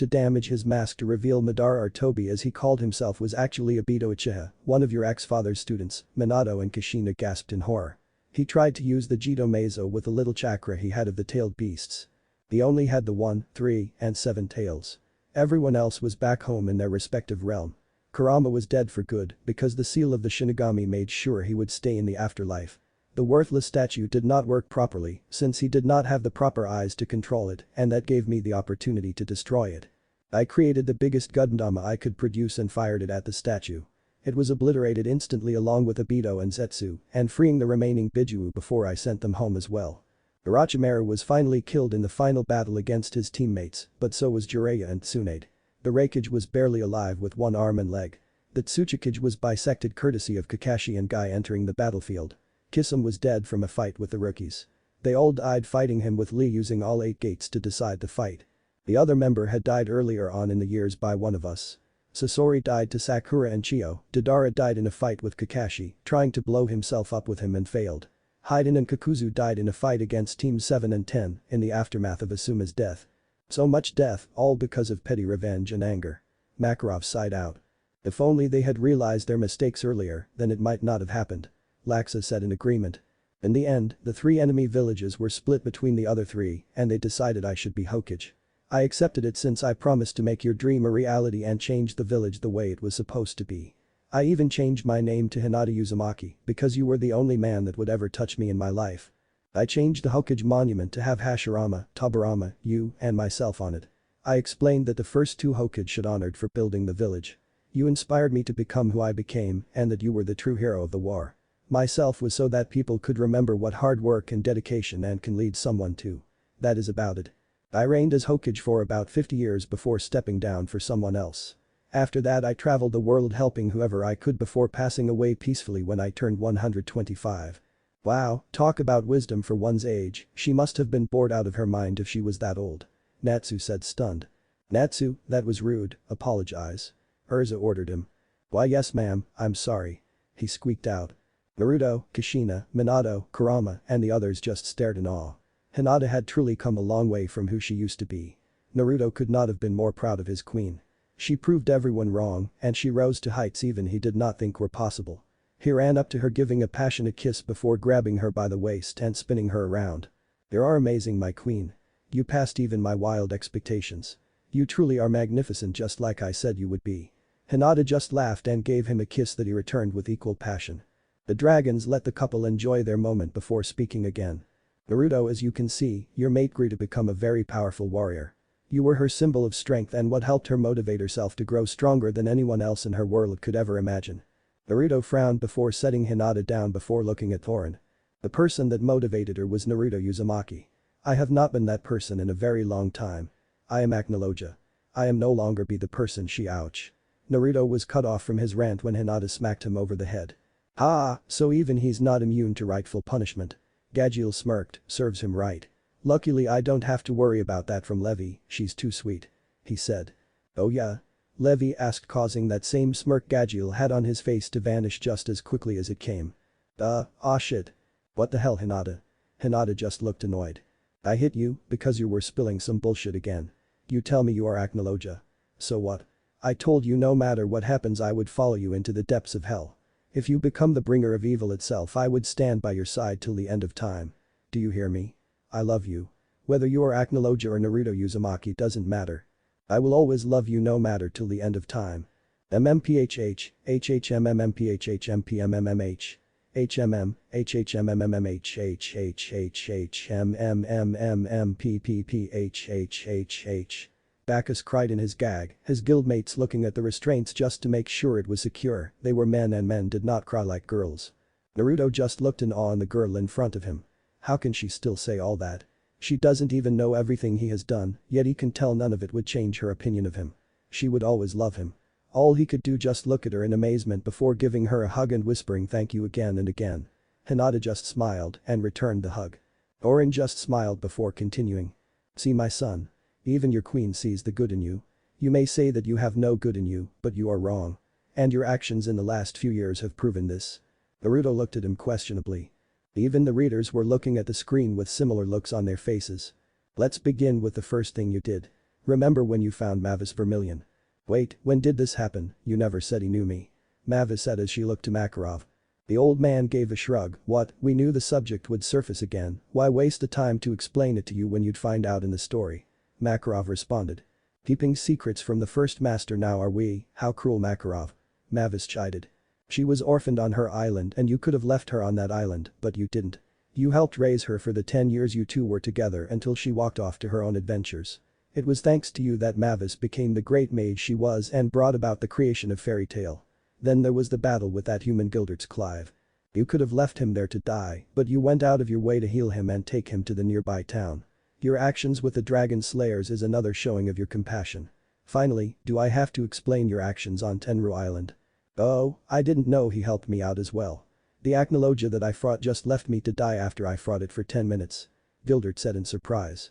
A: to damage his mask to reveal Madara, or Tobi as he called himself, was actually Obito Uchiha, one of your ex-father's students. Minato and Kushina gasped in horror. He tried to use the Jito Meizo with the little chakra he had of the tailed beasts. He only had the 1, 3, and 7 tails. Everyone else was back home in their respective realm. Kurama was dead for good because the seal of the Shinigami made sure he would stay in the afterlife. The worthless statue did not work properly since he did not have the proper eyes to control it, and that gave me the opportunity to destroy it. I created the biggest Gundama I could produce and fired it at the statue. It was obliterated instantly along with Obito and Zetsu, and freeing the remaining Biju before I sent them home as well. Orochimaru was finally killed in the final battle against his teammates, but so was Jiraiya and Tsunade. The Raikage was barely alive with one arm and leg. The Tsuchikage was bisected courtesy of Kakashi and Guy entering the battlefield. Kisame was dead from a fight with the rookies. They all died fighting him, with Lee using all 8 gates to decide the fight. The other member had died earlier on in the years by one of us. Sasori died to Sakura and Chiyo. Deidara died in a fight with Kakashi, trying to blow himself up with him and failed. Haiden and Kakuzu died in a fight against Teams 7 and 10 in the aftermath of Asuma's death. So much death, all because of petty revenge and anger. Makarov sighed out. If only they had realized their mistakes earlier, then it might not have happened. Laxa said in agreement. In the end, the 3 enemy villages were split between the other 3, and they decided I should be Hokage. I accepted it since I promised to make your dream a reality and change the village the way it was supposed to be. I even changed my name to Hinata Uzumaki because you were the only man that would ever touch me in my life. I changed the Hokage monument to have Hashirama, Tobirama, you, and myself on it. I explained that the first 2 Hokage should honored for building the village. You inspired me to become who I became, and that you were the true hero of the war. Myself was so that people could remember what hard work and dedication and can lead someone to. That is about it. I reigned as Hokage for about 50 years before stepping down for someone else. After that I traveled the world helping whoever I could before passing away peacefully when I turned 125. Wow, talk about wisdom for one's age, she must have been bored out of her mind if she was that old. Natsu said, stunned. Natsu, that was rude, apologize. Urza ordered him. Why yes ma'am, I'm sorry. He squeaked out. Naruto, Kushina, Minato, Kurama, and the others just stared in awe. Hinata had truly come a long way from who she used to be. Naruto could not have been more proud of his queen. She proved everyone wrong, and she rose to heights even he did not think were possible. He ran up to her, giving a passionate kiss before grabbing her by the waist and spinning her around. You are amazing, my queen. You passed even my wild expectations. You truly are magnificent, just like I said you would be. Hinata just laughed and gave him a kiss that he returned with equal passion. The dragons let the couple enjoy their moment before speaking again. Naruto, as you can see, your mate grew to become a very powerful warrior. You were her symbol of strength and what helped her motivate herself to grow stronger than anyone else in her world could ever imagine. Naruto frowned before setting Hinata down before looking at Thorin. The person that motivated her was Naruto Uzumaki. I have not been that person in a very long time. I am acnologia. I am no longer be the person she ouch. Naruto was cut off from his rant when Hinata smacked him over the head. Ah, so even he's not immune to rightful punishment. Gagiel smirked, serves him right. Luckily I don't have to worry about that from Levi, she's too sweet. He said. Oh yeah? Levi asked, causing that same smirk Gagiel had on his face to vanish just as quickly as it came. Aw shit. What the hell, Hinata? Hinata just looked annoyed. I hit you because you were spilling some bullshit again. You tell me you are acnologia. So what? I told you no matter what happens I would follow you into the depths of hell. If you become the bringer of evil itself I would stand by your side till the end of time. Do you hear me? I love you. Whether you are acnologia or Naruto Uzumaki doesn't matter. I will always love you no matter till the end of time. MMPHH, HHMMMPHHMPMMMH, HMM, HHMMMMHHHHHMMMMPPPHHHH. Bacchus cried in his gag, his guildmates looking at the restraints just to make sure it was secure. They were men and men did not cry like girls. Naruto just looked in awe on the girl in front of him. How can she still say all that? She doesn't even know everything he has done, yet he can tell none of it would change her opinion of him. She would always love him. All he could do just look at her in amazement before giving her a hug and whispering thank you again and again. Hinata just smiled and returned the hug. Orin just smiled before continuing. See my son. Even your queen sees the good in you. You may say that you have no good in you, but you are wrong. And your actions in the last few years have proven this. Naruto looked at him questionably. Even the readers were looking at the screen with similar looks on their faces. Let's begin with the first thing you did. Remember when you found Mavis Vermilion? Wait, when did this happen? You never said he knew me. Mavis said as she looked to Makarov. The old man gave a shrug. What, we knew the subject would surface again, why waste the time to explain it to you when you'd find out in the story? Makarov responded. Keeping secrets from the first master now are we, how cruel Makarov. Mavis chided. She was orphaned on her island and you could have left her on that island, but you didn't. You helped raise her for the 10 years you two were together until she walked off to her own adventures. It was thanks to you that Mavis became the great mage she was and brought about the creation of Fairy Tail. Then there was the battle with that human Gildert's Clive. You could have left him there to die, but you went out of your way to heal him and take him to the nearby town. Your actions with the Dragon Slayers is another showing of your compassion. Finally, do I have to explain your actions on Tenru Island? Oh, I didn't know he helped me out as well. The acnologia that I fought just left me to die after I fought it for 10 minutes. Gildert said in surprise.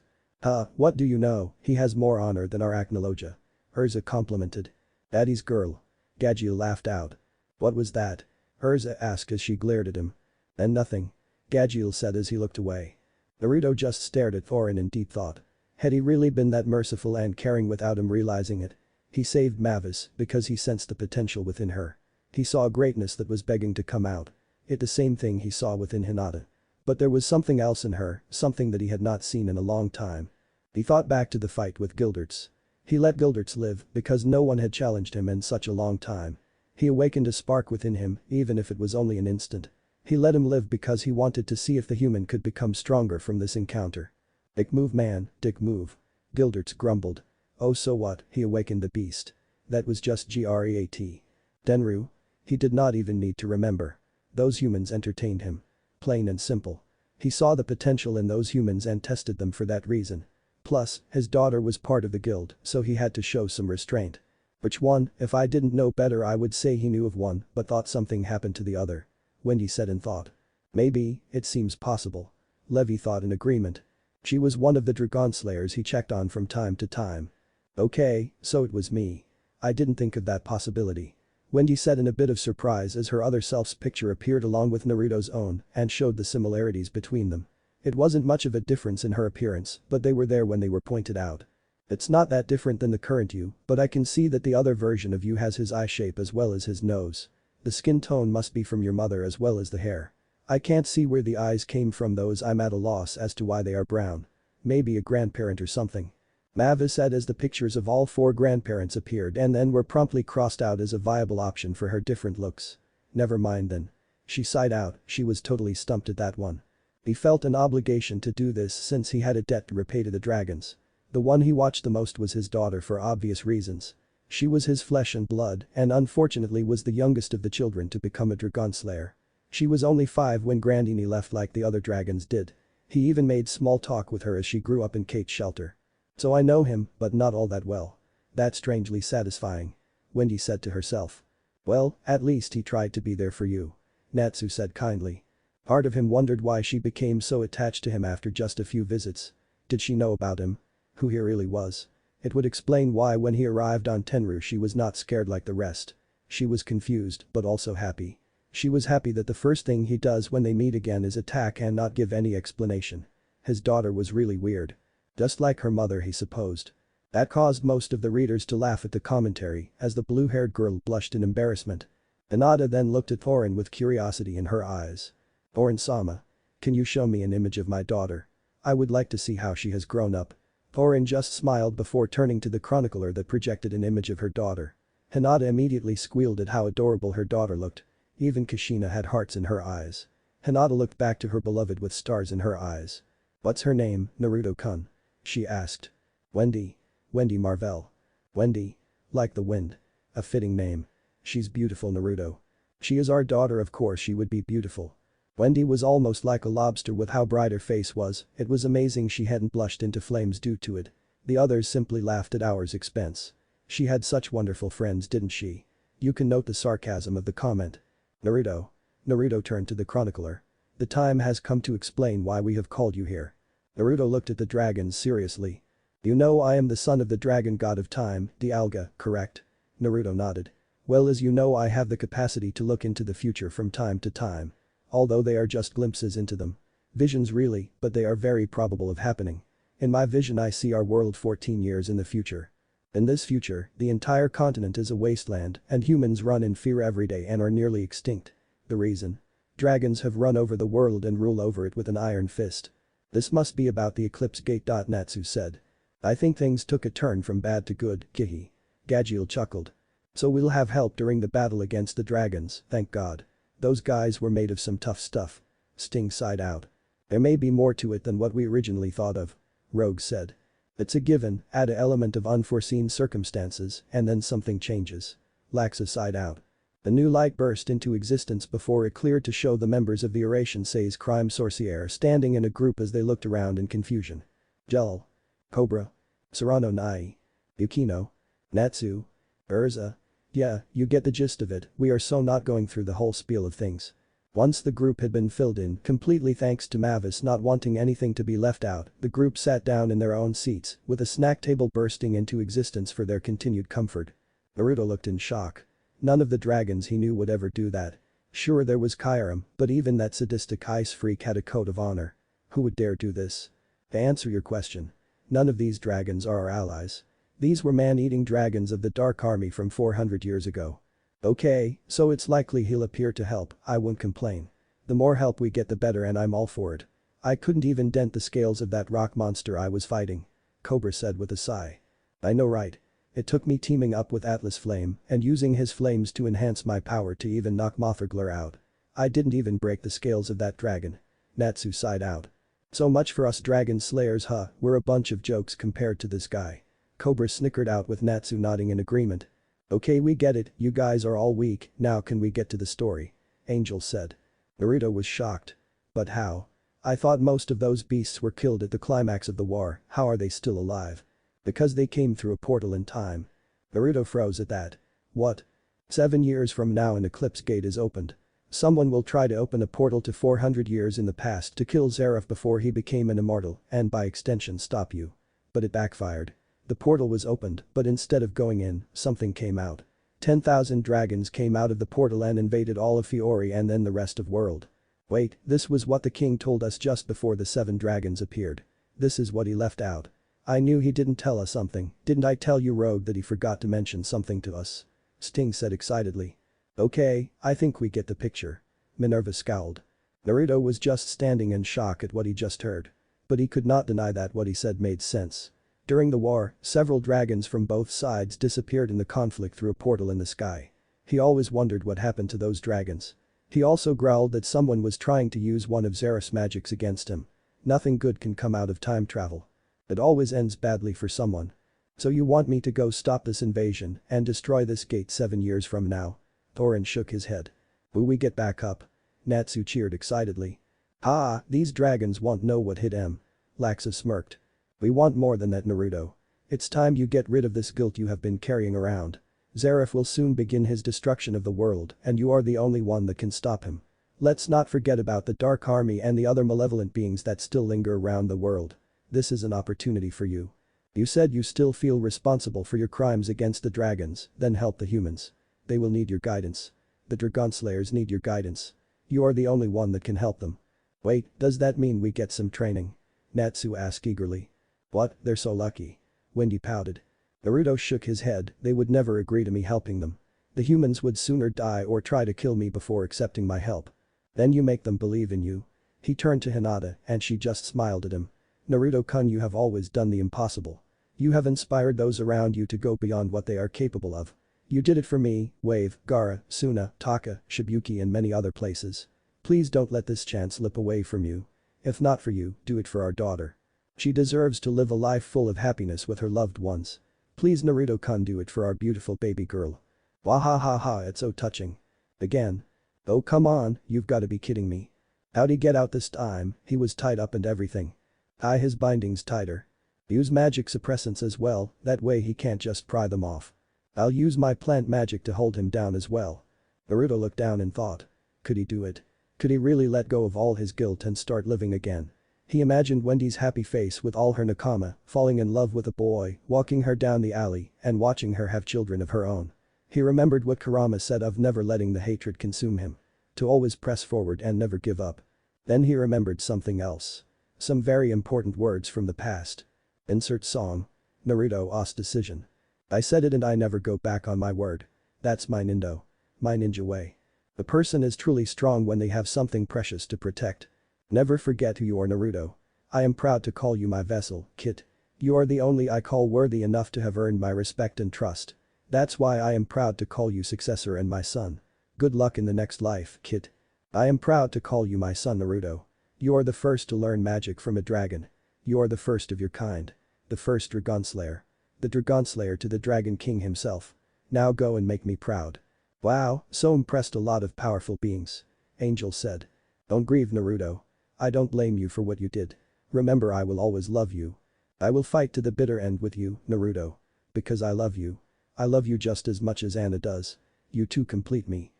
A: What do you know, he has more honor than our acnologia. Urza complimented. Daddy's girl. Gadgil laughed out. What was that? Urza asked as she glared at him. And nothing. Gadgil said as he looked away. Naruto just stared at Thorin in deep thought. Had he really been that merciful and caring without him realizing it? He saved Mavis because he sensed the potential within her. He saw a greatness that was begging to come out. It the same thing he saw within Hinata. But there was something else in her, something that he had not seen in a long time. He thought back to the fight with Gilderts. He let Gilderts live because no one had challenged him in such a long time. He awakened a spark within him, even if it was only an instant. He let him live because he wanted to see if the human could become stronger from this encounter. Dick move man, Dick move. Gilderts grumbled. Oh so what, he awakened the beast. That was just great. Tenru? He did not even need to remember. Those humans entertained him. Plain and simple. He saw the potential in those humans and tested them for that reason. Plus, his daughter was part of the guild, so he had to show some restraint. Which one? If I didn't know better I would say he knew of one but thought something happened to the other. Wendy said in thought. Maybe, it seems possible. Levi thought in agreement. She was one of the Dragon Slayers he checked on from time to time. Okay, so it was me. I didn't think of that possibility. Wendy said in a bit of surprise as her other self's picture appeared along with Naruto's own and showed the similarities between them. It wasn't much of a difference in her appearance, but they were there when they were pointed out. It's not that different than the current you, but I can see that the other version of you has his eye shape as well as his nose. The skin tone must be from your mother as well as the hair. I can't see where the eyes came from those. I'm at a loss as to why they are brown. Maybe a grandparent or something. Mavis said as the pictures of all 4 grandparents appeared and then were promptly crossed out as a viable option for her different looks. Never mind then. She sighed out, she was totally stumped at that one. He felt an obligation to do this since he had a debt to repay to the dragons. The one he watched the most was his daughter for obvious reasons. She was his flesh and blood and unfortunately was the youngest of the children to become a Dragon Slayer. She was only 5 when Grandini left like the other dragons did. He even made small talk with her as she grew up in Kate's shelter. So I know him, but not all that well. That's strangely satisfying. Wendy said to herself. Well, at least he tried to be there for you. Natsu said kindly. Part of him wondered why she became so attached to him after just a few visits. Did she know about him? Who he really was? It would explain why when he arrived on Tenru she was not scared like the rest. She was confused, but also happy. She was happy that the first thing he does when they meet again is attack and not give any explanation. His daughter was really weird. Just like her mother he supposed. That caused most of the readers to laugh at the commentary as the blue-haired girl blushed in embarrassment. Hinata then looked at Thorin with curiosity in her eyes. Thorin-sama. Can you show me an image of my daughter? I would like to see how she has grown up. Thorin just smiled before turning to the chronicler that projected an image of her daughter. Hinata immediately squealed at how adorable her daughter looked. Even Kushina had hearts in her eyes. Hinata looked back to her beloved with stars in her eyes. What's her name, Naruto-kun? She asked. Wendy. Wendy Marvell. Wendy. Like the wind. A fitting name. She's beautiful Naruto. She is our daughter, of course she would be beautiful. Wendy was almost like a lobster with how bright her face was, it was amazing she hadn't blushed into flames due to it. The others simply laughed at ours expense. She had such wonderful friends didn't she? You can note the sarcasm of the comment. Naruto. Naruto turned to the chronicler. The time has come to explain why we have called you here. Naruto looked at the dragons seriously. You know I am the son of the dragon god of time, Dialga, correct? Naruto nodded. Well, as you know I have the capacity to look into the future from time to time. Although they are just glimpses into them. Visions really, but they are very probable of happening. In my vision I see our world 14 years in the future. In this future, the entire continent is a wasteland and humans run in fear every day and are nearly extinct. The reason? Dragons have run over the world and rule over it with an iron fist. This must be about the eclipse gate. Natsu said. I think things took a turn from bad to good, Kihi. Gajiel chuckled. So we'll have help during the battle against the dragons, thank God. Those guys were made of some tough stuff. Sting sighed out. There may be more to it than what we originally thought of. Rogue said. It's a given, add an element of unforeseen circumstances, and then something changes. Laxa sighed out. The new light burst into existence before it cleared to show the members of the Oration Say's crime sorciere standing in a group as they looked around in confusion. Jel. Cobra. Serrano Nai. Yukino. Natsu. Urza. Yeah, you get the gist of it, we are so not going through the whole spiel of things. Once the group had been filled in completely thanks to Mavis not wanting anything to be left out, the group sat down in their own seats, with a snack table bursting into existence for their continued comfort. Naruto looked in shock. None of the dragons he knew would ever do that. Sure there was Kyurem, but even that sadistic ice freak had a code of honor. Who would dare do this? To answer your question. None of these dragons are our allies. These were man-eating dragons of the Dark Army from 400 years ago. Okay, so it's likely he'll appear to help, I won't complain. The more help we get the better and I'm all for it. I couldn't even dent the scales of that rock monster I was fighting. Cobra said with a sigh. I know right. It took me teaming up with Atlas Flame and using his flames to enhance my power to even knock Mothugler out. I didn't even break the scales of that dragon. Natsu sighed out. So much for us dragon slayers huh, we're a bunch of jokes compared to this guy. Cobra snickered out with Natsu nodding in agreement. Okay we get it, you guys are all weak, now can we get to the story? Angel said. Naruto was shocked. But how? I thought most of those beasts were killed at the climax of the war, how are they still alive? Because they came through a portal in time. Naruto froze at that. What? 7 years from now an eclipse gate is opened. Someone will try to open a portal to 400 years in the past to kill Zeref before he became an immortal and by extension stop you. But it backfired. The portal was opened, but instead of going in, something came out. 10,000 dragons came out of the portal and invaded all of Fiori and then the rest of world. Wait, this was what the king told us just before the 7 dragons appeared. This is what he left out. I knew he didn't tell us something, didn't I tell you Rogue that he forgot to mention something to us? Sting said excitedly. Okay, I think we get the picture. Minerva scowled. Naruto was just standing in shock at what he just heard. But he could not deny that what he said made sense. During the war, several dragons from both sides disappeared in the conflict through a portal in the sky. He always wondered what happened to those dragons. He also growled that someone was trying to use one of Zeref's magics against him. Nothing good can come out of time travel. It always ends badly for someone. So you want me to go stop this invasion and destroy this gate 7 years from now? Thorin shook his head. Will we get back up? Natsu cheered excitedly. Ah, these dragons won't know what hit them. Laxa smirked. We want more than that Naruto. It's time you get rid of this guilt you have been carrying around. Zeref will soon begin his destruction of the world and you are the only one that can stop him. Let's not forget about the Dark Army and the other malevolent beings that still linger around the world. This is an opportunity for you. You said you still feel responsible for your crimes against the dragons, then help the humans. They will need your guidance. The Dragon Slayers need your guidance. You are the only one that can help them. Wait, does that mean we get some training? Natsu asked eagerly. What, they're so lucky. Wendy pouted. Naruto shook his head, they would never agree to me helping them. The humans would sooner die or try to kill me before accepting my help. Then you make them believe in you. He turned to Hinata and she just smiled at him. Naruto-kun, you have always done the impossible. You have inspired those around you to go beyond what they are capable of. You did it for me, Wave, Gaara, Suna, Taka, Shibuki and many other places. Please don't let this chance slip away from you. If not for you, do it for our daughter. She deserves to live a life full of happiness with her loved ones. Please Naruto-kun, do it for our beautiful baby girl. Wahahaha, it's so touching. Again. Oh come on, you've gotta be kidding me. How'd he get out this time? He was tied up and everything. His bindings tighter. Use magic suppressants as well, that way he can't just pry them off. I'll use my plant magic to hold him down as well. Naruto looked down and thought. Could he do it? Could he really let go of all his guilt and start living again? He imagined Wendy's happy face with all her nakama, falling in love with a boy, walking her down the alley, and watching her have children of her own. He remembered what Kurama said of never letting the hatred consume him. To always press forward and never give up. Then he remembered something else. Some very important words from the past. Insert song. Naruto Os decision. I said it and I never go back on my word. That's my nindo. My ninja way. The person is truly strong when they have something precious to protect. Never forget who you are, Naruto. I am proud to call you my vessel, kid. You are the only I call worthy enough to have earned my respect and trust. That's why I am proud to call you successor and my son. Good luck in the next life, kid. I am proud to call you my son, Naruto. You are the first to learn magic from a dragon. You are the first of your kind. The first Dragon Slayer. The Dragon Slayer to the Dragon King himself. Now go and make me proud. Wow, so impressed, a lot of powerful beings. Angel said. Don't grieve, Naruto. I don't blame you for what you did. Remember, I will always love you. I will fight to the bitter end with you, Naruto. Because I love you. I love you just as much as Anna does. You two complete me.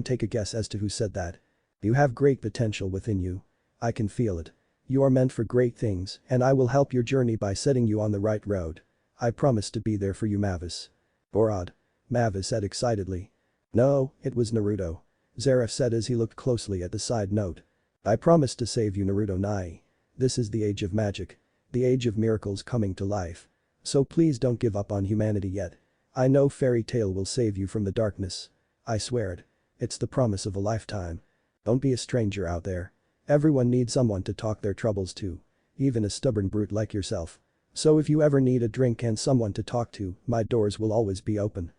A: Take a guess as to who said that. You have great potential within you. I can feel it. You are meant for great things and I will help your journey by setting you on the right road. I promise to be there for you, Mavis. Borod. Mavis said excitedly. No, it was Naruto. Zeref said as he looked closely at the side note. I promise to save you, Naruto Nai. This is the age of magic. The age of miracles coming to life. So please don't give up on humanity yet. I know Fairy Tail will save you from the darkness. I swear it. It's the promise of a lifetime. Don't be a stranger out there. Everyone needs someone to talk their troubles to. Even a stubborn brute like yourself. So if you ever need a drink and someone to talk to, my doors will always be open.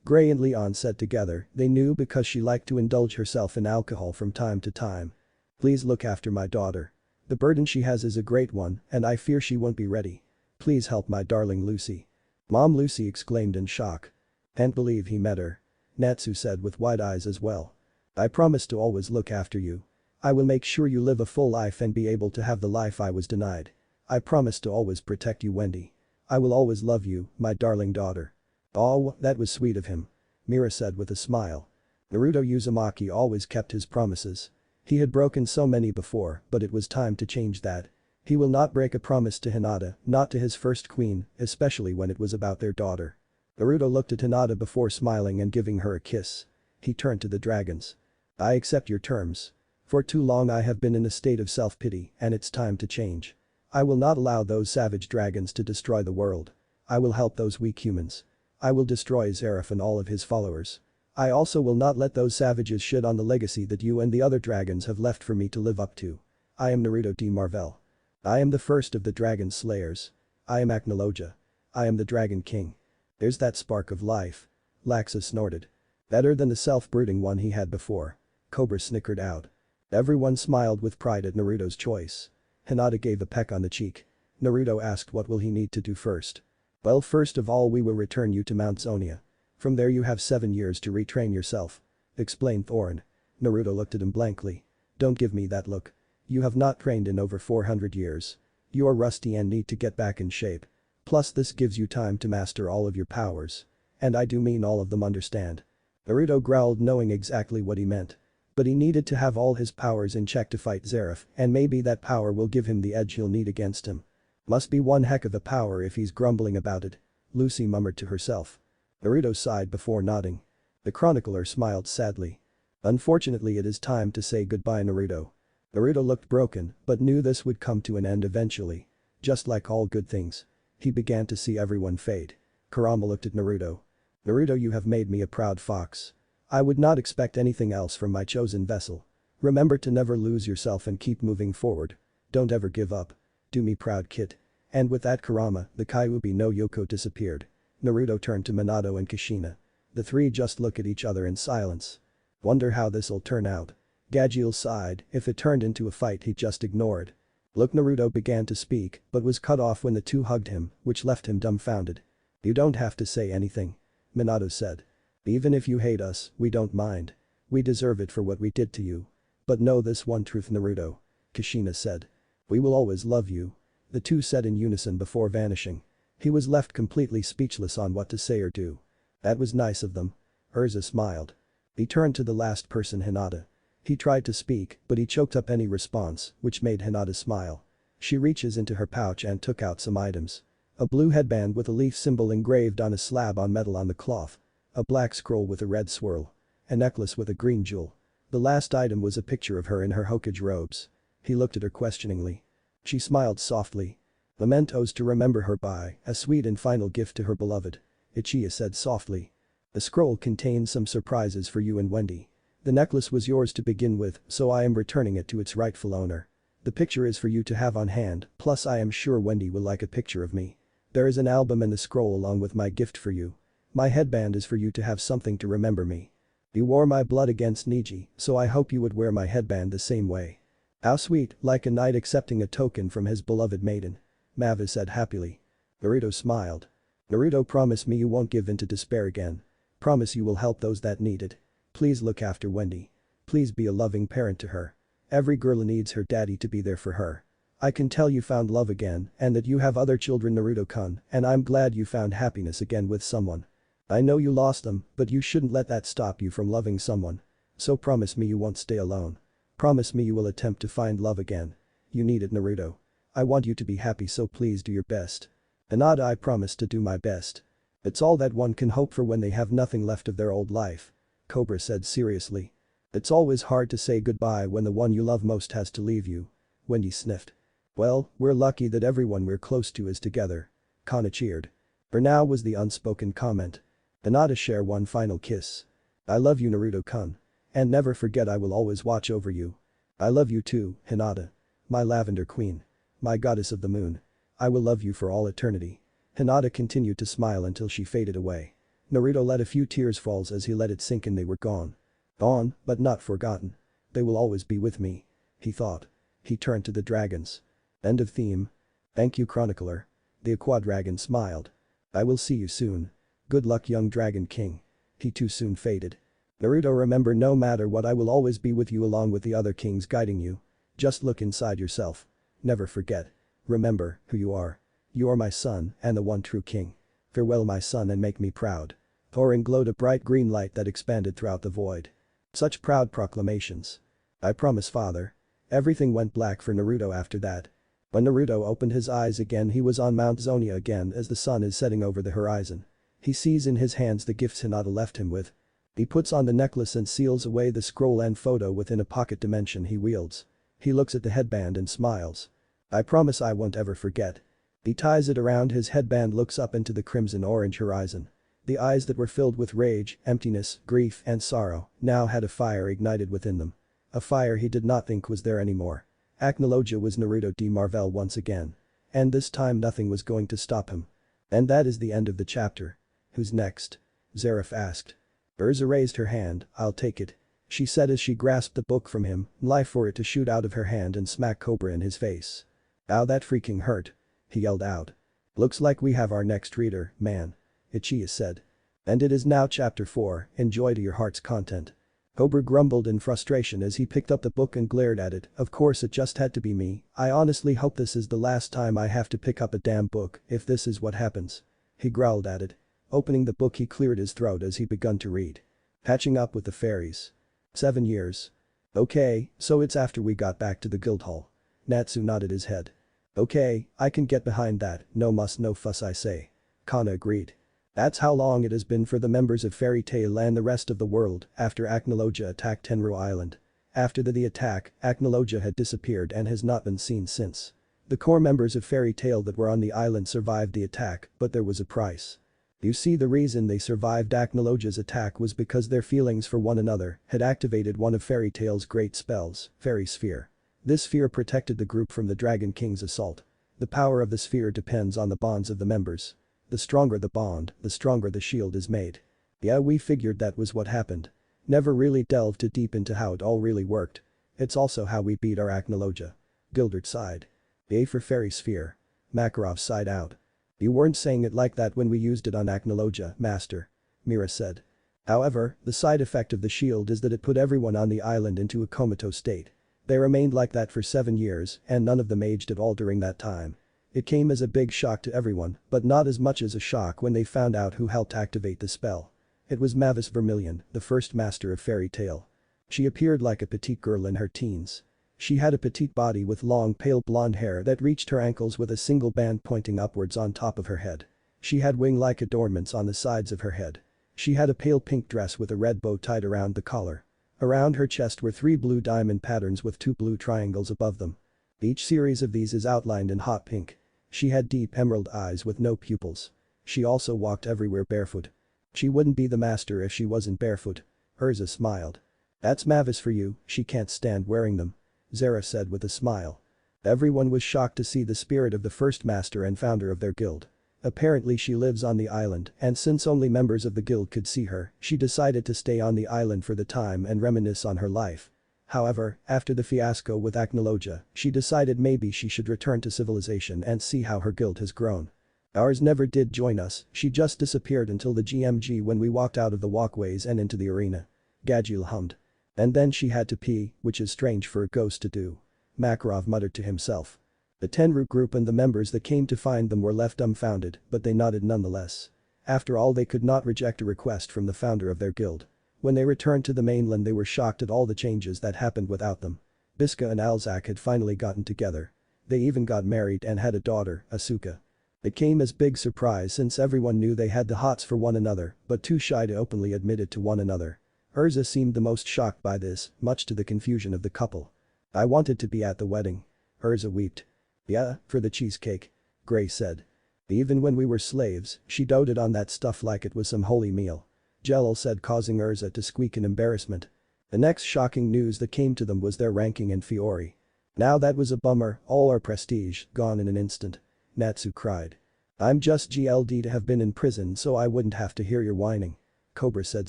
A: Gray and Leon said together they knew because she liked to indulge herself in alcohol from time to time. Please look after my daughter. The burden she has is a great one and I fear she won't be ready. Please help my darling Lucy. Mom, Lucy exclaimed in shock. Can't believe he met her. Natsu said with wide eyes as well. I promise to always look after you. I will make sure you live a full life and be able to have the life I was denied. I promise to always protect you, Wendy. I will always love you, my darling daughter. Oh, that was sweet of him. Mira said with a smile. Naruto Uzumaki always kept his promises. He had broken so many before, but it was time to change that. He will not break a promise to Hinata, not to his first queen, especially when it was about their daughter. Naruto looked at Hinata before smiling and giving her a kiss. He turned to the dragons. I accept your terms. For too long I have been in a state of self-pity and it's time to change. I will not allow those savage dragons to destroy the world. I will help those weak humans. I will destroy Zeref and all of his followers. I also will not let those savages shit on the legacy that you and the other dragons have left for me to live up to. I am Naruto D. Marvell. I am the first of the dragon slayers. I am acnologia. I am the Dragon King. There's that spark of life. Laxa snorted. Better than the self-brooding one he had before. Cobra snickered out. Everyone smiled with pride at Naruto's choice. Hinata gave a peck on the cheek. Naruto asked what will he need to do first. Well, first of all we will return you to Mount Zonia. From there you have 7 years to retrain yourself. Explained Thorin. Naruto looked at him blankly. Don't give me that look. You have not trained in over 400 years. You are rusty and need to get back in shape. Plus this gives you time to master all of your powers. And I do mean all of them, understand. Naruto growled, knowing exactly what he meant. But he needed to have all his powers in check to fight Zeref, and maybe that power will give him the edge he'll need against him. Must be one heck of a power if he's grumbling about it. Lucy murmured to herself. Naruto sighed before nodding. The chronicler smiled sadly. Unfortunately, it is time to say goodbye, Naruto. Naruto looked broken, but knew this would come to an end eventually. Just like all good things. He began to see everyone fade. Kurama looked at Naruto. Naruto, you have made me a proud fox. I would not expect anything else from my chosen vessel. Remember to never lose yourself and keep moving forward. Don't ever give up. Do me proud, kid. And with that, Kurama, the Kyuubi no Yoko disappeared. Naruto turned to Minato and Kushina. The three just look at each other in silence. Wonder how this'll turn out. Gajiel sighed, if it turned into a fight he'd just ignore it. Look, Naruto began to speak, but was cut off when the two hugged him, which left him dumbfounded. You don't have to say anything. Minato said. Even if you hate us, we don't mind. We deserve it for what we did to you. But know this one truth, Naruto. Kushina said. We will always love you. The two said in unison before vanishing. He was left completely speechless on what to say or do. That was nice of them. Urza smiled. He turned to the last person, Hinata. He tried to speak, but he choked up any response, which made Hinata smile. She reaches into her pouch and took out some items. A blue headband with a leaf symbol engraved on a slab on metal on the cloth. A black scroll with a red swirl. a necklace with a green jewel. The last item was a picture of her in her Hokage robes. He looked at her questioningly. She smiled softly. Mementos to remember her by, a sweet and final gift to her beloved. Ichiya said softly. The scroll contains some surprises for you and Wendy. The necklace was yours to begin with, so I am returning it to its rightful owner. The picture is for you to have on hand, plus I am sure Wendy will like a picture of me. There is an album and the scroll along with my gift for you. My headband is for you to have something to remember me. You wore my blood against Niji, so I hope you would wear my headband the same way. How sweet, like a knight accepting a token from his beloved maiden. Mavis said happily. Naruto smiled. Naruto, promise me you won't give in to despair again. Promise you will help those that need it. Please look after Wendy. Please be a loving parent to her. Every girl needs her daddy to be there for her. I can tell you found love again and that you have other children, Naruto-kun, and I'm glad you found happiness again with someone. I know you lost them, but you shouldn't let that stop you from loving someone. So promise me you won't stay alone. Promise me you will attempt to find love again. You need it, Naruto. I want you to be happy, so please do your best. Hinata, I promise to do my best. It's all that one can hope for when they have nothing left of their old life. Cobra said seriously. It's always hard to say goodbye when the one you love most has to leave you. Wendy sniffed. Well, we're lucky that everyone we're close to is together. Kana cheered. For now was the unspoken comment. Hinata, share one final kiss. I love you, Naruto-kun. And never forget I will always watch over you. I love you too, Hinata. My lavender queen. My goddess of the moon. I will love you for all eternity. Hinata continued to smile until she faded away. Naruto let a few tears fall as he let it sink in. They were gone. Gone, but not forgotten. They will always be with me. He thought. He turned to the dragons. End of theme. Thank you, chronicler. The Aqua Dragon smiled. I will see you soon. Good luck, young Dragon King. He too soon faded. Naruto, remember, no matter what, I will always be with you along with the other kings guiding you. Just look inside yourself. Never forget. Remember who you are. You are my son and the one true king. Farewell, my son, and make me proud. Thorin glowed a bright green light that expanded throughout the void. Such proud proclamations. I promise, father. Everything went black for Naruto after that. When Naruto opened his eyes again, he was on Mount Zonia again as the sun is setting over the horizon. He sees in his hands the gifts Hinata left him with. He puts on the necklace and seals away the scroll and photo within a pocket dimension he wields. He looks at the headband and smiles. I promise I won't ever forget. He ties it around his headband, looks up into the crimson-orange horizon. The eyes that were filled with rage, emptiness, grief and sorrow now had a fire ignited within them. A fire he did not think was there anymore. Acnologia was Naruto de Marvel once again. And this time nothing was going to stop him. And that is the end of the chapter. Who's next? Zeref asked. Urza raised her hand. I'll take it. She said as she grasped the book from him, life for it to shoot out of her hand and smack Cobra in his face. Ow, that freaking hurt. He yelled out. Looks like we have our next reader, man. Ichiya said. And it is now chapter 4, enjoy to your heart's content. Cobra grumbled in frustration as he picked up the book and glared at it. Of course it just had to be me. I honestly hope this is the last time I have to pick up a damn book if this is what happens. He growled at it. Opening the book, he cleared his throat as he begun to read. Catching up with the fairies. 7 years. Okay, so it's after we got back to the guild hall. Natsu nodded his head. Okay, I can get behind that, no muss no fuss I say. Kana agreed. That's how long it has been for the members of Fairy Tail and the rest of the world after Acnologia attacked Tenryou Island. After the attack, Acnologia had disappeared and has not been seen since. The core members of Fairy Tail that were on the island survived the attack, but there was a price. You see, the reason they survived Acnologia's attack was because their feelings for one another had activated one of Fairy Tail's great spells, Fairy Sphere. This sphere protected the group from the Dragon King's assault. The power of the sphere depends on the bonds of the members. The stronger the bond, the stronger the shield is made. Yeah, we figured that was what happened. Never really delved too deep into how it all really worked. It's also how we beat our Acnologia. Gildert sighed. A for Fairy Sphere. Makarov sighed out. You weren't saying it like that when we used it on Acnologia, Master. Mira said. However, the side effect of the shield is that it put everyone on the island into a comatose state. They remained like that for 7 years and none of them aged at all during that time. It came as a big shock to everyone, but not as much as a shock when they found out who helped activate the spell. It was Mavis Vermilion, the first master of Fairy Tail. She appeared like a petite girl in her teens. She had a petite body with long pale blonde hair that reached her ankles with a single band pointing upwards on top of her head. She had wing-like adornments on the sides of her head. She had a pale pink dress with a red bow tied around the collar. Around her chest were 3 blue diamond patterns with 2 blue triangles above them. Each series of these is outlined in hot pink. She had deep emerald eyes with no pupils. She also walked everywhere barefoot. She wouldn't be the master if she wasn't barefoot. Urza smiled. That's Mavis for you, she can't stand wearing them. Zara said with a smile. Everyone was shocked to see the spirit of the first master and founder of their guild. Apparently she lives on the island, and since only members of the guild could see her, she decided to stay on the island for the time and reminisce on her life. However, after the fiasco with acnologia, she decided maybe she should return to civilization and see how her guild has grown. Ours never did join us, she just disappeared until the GMG when we walked out of the walkways and into the arena. Gadgil hummed. And then she had to pee, which is strange for a ghost to do. Makarov muttered to himself. The Tenru group and the members that came to find them were left dumbfounded, but they nodded nonetheless. After all, they could not reject a request from the founder of their guild. When they returned to the mainland, they were shocked at all the changes that happened without them. Biska and Alzak had finally gotten together. They even got married and had a daughter, Asuka. It came as big surprise since everyone knew they had the hots for one another, but too shy to openly admit it to one another. Urza seemed the most shocked by this, much to the confusion of the couple. I wanted to be at the wedding. Urza wept. Yeah, for the cheesecake. Gray said. Even when we were slaves, she doted on that stuff like it was some holy meal. Jelal said, causing Urza to squeak in embarrassment. The next shocking news that came to them was their ranking in Fiori. Now that was a bummer, all our prestige, gone in an instant. Natsu cried. I'm just GLD to have been in prison so I wouldn't have to hear your whining. Cobra said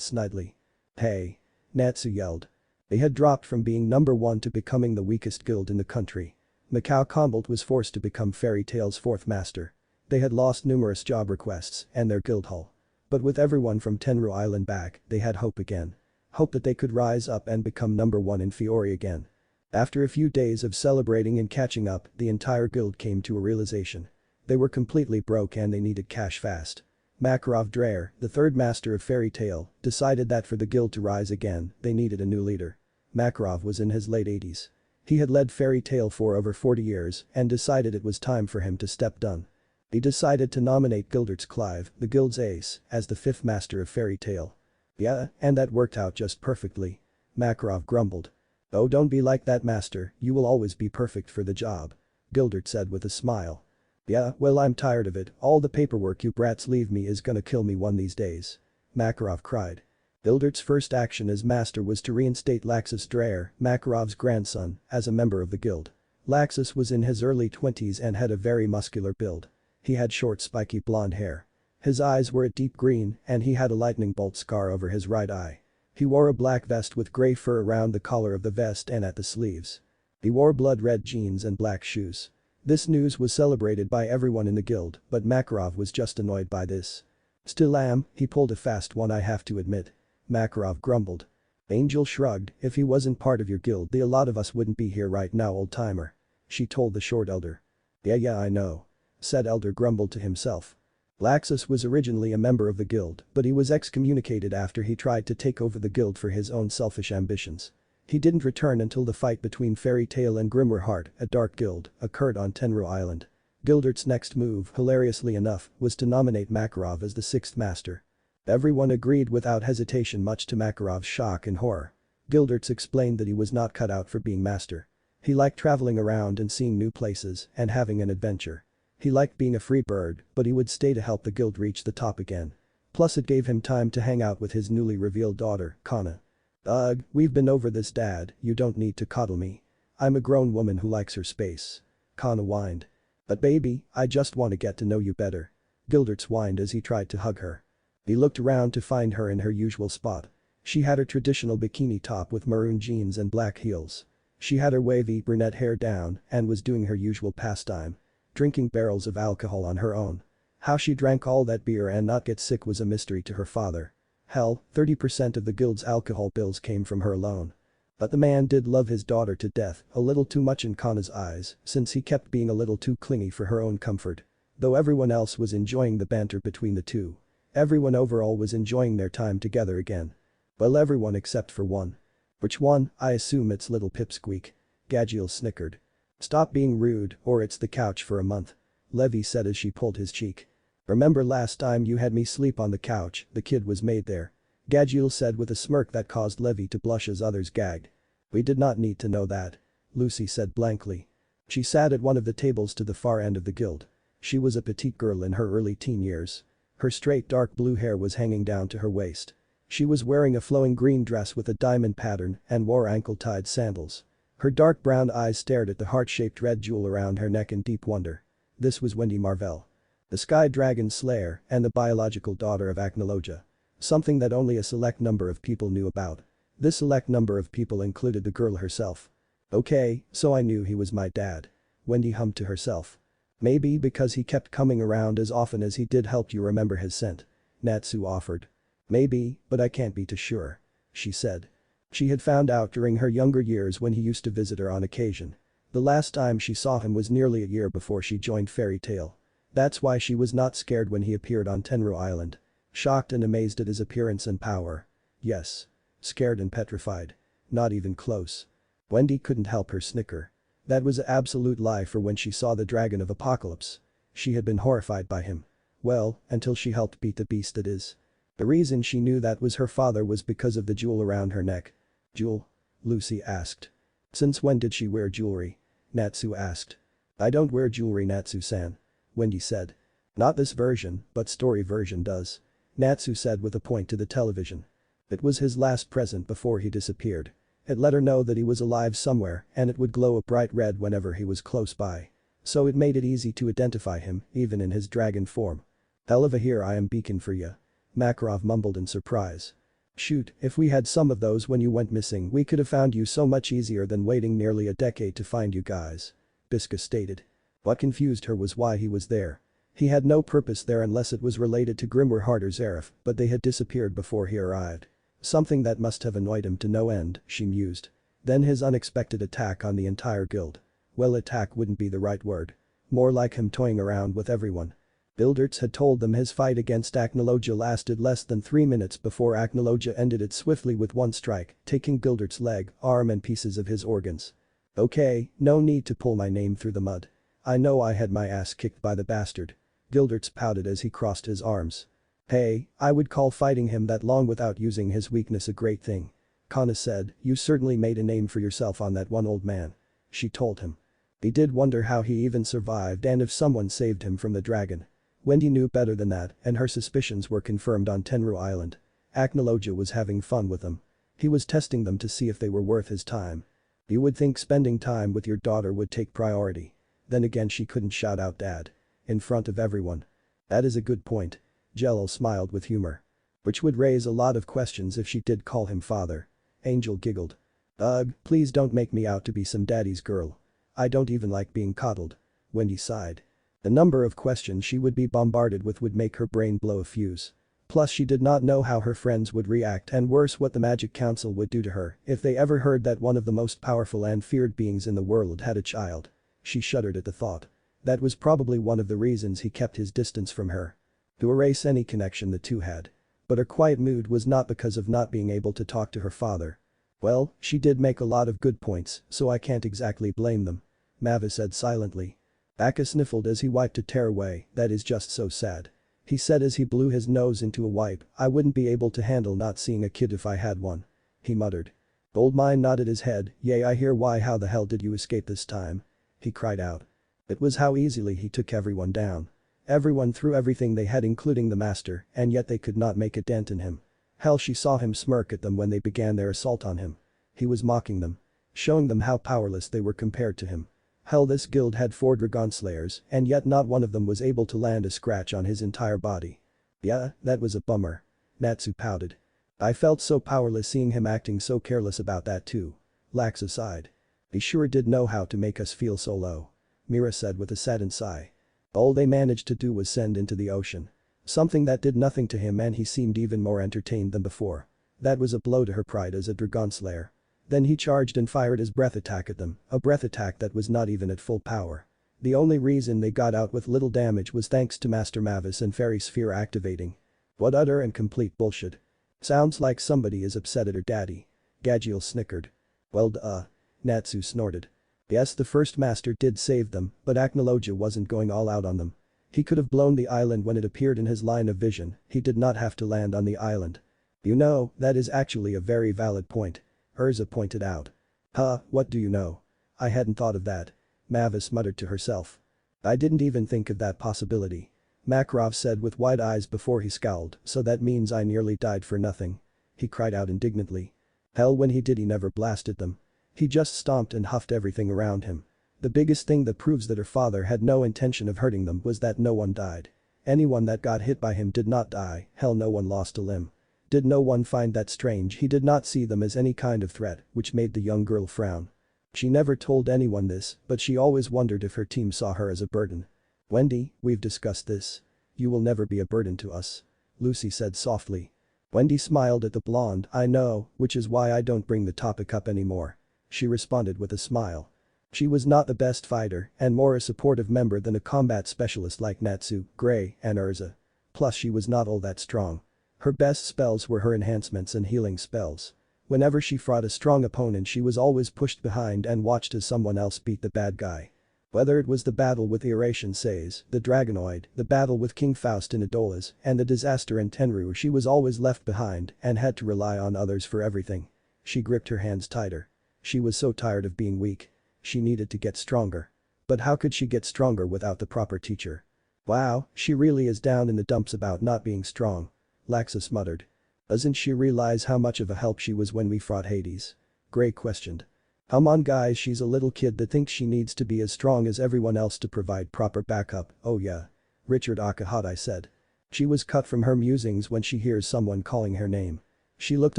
A: snidely. Hey. Natsu yelled. They had dropped from being number 1 to becoming the weakest guild in the country. Macau Combolt was forced to become Fairy Tail's 4th master. They had lost numerous job requests and their guild hall. But with everyone from Tenru Island back, they had hope again. Hope that they could rise up and become number 1 in Fiori again. After a few days of celebrating and catching up, the entire guild came to a realization. They were completely broke and they needed cash fast. Makarov Dreyer, the 3rd master of Fairy Tail, decided that for the guild to rise again, they needed a new leader. Makarov was in his late 80s. He had led Fairy Tail for over 40 years and decided it was time for him to step down. He decided to nominate Gildertz Clive, the guild's ace, as the 5th master of Fairy Tail. Yeah, and that worked out just perfectly. Makarov grumbled. Oh, don't be like that, master, you will always be perfect for the job. Gildertz said with a smile. Yeah, well, I'm tired of it, all the paperwork you brats leave me is gonna kill me one these days. Makarov cried. Gildertz's first action as master was to reinstate Laxus Dreyer, Makarov's grandson, as a member of the guild. Laxus was in his early 20s and had a very muscular build. He had short spiky blonde hair. His eyes were a deep green and he had a lightning bolt scar over his right eye. He wore a black vest with grey fur around the collar of the vest and at the sleeves. He wore blood red jeans and black shoes. This news was celebrated by everyone in the guild, but Makarov was just annoyed by this. Still am, he pulled a fast one, I have to admit. Makarov grumbled. Angel shrugged, if he wasn't part of your guild, a lot of us wouldn't be here right now, old timer. She told the short elder. Yeah, I know. Said elder grumbled to himself. Laxus was originally a member of the guild, but he was excommunicated after he tried to take over the guild for his own selfish ambitions. He didn't return until the fight between Fairy Tail and Grimoire Heart, a dark guild, occurred on Tenru Island. Gildert's next move, hilariously enough, was to nominate Makarov as the 6th master. Everyone agreed without hesitation, much to Makarov's shock and horror. Gildertz explained that he was not cut out for being master. He liked traveling around and seeing new places and having an adventure. He liked being a free bird, but he would stay to help the guild reach the top again. Plus it gave him time to hang out with his newly revealed daughter, Kana. Ugh, we've been over this, Dad, you don't need to coddle me. I'm a grown woman who likes her space. Kana whined. But baby, I just want to get to know you better. Gildertz whined as he tried to hug her. He looked around to find her in her usual spot. She had her traditional bikini top with maroon jeans and black heels. She had her wavy brunette hair down and was doing her usual pastime. Drinking barrels of alcohol on her own. How she drank all that beer and not get sick was a mystery to her father. Hell, 30% of the guild's alcohol bills came from her alone. But the man did love his daughter to death, a little too much in Kana's eyes, since he kept being a little too clingy for her own comfort. Though everyone else was enjoying the banter between the two. Everyone overall was enjoying their time together again. Well, everyone except for one. Which one? I assume it's little Pipsqueak. Gadgil snickered. Stop being rude or it's the couch for a month. Levy said as she pulled his cheek. Remember last time you had me sleep on the couch, the kid was made there. Gadgil said with a smirk that caused Levy to blush as others gagged. We did not need to know that. Lucy said blankly. She sat at one of the tables to the far end of the guild. She was a petite girl in her early teen years. Her straight dark blue hair was hanging down to her waist. She was wearing a flowing green dress with a diamond pattern and wore ankle-tied sandals. Her dark brown eyes stared at the heart-shaped red jewel around her neck in deep wonder. This was Wendy Marvell. The Sky Dragon Slayer and the biological daughter of Acnologia. Something that only a select number of people knew about. This select number of people included the girl herself. Okay, so I knew he was my dad. Wendy hummed to herself. Maybe because he kept coming around as often as he did helped you remember his scent. Natsu offered. Maybe, but I can't be too sure. She said. She had found out during her younger years when he used to visit her on occasion. The last time she saw him was nearly a year before she joined Fairy Tail. That's why she was not scared when he appeared on Tenru Island. Shocked and amazed at his appearance and power. Yes. Scared and petrified. Not even close. Wendy couldn't help her snicker. That was an absolute lie for when she saw the Dragon of Apocalypse. She had been horrified by him. Well, until she helped beat the beast that is. The reason she knew that was her father was because of the jewel around her neck. Jewel? Lucy asked. Since when did she wear jewelry? Natsu asked. I don't wear jewelry, Natsu-san. Wendy said. Not this version, but story version does. Natsu said with a point to the television. It was his last present before he disappeared. It let her know that he was alive somewhere and it would glow a bright red whenever he was close by. So it made it easy to identify him, even in his dragon form. Hell of a here I am beacon for ya. Makarov mumbled in surprise. Shoot, if we had some of those when you went missing we could have found you so much easier than waiting nearly a decade to find you guys. Biska stated. What confused her was why he was there. He had no purpose there unless it was related to Grimwar Harder Zareth, but they had disappeared before he arrived. Something that must have annoyed him to no end, she mused. Then his unexpected attack on the entire guild. Well, attack wouldn't be the right word. More like him toying around with everyone. Bilderts had told them his fight against Acnologia lasted less than 3 minutes before Acnologia ended it swiftly with one strike, taking Bildert's leg, arm and pieces of his organs. Okay, no need to pull my name through the mud. I know I had my ass kicked by the bastard. Gilderts pouted as he crossed his arms. Hey, I would call fighting him that long without using his weakness a great thing. Kana said, you certainly made a name for yourself on that one old man. She told him. He did wonder how he even survived and if someone saved him from the dragon. Wendy knew better than that and her suspicions were confirmed on Tenru Island. Acnologia was having fun with them. He was testing them to see if they were worth his time. You would think spending time with your daughter would take priority. Then again she couldn't shout out dad. In front of everyone. That is a good point. Jello smiled with humor. Which would raise a lot of questions if she did call him father. Angel giggled. Ugh, please don't make me out to be some daddy's girl. I don't even like being coddled. Wendy sighed. The number of questions she would be bombarded with would make her brain blow a fuse. Plus she did not know how her friends would react and worse what the Magic Council would do to her if they ever heard that one of the most powerful and feared beings in the world had a child. She shuddered at the thought. That was probably one of the reasons he kept his distance from her. To erase any connection the two had. But her quiet mood was not because of not being able to talk to her father. Well, she did make a lot of good points, so I can't exactly blame them. Mavis said silently. Aka sniffled as he wiped a tear away, that is just so sad. He said as he blew his nose into a wipe, I wouldn't be able to handle not seeing a kid if I had one. He muttered. Goldmine nodded his head, yay I hear why how the hell did you escape this time? He cried out. It was how easily he took everyone down. Everyone threw everything they had including the master and yet they could not make a dent in him. Hell she saw him smirk at them when they began their assault on him. He was mocking them. Showing them how powerless they were compared to him. Hell this guild had 4 Dragon Slayers and yet not one of them was able to land a scratch on his entire body. Yeah, that was a bummer. Natsu pouted. I felt so powerless seeing him acting so careless about that too. Lax aside. He sure did know how to make us feel so low. Mira said with a saddened sigh. All they managed to do was send into the ocean. Something that did nothing to him and he seemed even more entertained than before. That was a blow to her pride as a Dragon Slayer. Then he charged and fired his breath attack at them, a breath attack that was not even at full power. The only reason they got out with little damage was thanks to Master Mavis and Fairy Sphere activating. What utter and complete bullshit. Sounds like somebody is upset at her daddy. Gadgil snickered. Well duh. Natsu snorted. Yes, the first master did save them, but Acnologia wasn't going all out on them. He could have blown the island when it appeared in his line of vision, he did not have to land on the island. You know, that is actually a very valid point. Urza pointed out. Huh, what do you know? I hadn't thought of that. Mavis muttered to herself. I didn't even think of that possibility. Makarov said with wide eyes before he scowled, so that means I nearly died for nothing. He cried out indignantly. Hell, when he did, he never blasted them. He just stomped and huffed everything around him. The biggest thing that proves that her father had no intention of hurting them was that no one died. Anyone that got hit by him did not die, hell, no one lost a limb. Did no one find that strange? He did not see them as any kind of threat, which made the young girl frown. She never told anyone this, but she always wondered if her team saw her as a burden. Wendy, we've discussed this. You will never be a burden to us. Lucy said softly. Wendy smiled at the blonde. I know, which is why I don't bring the topic up anymore. She responded with a smile. She was not the best fighter and more a supportive member than a combat specialist like Natsu, Gray, and Urza. Plus she was not all that strong. Her best spells were her enhancements and healing spells. Whenever she fought a strong opponent, she was always pushed behind and watched as someone else beat the bad guy. Whether it was the battle with Eurasian Sais, the Dragonoid, the battle with King Faust in Adolas, and the disaster in Tenryu, she was always left behind and had to rely on others for everything. She gripped her hands tighter. She was so tired of being weak. She needed to get stronger. But how could she get stronger without the proper teacher? Wow, she really is down in the dumps about not being strong. Laxus muttered. Doesn't she realize how much of a help she was when we fought Hades? Gray questioned. Come on guys, she's a little kid that thinks she needs to be as strong as everyone else to provide proper backup. Oh yeah. Richard Akahata said. She was cut from her musings when she hears someone calling her name. She looked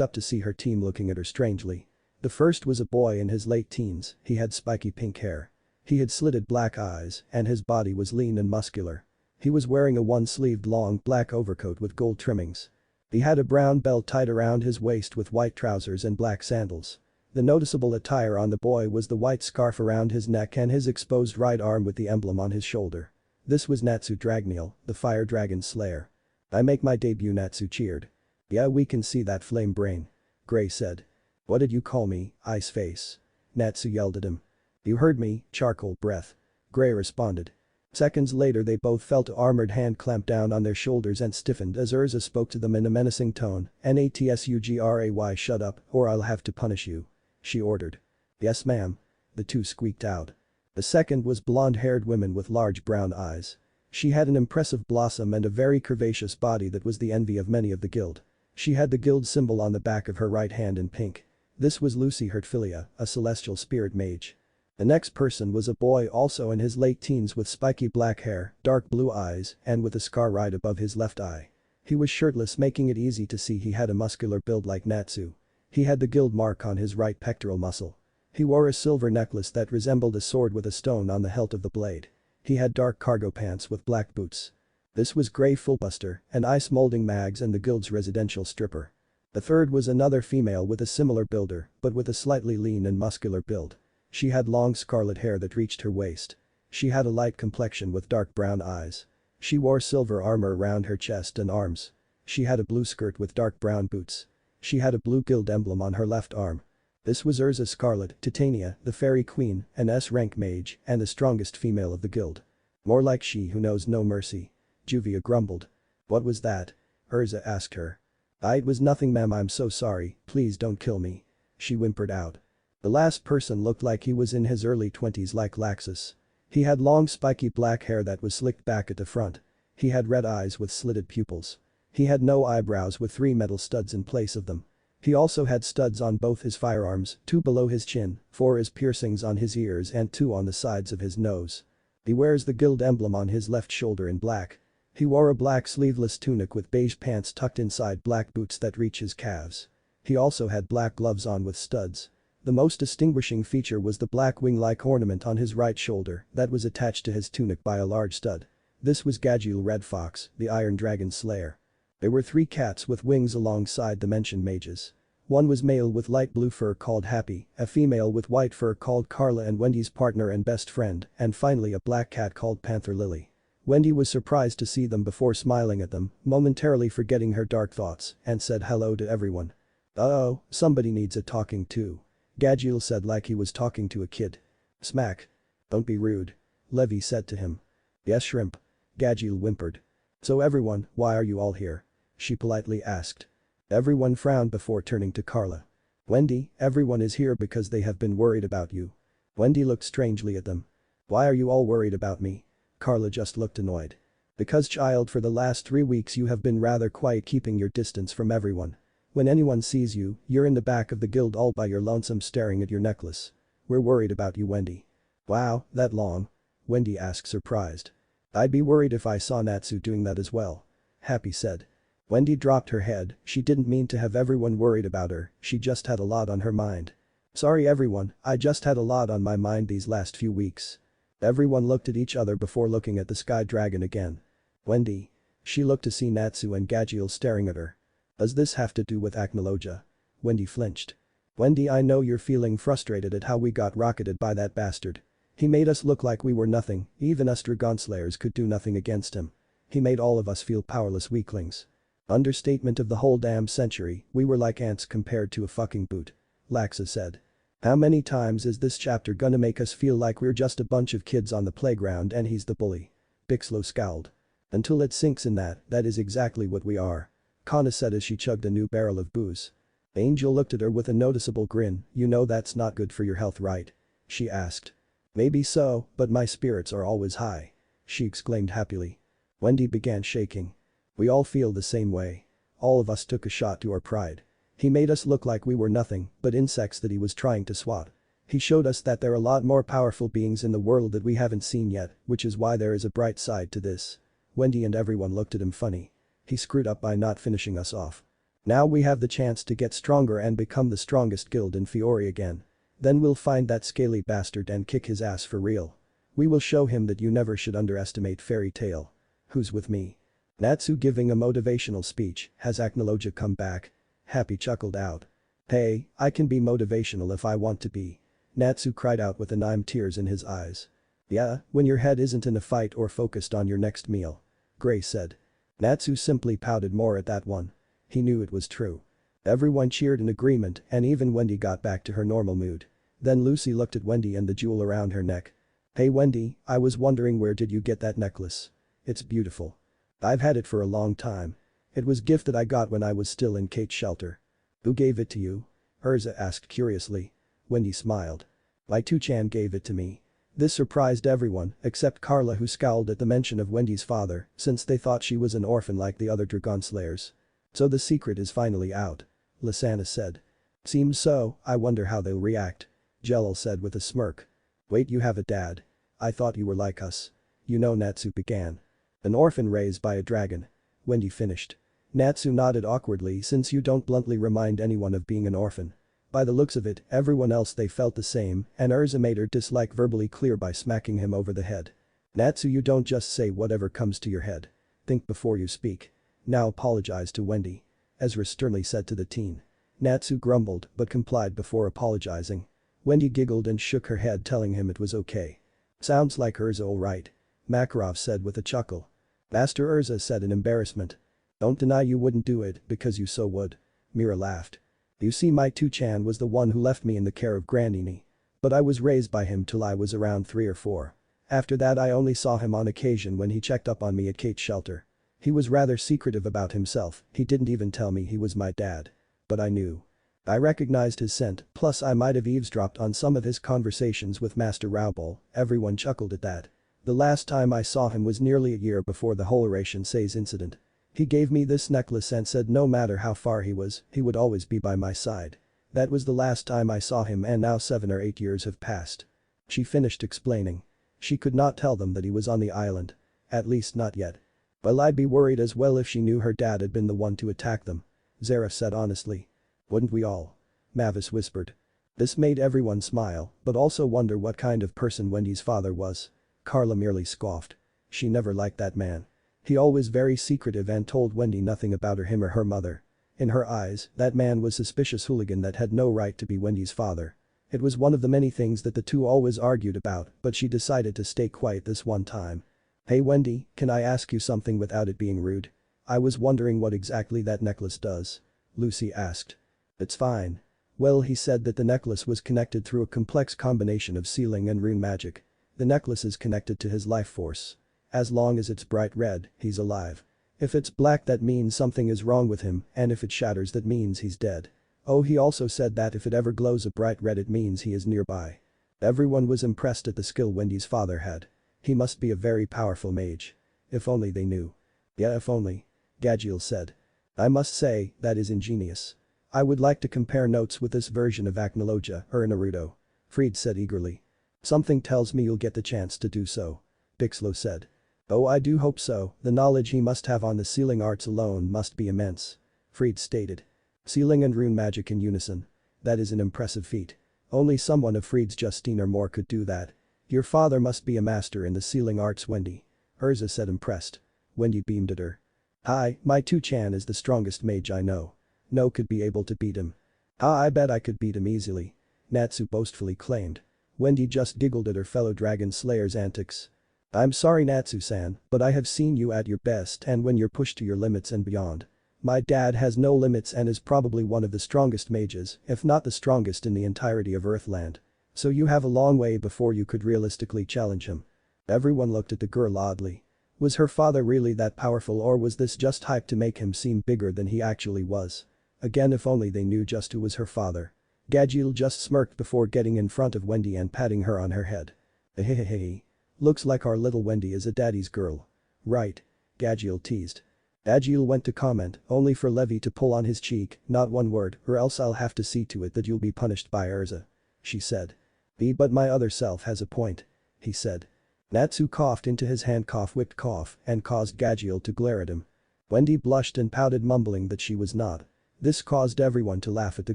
A: up to see her team looking at her strangely. The first was a boy in his late teens, he had spiky pink hair. He had slitted black eyes and his body was lean and muscular. He was wearing a one-sleeved long black overcoat with gold trimmings. He had a brown belt tied around his waist with white trousers and black sandals. The noticeable attire on the boy was the white scarf around his neck and his exposed right arm with the emblem on his shoulder. This was Natsu Dragneel, the fire dragon slayer. I make my debut, Natsu cheered. Yeah, we can see that flame brain. Gray said. What did you call me, Ice Face? Natsu yelled at him. You heard me, Charcoal Breath. Gray responded. Seconds later they both felt an armored hand clamp down on their shoulders and stiffened as Urza spoke to them in a menacing tone. Natsugray, shut up or I'll have to punish you. She ordered. Yes ma'am. The two squeaked out. The second was blonde-haired woman with large brown eyes. She had an impressive blossom and a very curvaceous body that was the envy of many of the guild. She had the guild symbol on the back of her right hand in pink. This was Lucy Hertfilia, a celestial spirit mage. The next person was a boy also in his late teens with spiky black hair, dark blue eyes, and with a scar right above his left eye. He was shirtless, making it easy to see he had a muscular build like Natsu. He had the guild mark on his right pectoral muscle. He wore a silver necklace that resembled a sword with a stone on the hilt of the blade. He had dark cargo pants with black boots. This was Grey Fullbuster, an ice molding mags and the guild's residential stripper. The third was another female with a similar builder, but with a slightly lean and muscular build. She had long scarlet hair that reached her waist. She had a light complexion with dark brown eyes. She wore silver armor around her chest and arms. She had a blue skirt with dark brown boots. She had a blue guild emblem on her left arm. This was Urza Scarlet, Titania, the Fairy Queen, an S-rank mage, and the strongest female of the guild. More like she who knows no mercy. Juvia grumbled. What was that? Urza asked her. It was nothing ma'am, I'm so sorry, please don't kill me. She whimpered out. The last person looked like he was in his early 20s like Laxus. He had long spiky black hair that was slicked back at the front. He had red eyes with slitted pupils. He had no eyebrows with 3 metal studs in place of them. He also had studs on both his firearms, 2 below his chin, 4 as piercings on his ears and 2 on the sides of his nose. He wears the guild emblem on his left shoulder in black. He wore a black sleeveless tunic with beige pants tucked inside black boots that reach his calves. He also had black gloves on with studs. The most distinguishing feature was the black wing-like ornament on his right shoulder that was attached to his tunic by a large stud. This was Gadgil Red Fox, the Iron Dragon Slayer. There were 3 cats with wings alongside the mentioned mages. One was male with light blue fur called Happy, a female with white fur called Carla and Wendy's partner and best friend, and finally a black cat called Panther Lily. Wendy was surprised to see them before smiling at them, momentarily forgetting her dark thoughts, and said hello to everyone. Uh-oh, somebody needs a talking to. Gadgil said like he was talking to a kid. Smack. Don't be rude. Levy said to him. Yes shrimp. Gadgil whimpered. "So everyone, why are you all here?" she politely asked. Everyone frowned before turning to Carla. "Wendy, everyone is here because they have been worried about you." Wendy looked strangely at them. "Why are you all worried about me?" Carla just looked annoyed. "Because child, for the last 3 weeks you have been rather quiet, keeping your distance from everyone. When anyone sees you, you're in the back of the guild all by your lonesome staring at your necklace. We're worried about you, Wendy." "Wow, that long?" Wendy asked, surprised. "I'd be worried if I saw Natsu doing that as well," Happy said. Wendy dropped her head. She didn't mean to have everyone worried about her, she just had a lot on her mind. "Sorry everyone, I just had a lot on my mind these last few weeks." Everyone looked at each other before looking at the sky dragon again. "Wendy." She looked to see Natsu and Gadgil staring at her. "Does this have to do with acnologia?" Wendy flinched. "Wendy, I know you're feeling frustrated at how we got rocketed by that bastard. He made us look like we were nothing, even us dragon slayers could do nothing against him. He made all of us feel powerless weaklings. Understatement of the whole damn century, we were like ants compared to a fucking boot," Laxa said. "How many times is this chapter gonna make us feel like we're just a bunch of kids on the playground and he's the bully?" Bixlow scowled. "Until it sinks in that is exactly what we are," Kana said as she chugged a new barrel of booze. Angel looked at her with a noticeable grin. "You know that's not good for your health, right?" she asked. "Maybe so, but my spirits are always high," she exclaimed happily. Wendy began shaking. "We all feel the same way. All of us took a shot to our pride. He made us look like we were nothing but insects that he was trying to swat. He showed us that there are a lot more powerful beings in the world that we haven't seen yet, which is why there is a bright side to this." Wendy and everyone looked at him funny. "He screwed up by not finishing us off. Now we have the chance to get stronger and become the strongest guild in Fiori again. Then we'll find that scaly bastard and kick his ass for real. We will show him that you never should underestimate Fairy Tail. Who's with me?" Natsu giving a motivational speech. "Has acnologia come back?" Happy chuckled out. "Hey, I can be motivational if I want to be." Natsu cried out with anime tears in his eyes. "Yeah, when your head isn't in a fight or focused on your next meal," Gray said. Natsu simply pouted more at that one. He knew it was true. Everyone cheered in agreement and even Wendy got back to her normal mood. Then Lucy looked at Wendy and the jewel around her neck. "Hey Wendy, I was wondering where did you get that necklace? It's beautiful. I've had it for a long time. It was gift that I got when I was still in Kate's shelter." "Who gave it to you?" Urza asked curiously. Wendy smiled. "My Two-chan gave it to me." This surprised everyone except Carla, who scowled at the mention of Wendy's father since they thought she was an orphan like the other dragon slayers. "So the secret is finally out," Lysana said. "Seems so, I wonder how they'll react," Jelal said with a smirk. "Wait, you have a dad? I thought you were like us." "You know," Natsu began. "An orphan raised by a dragon," Wendy finished. Natsu nodded awkwardly. "Since you don't bluntly remind anyone of being an orphan." By the looks of it, everyone else they felt the same and Urza made her dislike verbally clear by smacking him over the head. "Natsu, you don't just say whatever comes to your head. Think before you speak. Now apologize to Wendy," Ezra sternly said to the teen. Natsu grumbled but complied before apologizing. Wendy giggled and shook her head telling him it was okay. "Sounds like Urza alright," Makarov said with a chuckle. Master Urza said in embarrassment. "Don't deny you wouldn't do it because you so would." Mira laughed. "You see, my Two-chan was the one who left me in the care of Grandini. But I was raised by him till I was around 3 or 4. After that I only saw him on occasion when he checked up on me at Kate's shelter. He was rather secretive about himself, he didn't even tell me he was my dad. But I knew. I recognized his scent, plus I might have eavesdropped on some of his conversations with Master Raubal." Everyone chuckled at that. "The last time I saw him was nearly a year before the whole Oration Says incident. He gave me this necklace and said no matter how far he was, he would always be by my side. That was the last time I saw him and now 7 or 8 years have passed." She finished explaining. She could not tell them that he was on the island. At least not yet. "Well, I'd be worried as well if she knew her dad had been the one to attack them," Zareth said honestly. "Wouldn't we all?" Mavis whispered. This made everyone smile, but also wonder what kind of person Wendy's father was. Carla merely scoffed. She never liked that man. He always very secretive and told Wendy nothing about him or her mother. In her eyes, that man was suspicious hooligan that had no right to be Wendy's father. It was one of the many things that the two always argued about, but she decided to stay quiet this one time. "Hey Wendy, can I ask you something without it being rude? I was wondering what exactly that necklace does," Lucy asked. "It's fine." "Well, he said that the necklace was connected through a complex combination of sealing and rune magic. The necklace is connected to his life force. As long as it's bright red, he's alive. If it's black that means something is wrong with him, and if it shatters that means he's dead. Oh, he also said that if it ever glows a bright red it means he is nearby. Everyone was impressed at the skill Wendy's father had. He must be a very powerful mage. If only they knew. Yeah, if only. Gadgil said. I must say, that is ingenious. I would like to compare notes with this version of acnologia or Naruto. Fried said eagerly. Something tells me you'll get the chance to do so. Bixlo said. Oh, I do hope so, the knowledge he must have on the sealing arts alone must be immense. Fried stated. Sealing and rune magic in unison. That is an impressive feat. Only someone of Fried's Justine or more could do that. Your father must be a master in the sealing arts, Wendy. Urza said impressed. Wendy beamed at her. Hi, my 2-chan is the strongest mage I know. No could be able to beat him. I bet I could beat him easily. Natsu boastfully claimed. Wendy just giggled at her fellow dragon slayer's antics. I'm sorry Natsu-san, but I have seen you at your best and when you're pushed to your limits and beyond. My dad has no limits and is probably one of the strongest mages, if not the strongest in the entirety of Earthland. So you have a long way before you could realistically challenge him. Everyone looked at the girl oddly. Was her father really that powerful or was this just hype to make him seem bigger than he actually was? Again, if only they knew just who was her father. Gadgil just smirked before getting in front of Wendy and patting her on her head. Hehehe. Looks like our little Wendy is a daddy's girl. Right. Gadgil teased. Gadgil went to comment, only for Levi to pull on his cheek, not one word, or else I'll have to see to it that you'll be punished by Urza. She said. But my other self has a point. He said. Natsu coughed into his hand whipped cough and caused Gadgil to glare at him. Wendy blushed and pouted mumbling that she was not. This caused everyone to laugh at the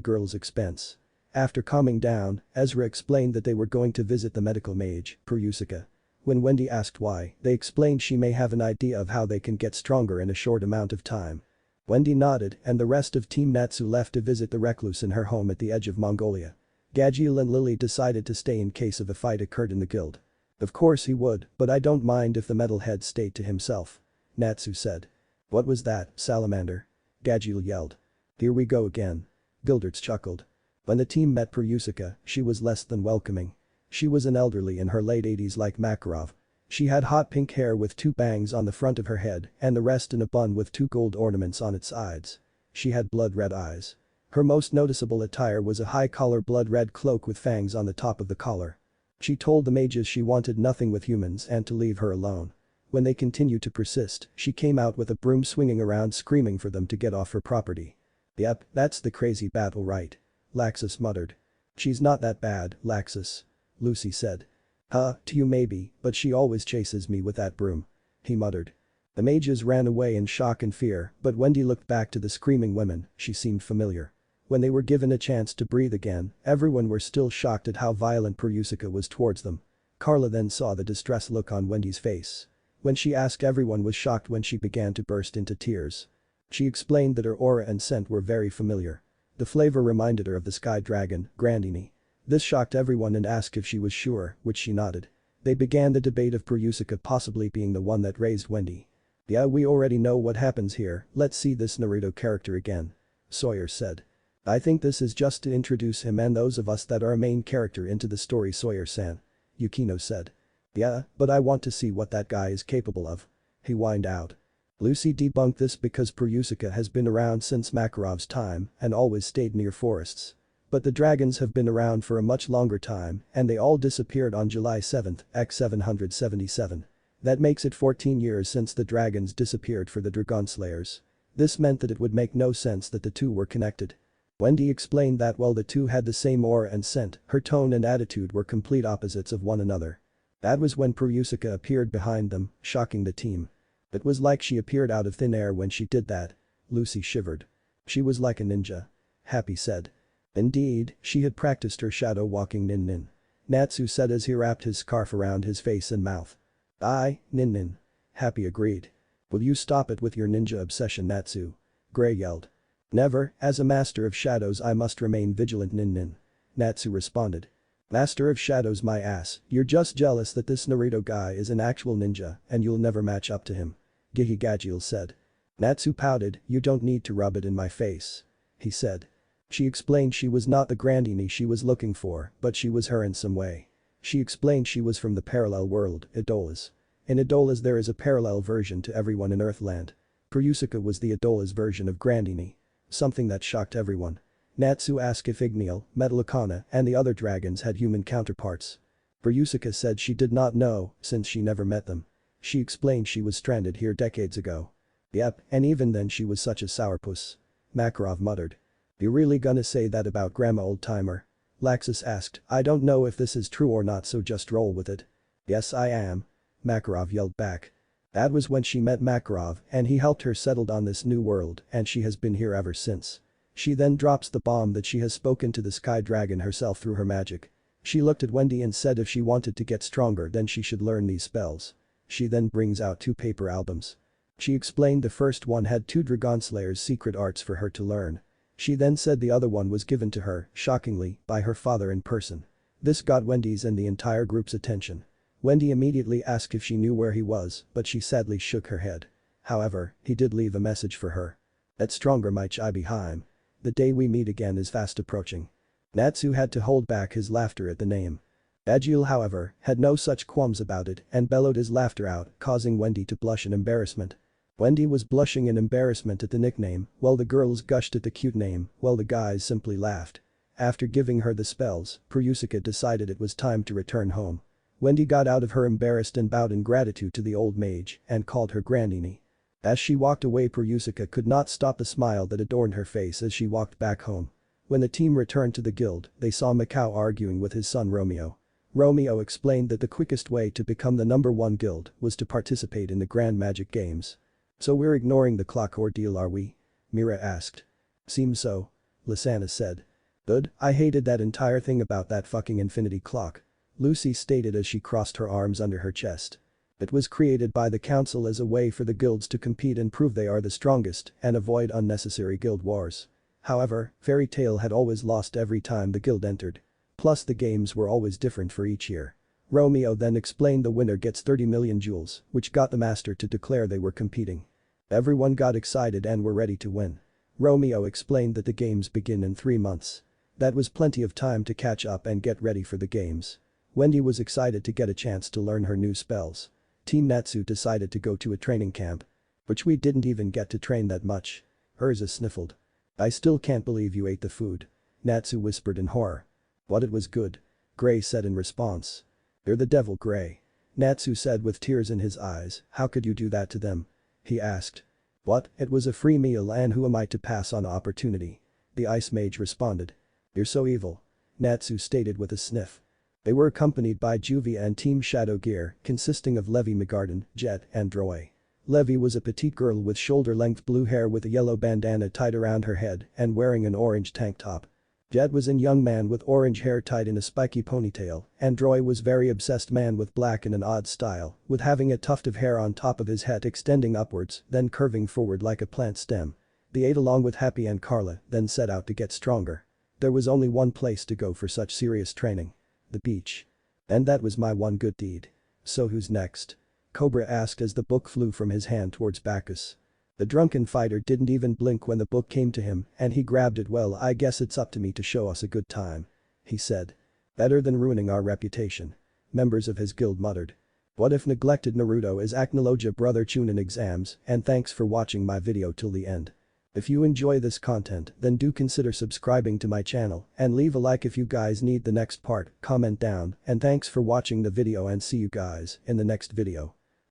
A: girl's expense. After calming down, Ezra explained that they were going to visit the medical mage, Perusica. When Wendy asked why, they explained she may have an idea of how they can get stronger in a short amount of time. Wendy nodded and the rest of Team Natsu left to visit the recluse in her home at the edge of Mongolia. Gadgil and Lily decided to stay in case of a fight occurred in the guild. Of course he would, but I don't mind if the metalhead stayed to himself. Natsu said. What was that, salamander? Gadgil yelled. Here we go again. Gilderts chuckled. When the team met Perusica, she was less than welcoming. She was an elderly in her late 80s like Makarov. She had hot pink hair with 2 bangs on the front of her head and the rest in a bun with 2 gold ornaments on its sides. She had blood-red eyes. Her most noticeable attire was a high-collar blood-red cloak with fangs on the top of the collar. She told the mages she wanted nothing with humans and to leave her alone. When they continued to persist, she came out with a broom swinging around screaming for them to get off her property. Yep, that's the crazy battle right. Laxus muttered. She's not that bad, Laxus. Lucy said. To you maybe, but she always chases me with that broom. He muttered. The mages ran away in shock and fear, but Wendy looked back to the screaming women, she seemed familiar. When they were given a chance to breathe again, everyone were still shocked at how violent Perusica was towards them. Carla then saw the distress look on Wendy's face. When she asked, everyone was shocked when she began to burst into tears. She explained that her aura and scent were very familiar. The flavor reminded her of the sky dragon, Grandini. This shocked everyone and asked if she was sure, which she nodded. They began the debate of Perusica possibly being the one that raised Wendy. Yeah, we already know what happens here, let's see this Naruto character again. Sawyer said. I think this is just to introduce him and those of us that are a main character into the story, Sawyer-san. Yukino said. Yeah, but I want to see what that guy is capable of. He whined out. Lucy debunked this because Perusica has been around since Makarov's time and always stayed near forests. But the dragons have been around for a much longer time and they all disappeared on July 7th, X 777. That makes it 14 years since the dragons disappeared for the Dragon Slayers. This meant that it would make no sense that the two were connected. Wendy explained that while the two had the same aura and scent, her tone and attitude were complete opposites of one another. That was when Perusica appeared behind them, shocking the team. It was like she appeared out of thin air when she did that. Lucy shivered. She was like a ninja. Happy said. Indeed, she had practiced her shadow walking nin-nin. Natsu said as he wrapped his scarf around his face and mouth. Aye, nin-nin. Happy agreed. Will you stop it with your ninja obsession, Natsu? Gray yelled. Never, as a master of shadows I must remain vigilant, nin-nin. Natsu responded. Master of shadows my ass, you're just jealous that this Naruto guy is an actual ninja and you'll never match up to him. Gihigajil said. Natsu pouted, you don't need to rub it in my face. He said. She explained she was not the Grandini she was looking for, but she was her in some way. She explained she was from the parallel world, Idolas. In Adolas there is a parallel version to everyone in Earthland. Perusuka was the Adolas version of Grandini. Something that shocked everyone. Natsu asked if Igneal, Metallicana, and the other dragons had human counterparts. Perusuka said she did not know since she never met them. She explained she was stranded here decades ago. Yep, and even then she was such a sourpuss. Makarov muttered. You really gonna say that about Grandma old-timer? Laxus asked, I don't know if this is true or not so just roll with it. Yes I am. Makarov yelled back. That was when she met Makarov and he helped her settle on this new world and she has been here ever since. She then drops the bomb that she has spoken to the Sky Dragon herself through her magic. She looked at Wendy and said if she wanted to get stronger then she should learn these spells. She then brings out 2 paper albums. She explained the first one had 2 Dragonslayer's secret arts for her to learn. She then said the other one was given to her, shockingly, by her father in person. This got Wendy's and the entire group's attention. Wendy immediately asked if she knew where he was, but she sadly shook her head. However, he did leave a message for her. That stronger might I be heim. The day we meet again is fast approaching. Natsu had to hold back his laughter at the name. Bajul, however, had no such qualms about it and bellowed his laughter out, causing Wendy to blush in embarrassment. Wendy was blushing in embarrassment at the nickname, while the girls gushed at the cute name, while the guys simply laughed. After giving her the spells, Perusuka decided it was time to return home. Wendy got out of her embarrassed and bowed in gratitude to the old mage and called her Grandini. As she walked away Perusuka could not stop the smile that adorned her face as she walked back home. When the team returned to the guild, they saw Mikao arguing with his son Romeo. Romeo explained that the quickest way to become the #1 guild was to participate in the Grand Magic Games. So we're ignoring the clock ordeal are we? Mira asked. Seems so. Lysana said. Good, I hated that entire thing about that fucking infinity clock. Lucy stated as she crossed her arms under her chest. It was created by the council as a way for the guilds to compete and prove they are the strongest and avoid unnecessary guild wars. However, Fairy Tail had always lost every time the guild entered. Plus the games were always different for each year. Romeo then explained the winner gets 30 million jewels, which got the master to declare they were competing. Everyone got excited and were ready to win. Romeo explained that the games begin in 3 months. That was plenty of time to catch up and get ready for the games. Wendy was excited to get a chance to learn her new spells. Team Natsu decided to go to a training camp. Which we didn't even get to train that much. Urza sniffled. I still can't believe you ate the food. Natsu whispered in horror. What, it was good? Gray said in response. You're the devil, Gray. Natsu said with tears in his eyes, how could you do that to them? He asked. What, it was a free meal and who am I to pass on opportunity? The ice mage responded. You're so evil. Natsu stated with a sniff. They were accompanied by Juvia and Team Shadow Gear, consisting of Levi McGarden, Jet, and Droy. Levi was a petite girl with shoulder-length blue hair with a yellow bandana tied around her head and wearing an orange tank top. Jet was a young man with orange hair tied in a spiky ponytail, and Droy was very obsessed man with black in an odd style, with having a tuft of hair on top of his head extending upwards, then curving forward like a plant stem. They ate along with Happy and Carla, then set out to get stronger. There was only one place to go for such serious training. The beach. And that was my one good deed. So who's next? Cobra asked as the book flew from his hand towards Bacchus. The drunken fighter didn't even blink when the book came to him and he grabbed it. Well, I guess it's up to me to show us a good time. He said. Better than ruining our reputation. Members of his guild muttered. What if neglected Naruto is acnologia brother chunin exams and thanks for watching my video till the end. If you enjoy this content then do consider subscribing to my channel and leave a like if you guys need the next part, comment down and thanks for watching the video and see you guys in the next video.